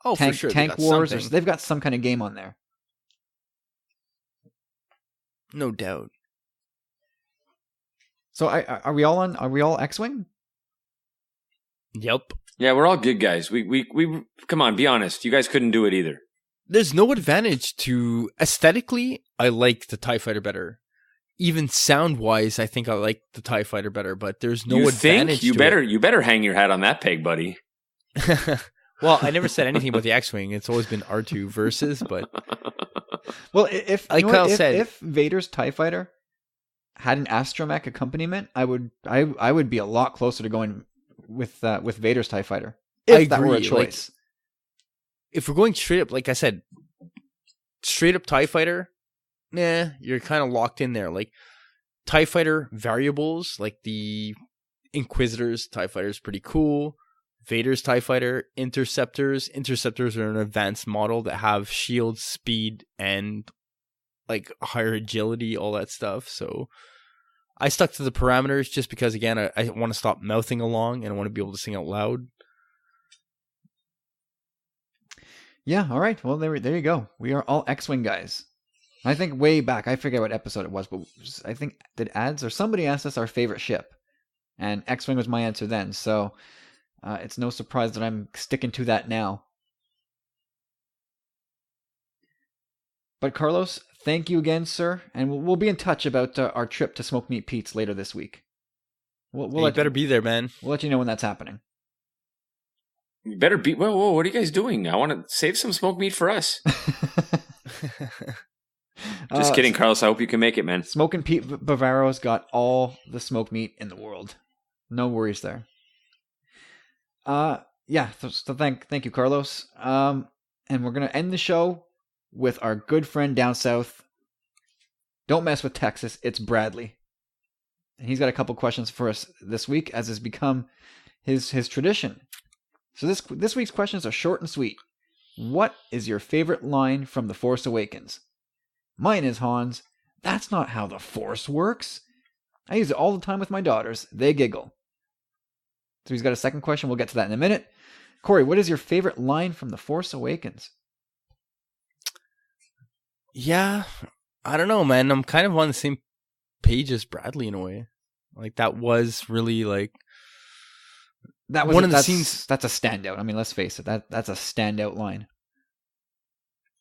Oh, for sure. Tank Wars, they've got some kind of game on there. No doubt. So are we all X-Wing? Yep. Yeah, we're all good guys. We come on, be honest. You guys couldn't do it either. There's no advantage to aesthetically. I like the TIE Fighter better. Even sound wise, I think I like the TIE Fighter better. But there's no advantage. You better hang your hat on that peg, buddy. Well, I never said anything about the X-Wing. It's always been R2 versus, but well, if like Kyle said, if Vader's TIE Fighter had an astromech accompaniment, I would be a lot closer to going with Vader's TIE Fighter if that were a choice. Like, if we're going straight up, like I said, straight up TIE Fighter, you're kind of locked in there. Like TIE Fighter variables, like the Inquisitor's TIE Fighter is pretty cool. Vader's TIE Fighter, Interceptors are an advanced model that have shield, speed, and like higher agility, all that stuff. So I stuck to the parameters just because, again, I want to stop mouthing along and I want to be able to sing out loud. Yeah, all right. Well, there you go. We are all X-Wing guys. I think way back, I forget what episode it was, but I think did ads or somebody asked us our favorite ship, and X-Wing was my answer then. So it's no surprise that I'm sticking to that now. But Carlos, thank you again, sir, and we'll be in touch about our trip to Smoke Meat Pete's later this week. You better be there, man. We'll let you know when that's happening. You better be. Whoa, what are you guys doing? I want to save some smoked meat for us. Just kidding, Carlos. I hope you can make it, man. Smoking Pete Bavaro's got all the smoked meat in the world. No worries there. Yeah. So thank you, Carlos. And we're gonna end the show with our good friend down south. Don't mess with Texas. It's Bradley, and he's got a couple questions for us this week, as has become his tradition. So this week's questions are short and sweet. What is your favorite line from The Force Awakens? Mine is Han's, "That's not how the Force works." I use it all the time with my daughters. They giggle. So he's got a second question. We'll get to that in a minute. Corey, what is your favorite line from The Force Awakens? Yeah, I don't know, man. I'm kind of on the same page as Bradley in a way. Like, that was really like... That was one of the scenes. That's a standout. I mean, let's face it. That's a standout line.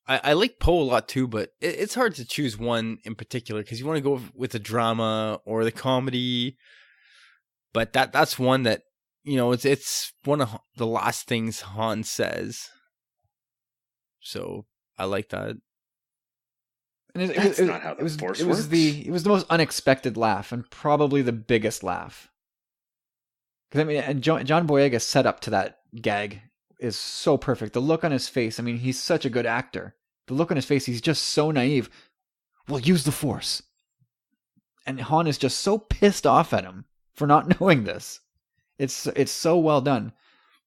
I like Poe a lot too, but it's hard to choose one in particular because you want to go with the drama or the comedy. But that's one that, you know, it's one of the last things Han says. So I like that. And it was the most unexpected laugh and probably the biggest laugh. Because I mean, and John Boyega's setup to that gag is so perfect. The look on his face, I mean, he's such a good actor. The look on his face, he's just so naive. Well, use the Force. And Han is just so pissed off at him for not knowing this. It's so well done.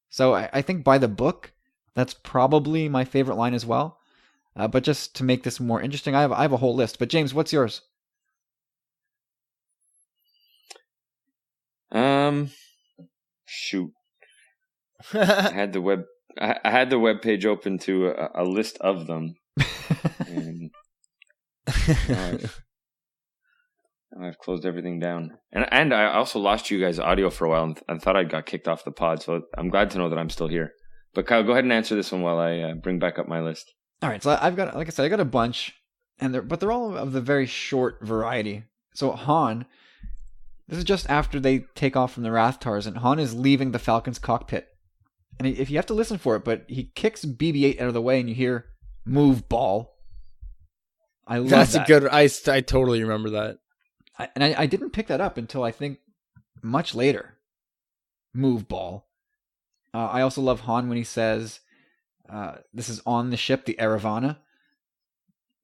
So I think by the book, that's probably my favorite line as well. But just to make this more interesting, I have a whole list. But James, what's yours? Shoot. I had the web page open to a list of them. And, I've closed everything down. And I also lost you guys' audio for a while and thought I got kicked off the pod. So I'm glad to know that I'm still here. But Kyle, go ahead and answer this one while I bring back up my list. All right, so I've got, like I said, I got a bunch, but they're all of the very short variety. So Han, this is just after they take off from the Rathtars, and Han is leaving the Falcon's cockpit. And if you have to listen for it, but he kicks BB-8 out of the way, and you hear "Move, ball." I love That's that. a good. I totally remember that. I didn't pick that up until I think much later. "Move, ball." I also love Han when he says, "This is on the ship, the Aravana."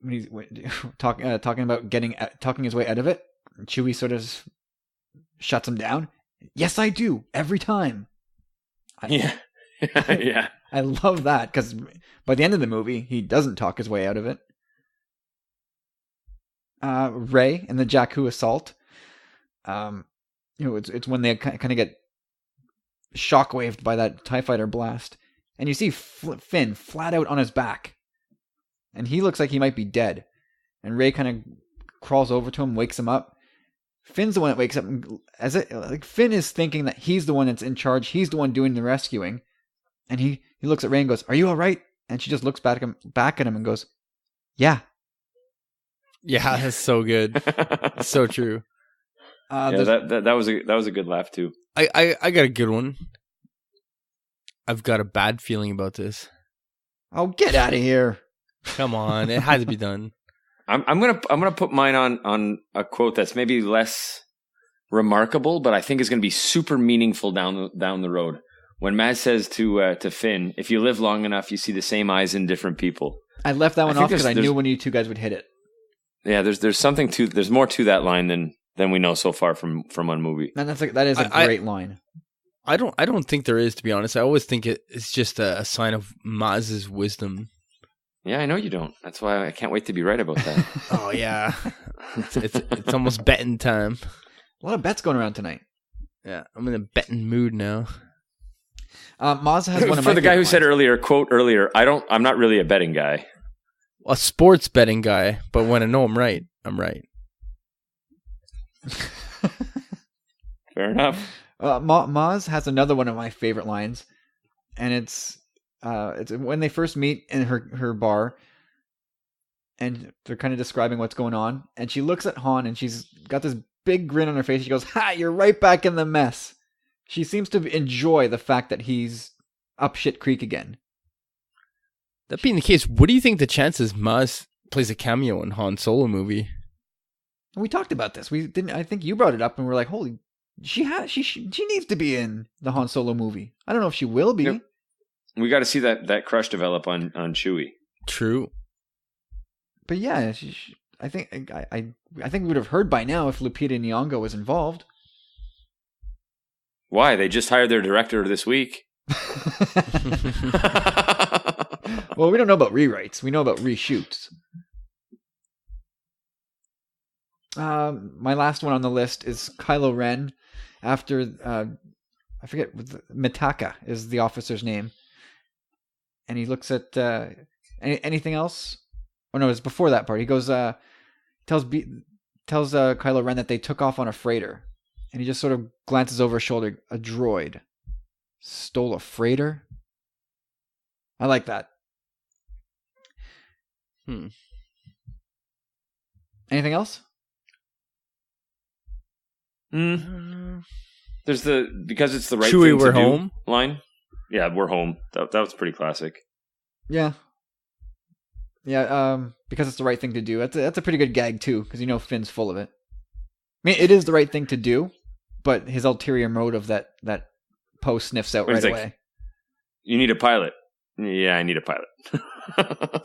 When he's talking about talking his way out of it, Chewie sort of shuts him down. Yes, I do every time. Yeah. Yeah. I love that because by the end of the movie, he doesn't talk his way out of it. Rey and the Jakku assault. It's when they kind of get shockwaved by that TIE fighter blast, and you see Finn flat out on his back, and he looks like he might be dead. And Rey kind of crawls over to him, wakes him up. Finn's the one that wakes up, Finn is thinking that he's the one that's in charge. He's the one doing the rescuing. And he looks at Rey and goes, "Are you all right?" And she just looks back at him and goes, "Yeah." Yeah, that's so good. So true. That was a good laugh too. I got a good one. I've got a bad feeling about this. Oh, get out of here! Come on, it had to be done. I'm gonna put mine on a quote that's maybe less remarkable, but I think is gonna be super meaningful down the road. When Maz says to Finn, "If you live long enough, you see the same eyes in different people." I left that one off because I knew one of you two guys would hit it. Yeah, there's more to that line than we know so far from one movie. And that is a great line. I don't think there is, to be honest. I always think it's just a sign of Maz's wisdom. Yeah, I know you don't. That's why I can't wait to be right about that. Oh yeah, it's almost betting time. A lot of bets going around tonight. Yeah, I'm in a betting mood now. Maz has one of for the guy who said earlier, I'm not really a betting guy. A sports betting guy, but when I know I'm right, I'm right. Fair enough. Maz has another one of my favorite lines, and it's when they first meet in her bar, and they're kind of describing what's going on, and she looks at Han, and she's got this big grin on her face. She goes, "Ha! You're right back in the mess." She seems to enjoy the fact that he's up shit creek again. That being the case, what do you think the chances Maz plays a cameo in Han Solo movie? We talked about this. We didn't. I think you brought it up, and we're like, "Holy, she needs to be in the Han Solo movie." I don't know if she will be. Yep. We got to see that crush develop on Chewie. True. But yeah, I think we would have heard by now if Lupita Nyong'o was involved. Why? They just hired their director this week. Well, we don't know about rewrites. We know about reshoots. My last one on the list is Kylo Ren. After I forget, Mitaka is the officer's name, and he looks at anything else. Oh no, it's before that part. He goes, tells Kylo Ren that they took off on a freighter. And he just sort of glances over his shoulder. A droid stole a freighter? I like that. Anything else? There's because it's the right Chewie, thing we're to home do line. Yeah, we're home. That was pretty classic. Yeah. Yeah, because it's the right thing to do. That's a pretty good gag too, because Finn's full of it. I mean, it is the right thing to do, but his ulterior motive that Poe sniffs out right away. You need a pilot. Yeah, I need a pilot.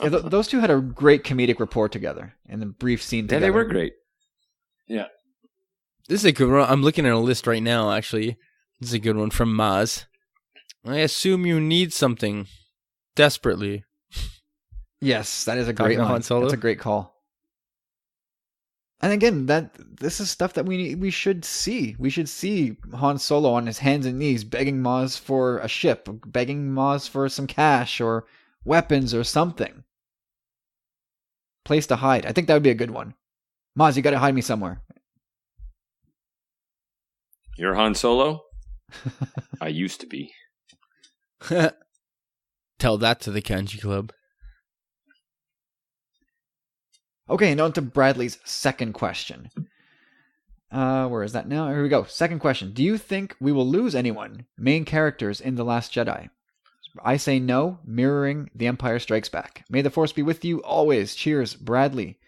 Yeah, those two had a great comedic rapport together in the brief scene together. Yeah, they were great. Yeah. This is a good one. I'm looking at a list right now, actually. This is a good one from Maz. I assume you need something desperately. Yes, that is a great line. That's a great call. And again, this is stuff that we should see. We should see Han Solo on his hands and knees begging Maz for a ship, begging Maz for some cash or weapons or something. Place to hide. I think that would be a good one. Maz, you got to hide me somewhere. You're Han Solo? I used to be. Tell that to the Kanji Club. Okay, and on to Bradley's second question. Where is that now? Here we go. Second question. Do you think we will lose anyone, main characters in The Last Jedi? I say no, mirroring The Empire Strikes Back. May the Force be with you always. Cheers, Bradley.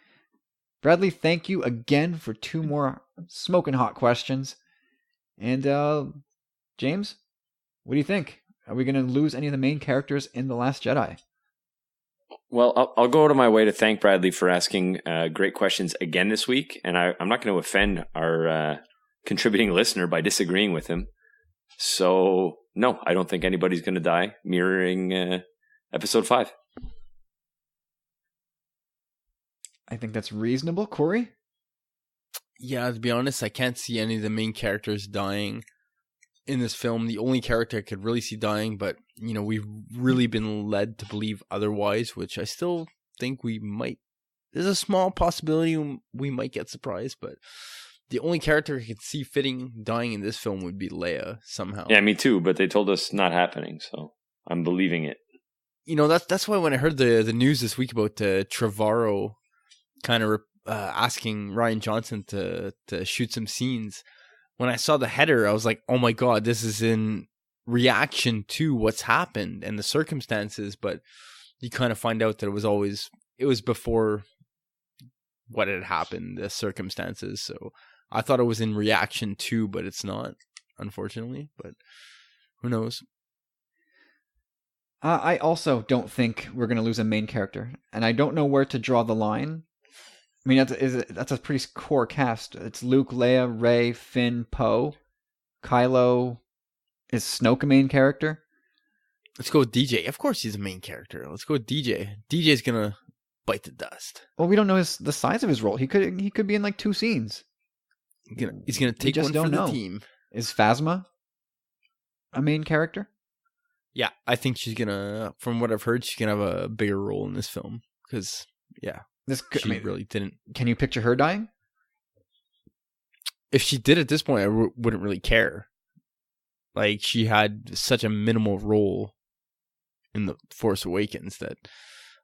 Bradley, thank you again for 2 more smoking hot questions. And James, what do you think? Are we going to lose any of the main characters in The Last Jedi? Well, I'll go out of my way to thank Bradley for asking great questions again this week. And I'm not going to offend our contributing listener by disagreeing with him. So, no, I don't think anybody's going to die, mirroring episode 5. I think that's reasonable. Corey? Yeah, to be honest, I can't see any of the main characters dying in this film. The only character I could really see dying, but, we've really been led to believe otherwise, which I still think we might. There's a small possibility we might get surprised, but the only character I could see fitting dying in this film would be Leia somehow. Yeah, me too, but they told us not happening, so I'm believing it. That's why when I heard the news this week about Trevorrow kind of asking Rian Johnson to shoot some scenes, when I saw the header, I was like, oh my God, this is in reaction to what's happened and the circumstances. But you kind of find out that it was before what had happened, the circumstances. So I thought it was in reaction to, but it's not, unfortunately. But who knows? I also don't think we're going to lose a main character. And I don't know where to draw the line. I mean, that's a pretty core cast. It's Luke, Leia, Rey, Finn, Poe, Kylo. Is Snoke a main character? Let's go with DJ. Of course he's a main character. Let's go with DJ. DJ's going to bite the dust. Well, we don't know the size of his role. He could be in like 2 scenes. He's going to take one for the team. Is Phasma a main character? Yeah, I think she's going to, from what I've heard, she's going to have a bigger role in this film. Because, yeah. She really didn't. Can you picture her dying? If she did at this point, I wouldn't really care. Like, she had such a minimal role in The Force Awakens that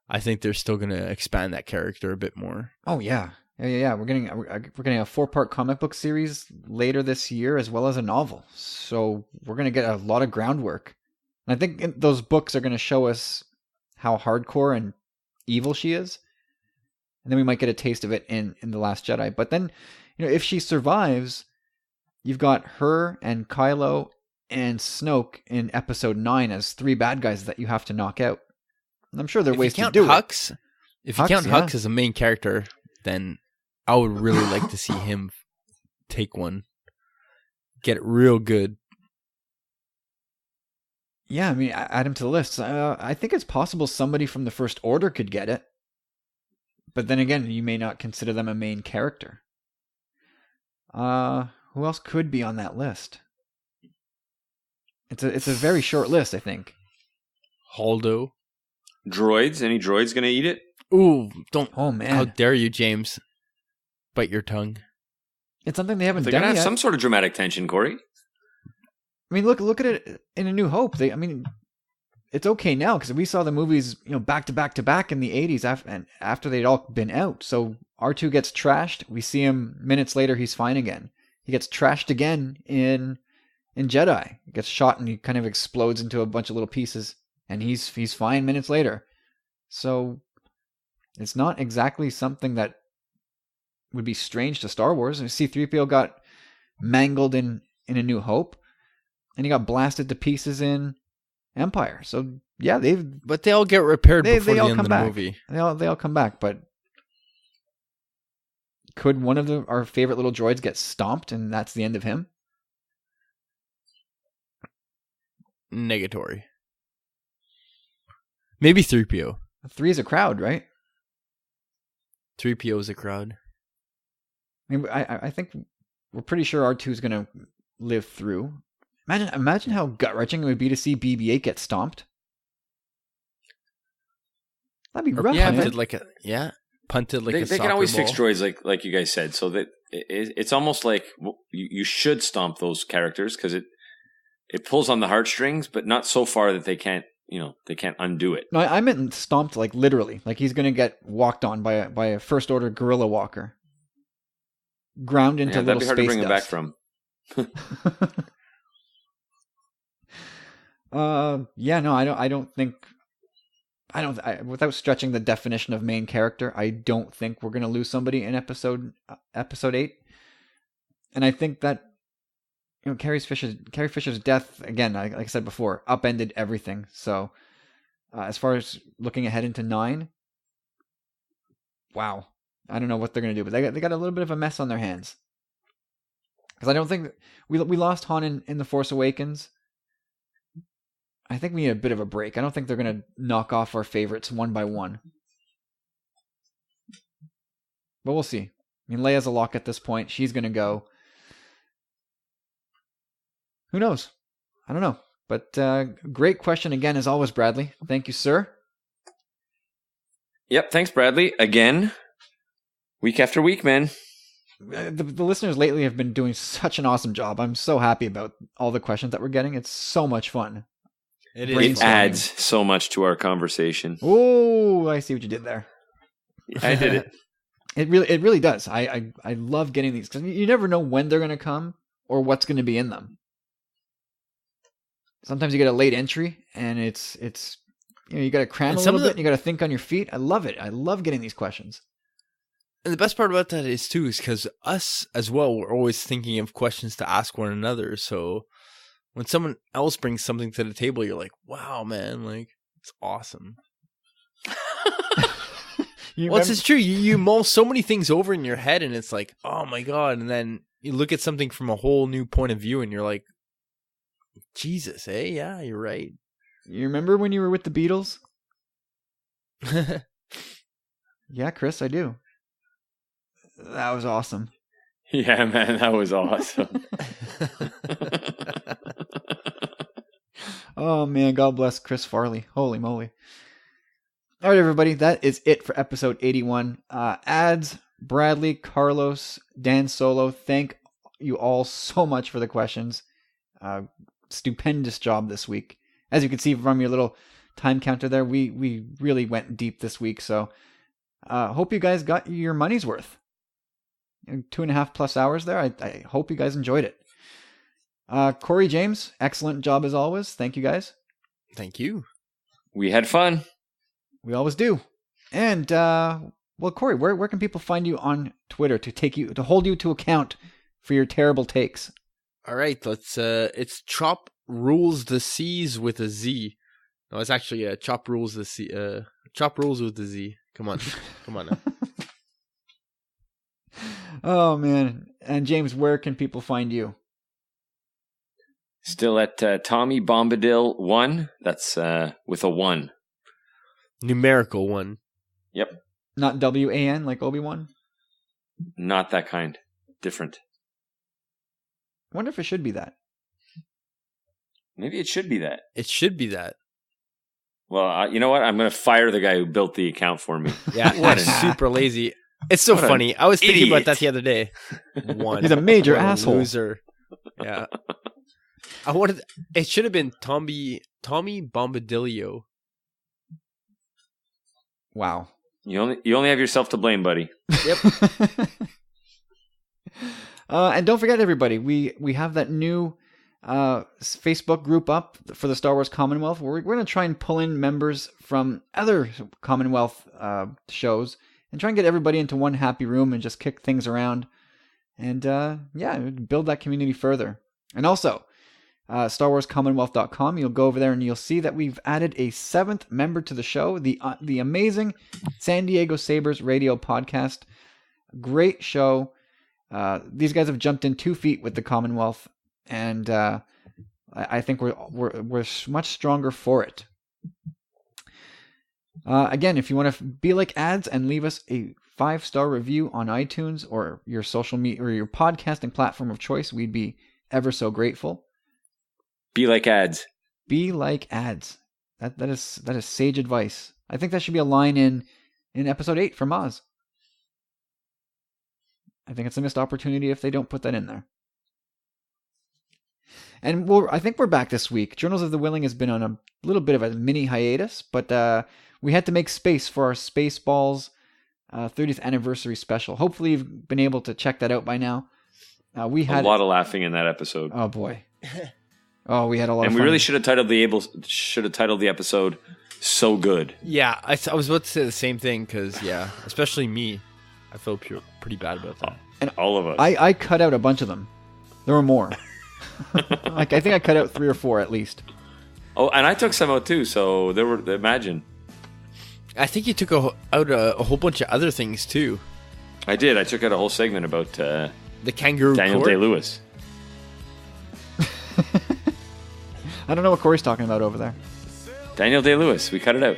I think they're still going to expand that character a bit more. Oh, yeah. Yeah. We're getting a 4-part comic book series later this year, as well as a novel. So we're going to get a lot of groundwork. And I think those books are going to show us how hardcore and evil she is. And then we might get a taste of it in The Last Jedi. But then, if she survives, you've got her and Kylo and Snoke in Episode 9 as 3 bad guys that you have to knock out. And I'm sure there are ways to do it. If you count Hux as a main character, then I would really like to see him take one. Get it real good. Yeah, I mean, add him to the list. I think it's possible somebody from the First Order could get it. But then again, you may not consider them a main character. Who else could be on that list? It's a very short list, I think. Holdo. Droids? Any droids going to eat it? Ooh, don't. Oh, man. How dare you, James? Bite your tongue. It's something they haven't They're done going to yet. have some sort of dramatic tension, Corey. I mean, look at it in A New Hope. It's okay now because we saw the movies, back to back to back in the 80s after they'd all been out. So R2 gets trashed. We see him minutes later. He's fine again. He gets trashed again in Jedi. He gets shot and he kind of explodes into a bunch of little pieces. And he's fine minutes later. So it's not exactly something that would be strange to Star Wars. And C-3PO got mangled in A New Hope. And he got blasted to pieces in Empire. So yeah, but they all get repaired before they the all end come of the back. movie. They all come back, but could one of our favorite little droids get stomped and that's the end of him? Negatory. Maybe 3PO. 3 is a crowd, right? 3PO is a crowd. I mean, I think we're pretty sure R2 is going to live through. Imagine how gut-wrenching it would be to see BB-8 get stomped. That'd be rough. Punted like a they soccer can always ball. fix droids like you guys said. So that it's almost like you should stomp those characters because it pulls on the heartstrings, but not so far that they can't undo it. No, I meant stomped like literally, like he's gonna get walked on by a first order gorilla walker, ground into little that'd be hard to space bring him dust. back from. Yeah, no, I don't think. Without stretching the definition of main character, I don't think we're gonna lose somebody in episode 8. And I think that Carrie Fisher's death again, like I said before, upended everything. So as far as looking ahead into 9, wow, I don't know what they're gonna do, but they got a little bit of a mess on their hands. Because I don't think we lost Han in The Force Awakens. I think we need a bit of a break. I don't think they're going to knock off our favorites one by one. But we'll see. I mean, Leia's a lock at this point. She's going to go. Who knows? I don't know. But great question again, as always, Bradley. Thank you, sir. Yep, thanks, Bradley. Again, week after week, man. The listeners lately have been doing such an awesome job. I'm so happy about all the questions that we're getting. It's so much fun. It adds so much to our conversation. Oh, I see what you did there. I did it. It really does. I love getting these because you never know when they're going to come or what's going to be in them. Sometimes you get a late entry and it's you got to cram a little bit and you got to think on your feet. I love it. I love getting these questions. And the best part about that is because us as well, we're always thinking of questions to ask one another. So when someone else brings something to the table, you're like, wow, man, like, it's awesome. It's true. You mull so many things over in your head and it's like, oh my God. And then you look at something from a whole new point of view and you're like, Jesus, yeah, you're right. You remember when you were with the Beatles? Yeah, Chris, I do. That was awesome. Yeah, man, that was awesome. Oh, man, God bless Chris Farley. Holy moly. All right, everybody, that is it for episode 81. Ads, Bradley, Carlos, Dan Solo, thank you all so much for the questions. Stupendous job this week. As you can see from your little time counter there, we really went deep this week, so hope you guys got your money's worth. 2.5+ hours there. I hope you guys enjoyed it. Corey, James, excellent job as always. Thank you guys. Thank you. We had fun. We always do. And well, Corey, where can people find you on Twitter to hold you to account for your terrible takes? All right, it's Chop Rules the Seas with a Z. No, it's actually Chop Rules the Sea. Chop Rules with the Z. Come on now. Oh man! And James, where can people find you? Still at Tommy Bombadil 1. That's with a 1. Numerical 1. Yep. Not WAN like Obi-Wan? Not that kind. Different. I wonder if it should be that. Maybe it should be that. It should be that. Well, you know what? I'm going to fire the guy who built the account for me. Yeah, what super lazy. It's so funny. I was thinking about that the other day. He's a major asshole. Loser. Yeah. It should have been Tommy Bombadilio. Wow. You only have yourself to blame, buddy. Yep. And don't forget, everybody, we have that new Facebook group up for the Star Wars Commonwealth. We're going to try and pull in members from other Commonwealth shows and try and get everybody into one happy room and just kick things around and build that community further. And also, StarWarsCommonwealth.com, you'll go over there and you'll see that we've added a 7th member to the show, the amazing San Diego Sabres radio podcast. Great show. These guys have jumped in 2 feet with the Commonwealth, and I think we're much stronger for it. Again, if you want to be like Ads and leave us a 5-star review on iTunes or your social media or your podcasting platform of choice, we'd be ever so grateful. Be like Ads. Be like Ads. That is sage advice. I think that should be a line in episode 8 from Oz. I think it's a missed opportunity if they don't put that in there. And I think we're back this week. Journals of the Willing has been on a little bit of a mini hiatus, but we had to make space for our Spaceballs 30th anniversary special. Hopefully you've been able to check that out by now. We had a lot of laughing in that episode. Oh boy. Oh, we had a lot of fun. And we really should have titled the episode "So Good." Yeah, I was about to say the same thing because especially me, I felt pretty bad about that. And all of us. I cut out a bunch of them. There were more. I think I cut out 3 or 4 at least. Oh, and I took some out too. So there were. Imagine. I think you took out a whole bunch of other things too. I did. I took out a whole segment about the kangaroo Daniel court. Day-Lewis. I don't know what Corey's talking about over there. Daniel Day-Lewis. We cut it out.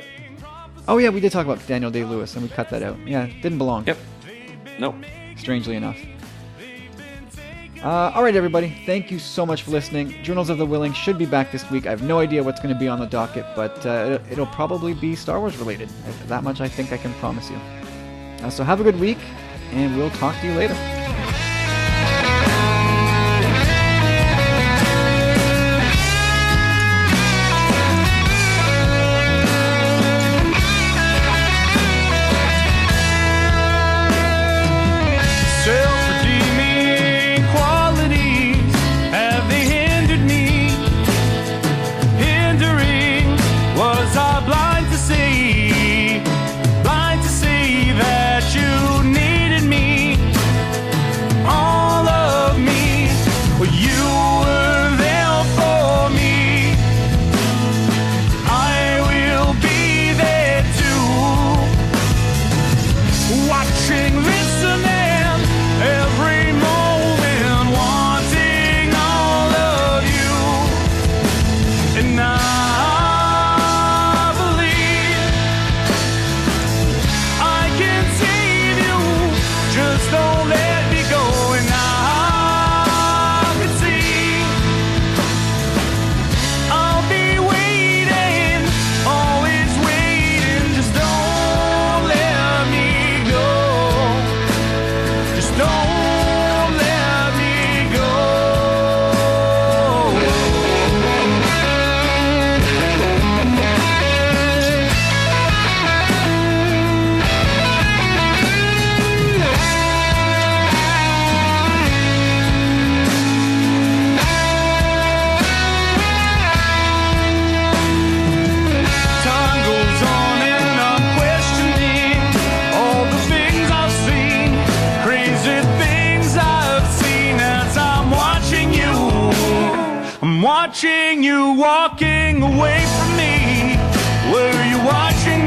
Oh yeah, we did talk about Daniel Day-Lewis, and we cut that out. Yeah, didn't belong. Yep. Nope. Strangely enough. All right, everybody. Thank you so much for listening. Journals of the Willing should be back this week. I have no idea what's going to be on the docket, but it'll probably be Star Wars related. That much I think I can promise you. So have a good week, and we'll talk to you later. Watching you walking away from me. Were you watching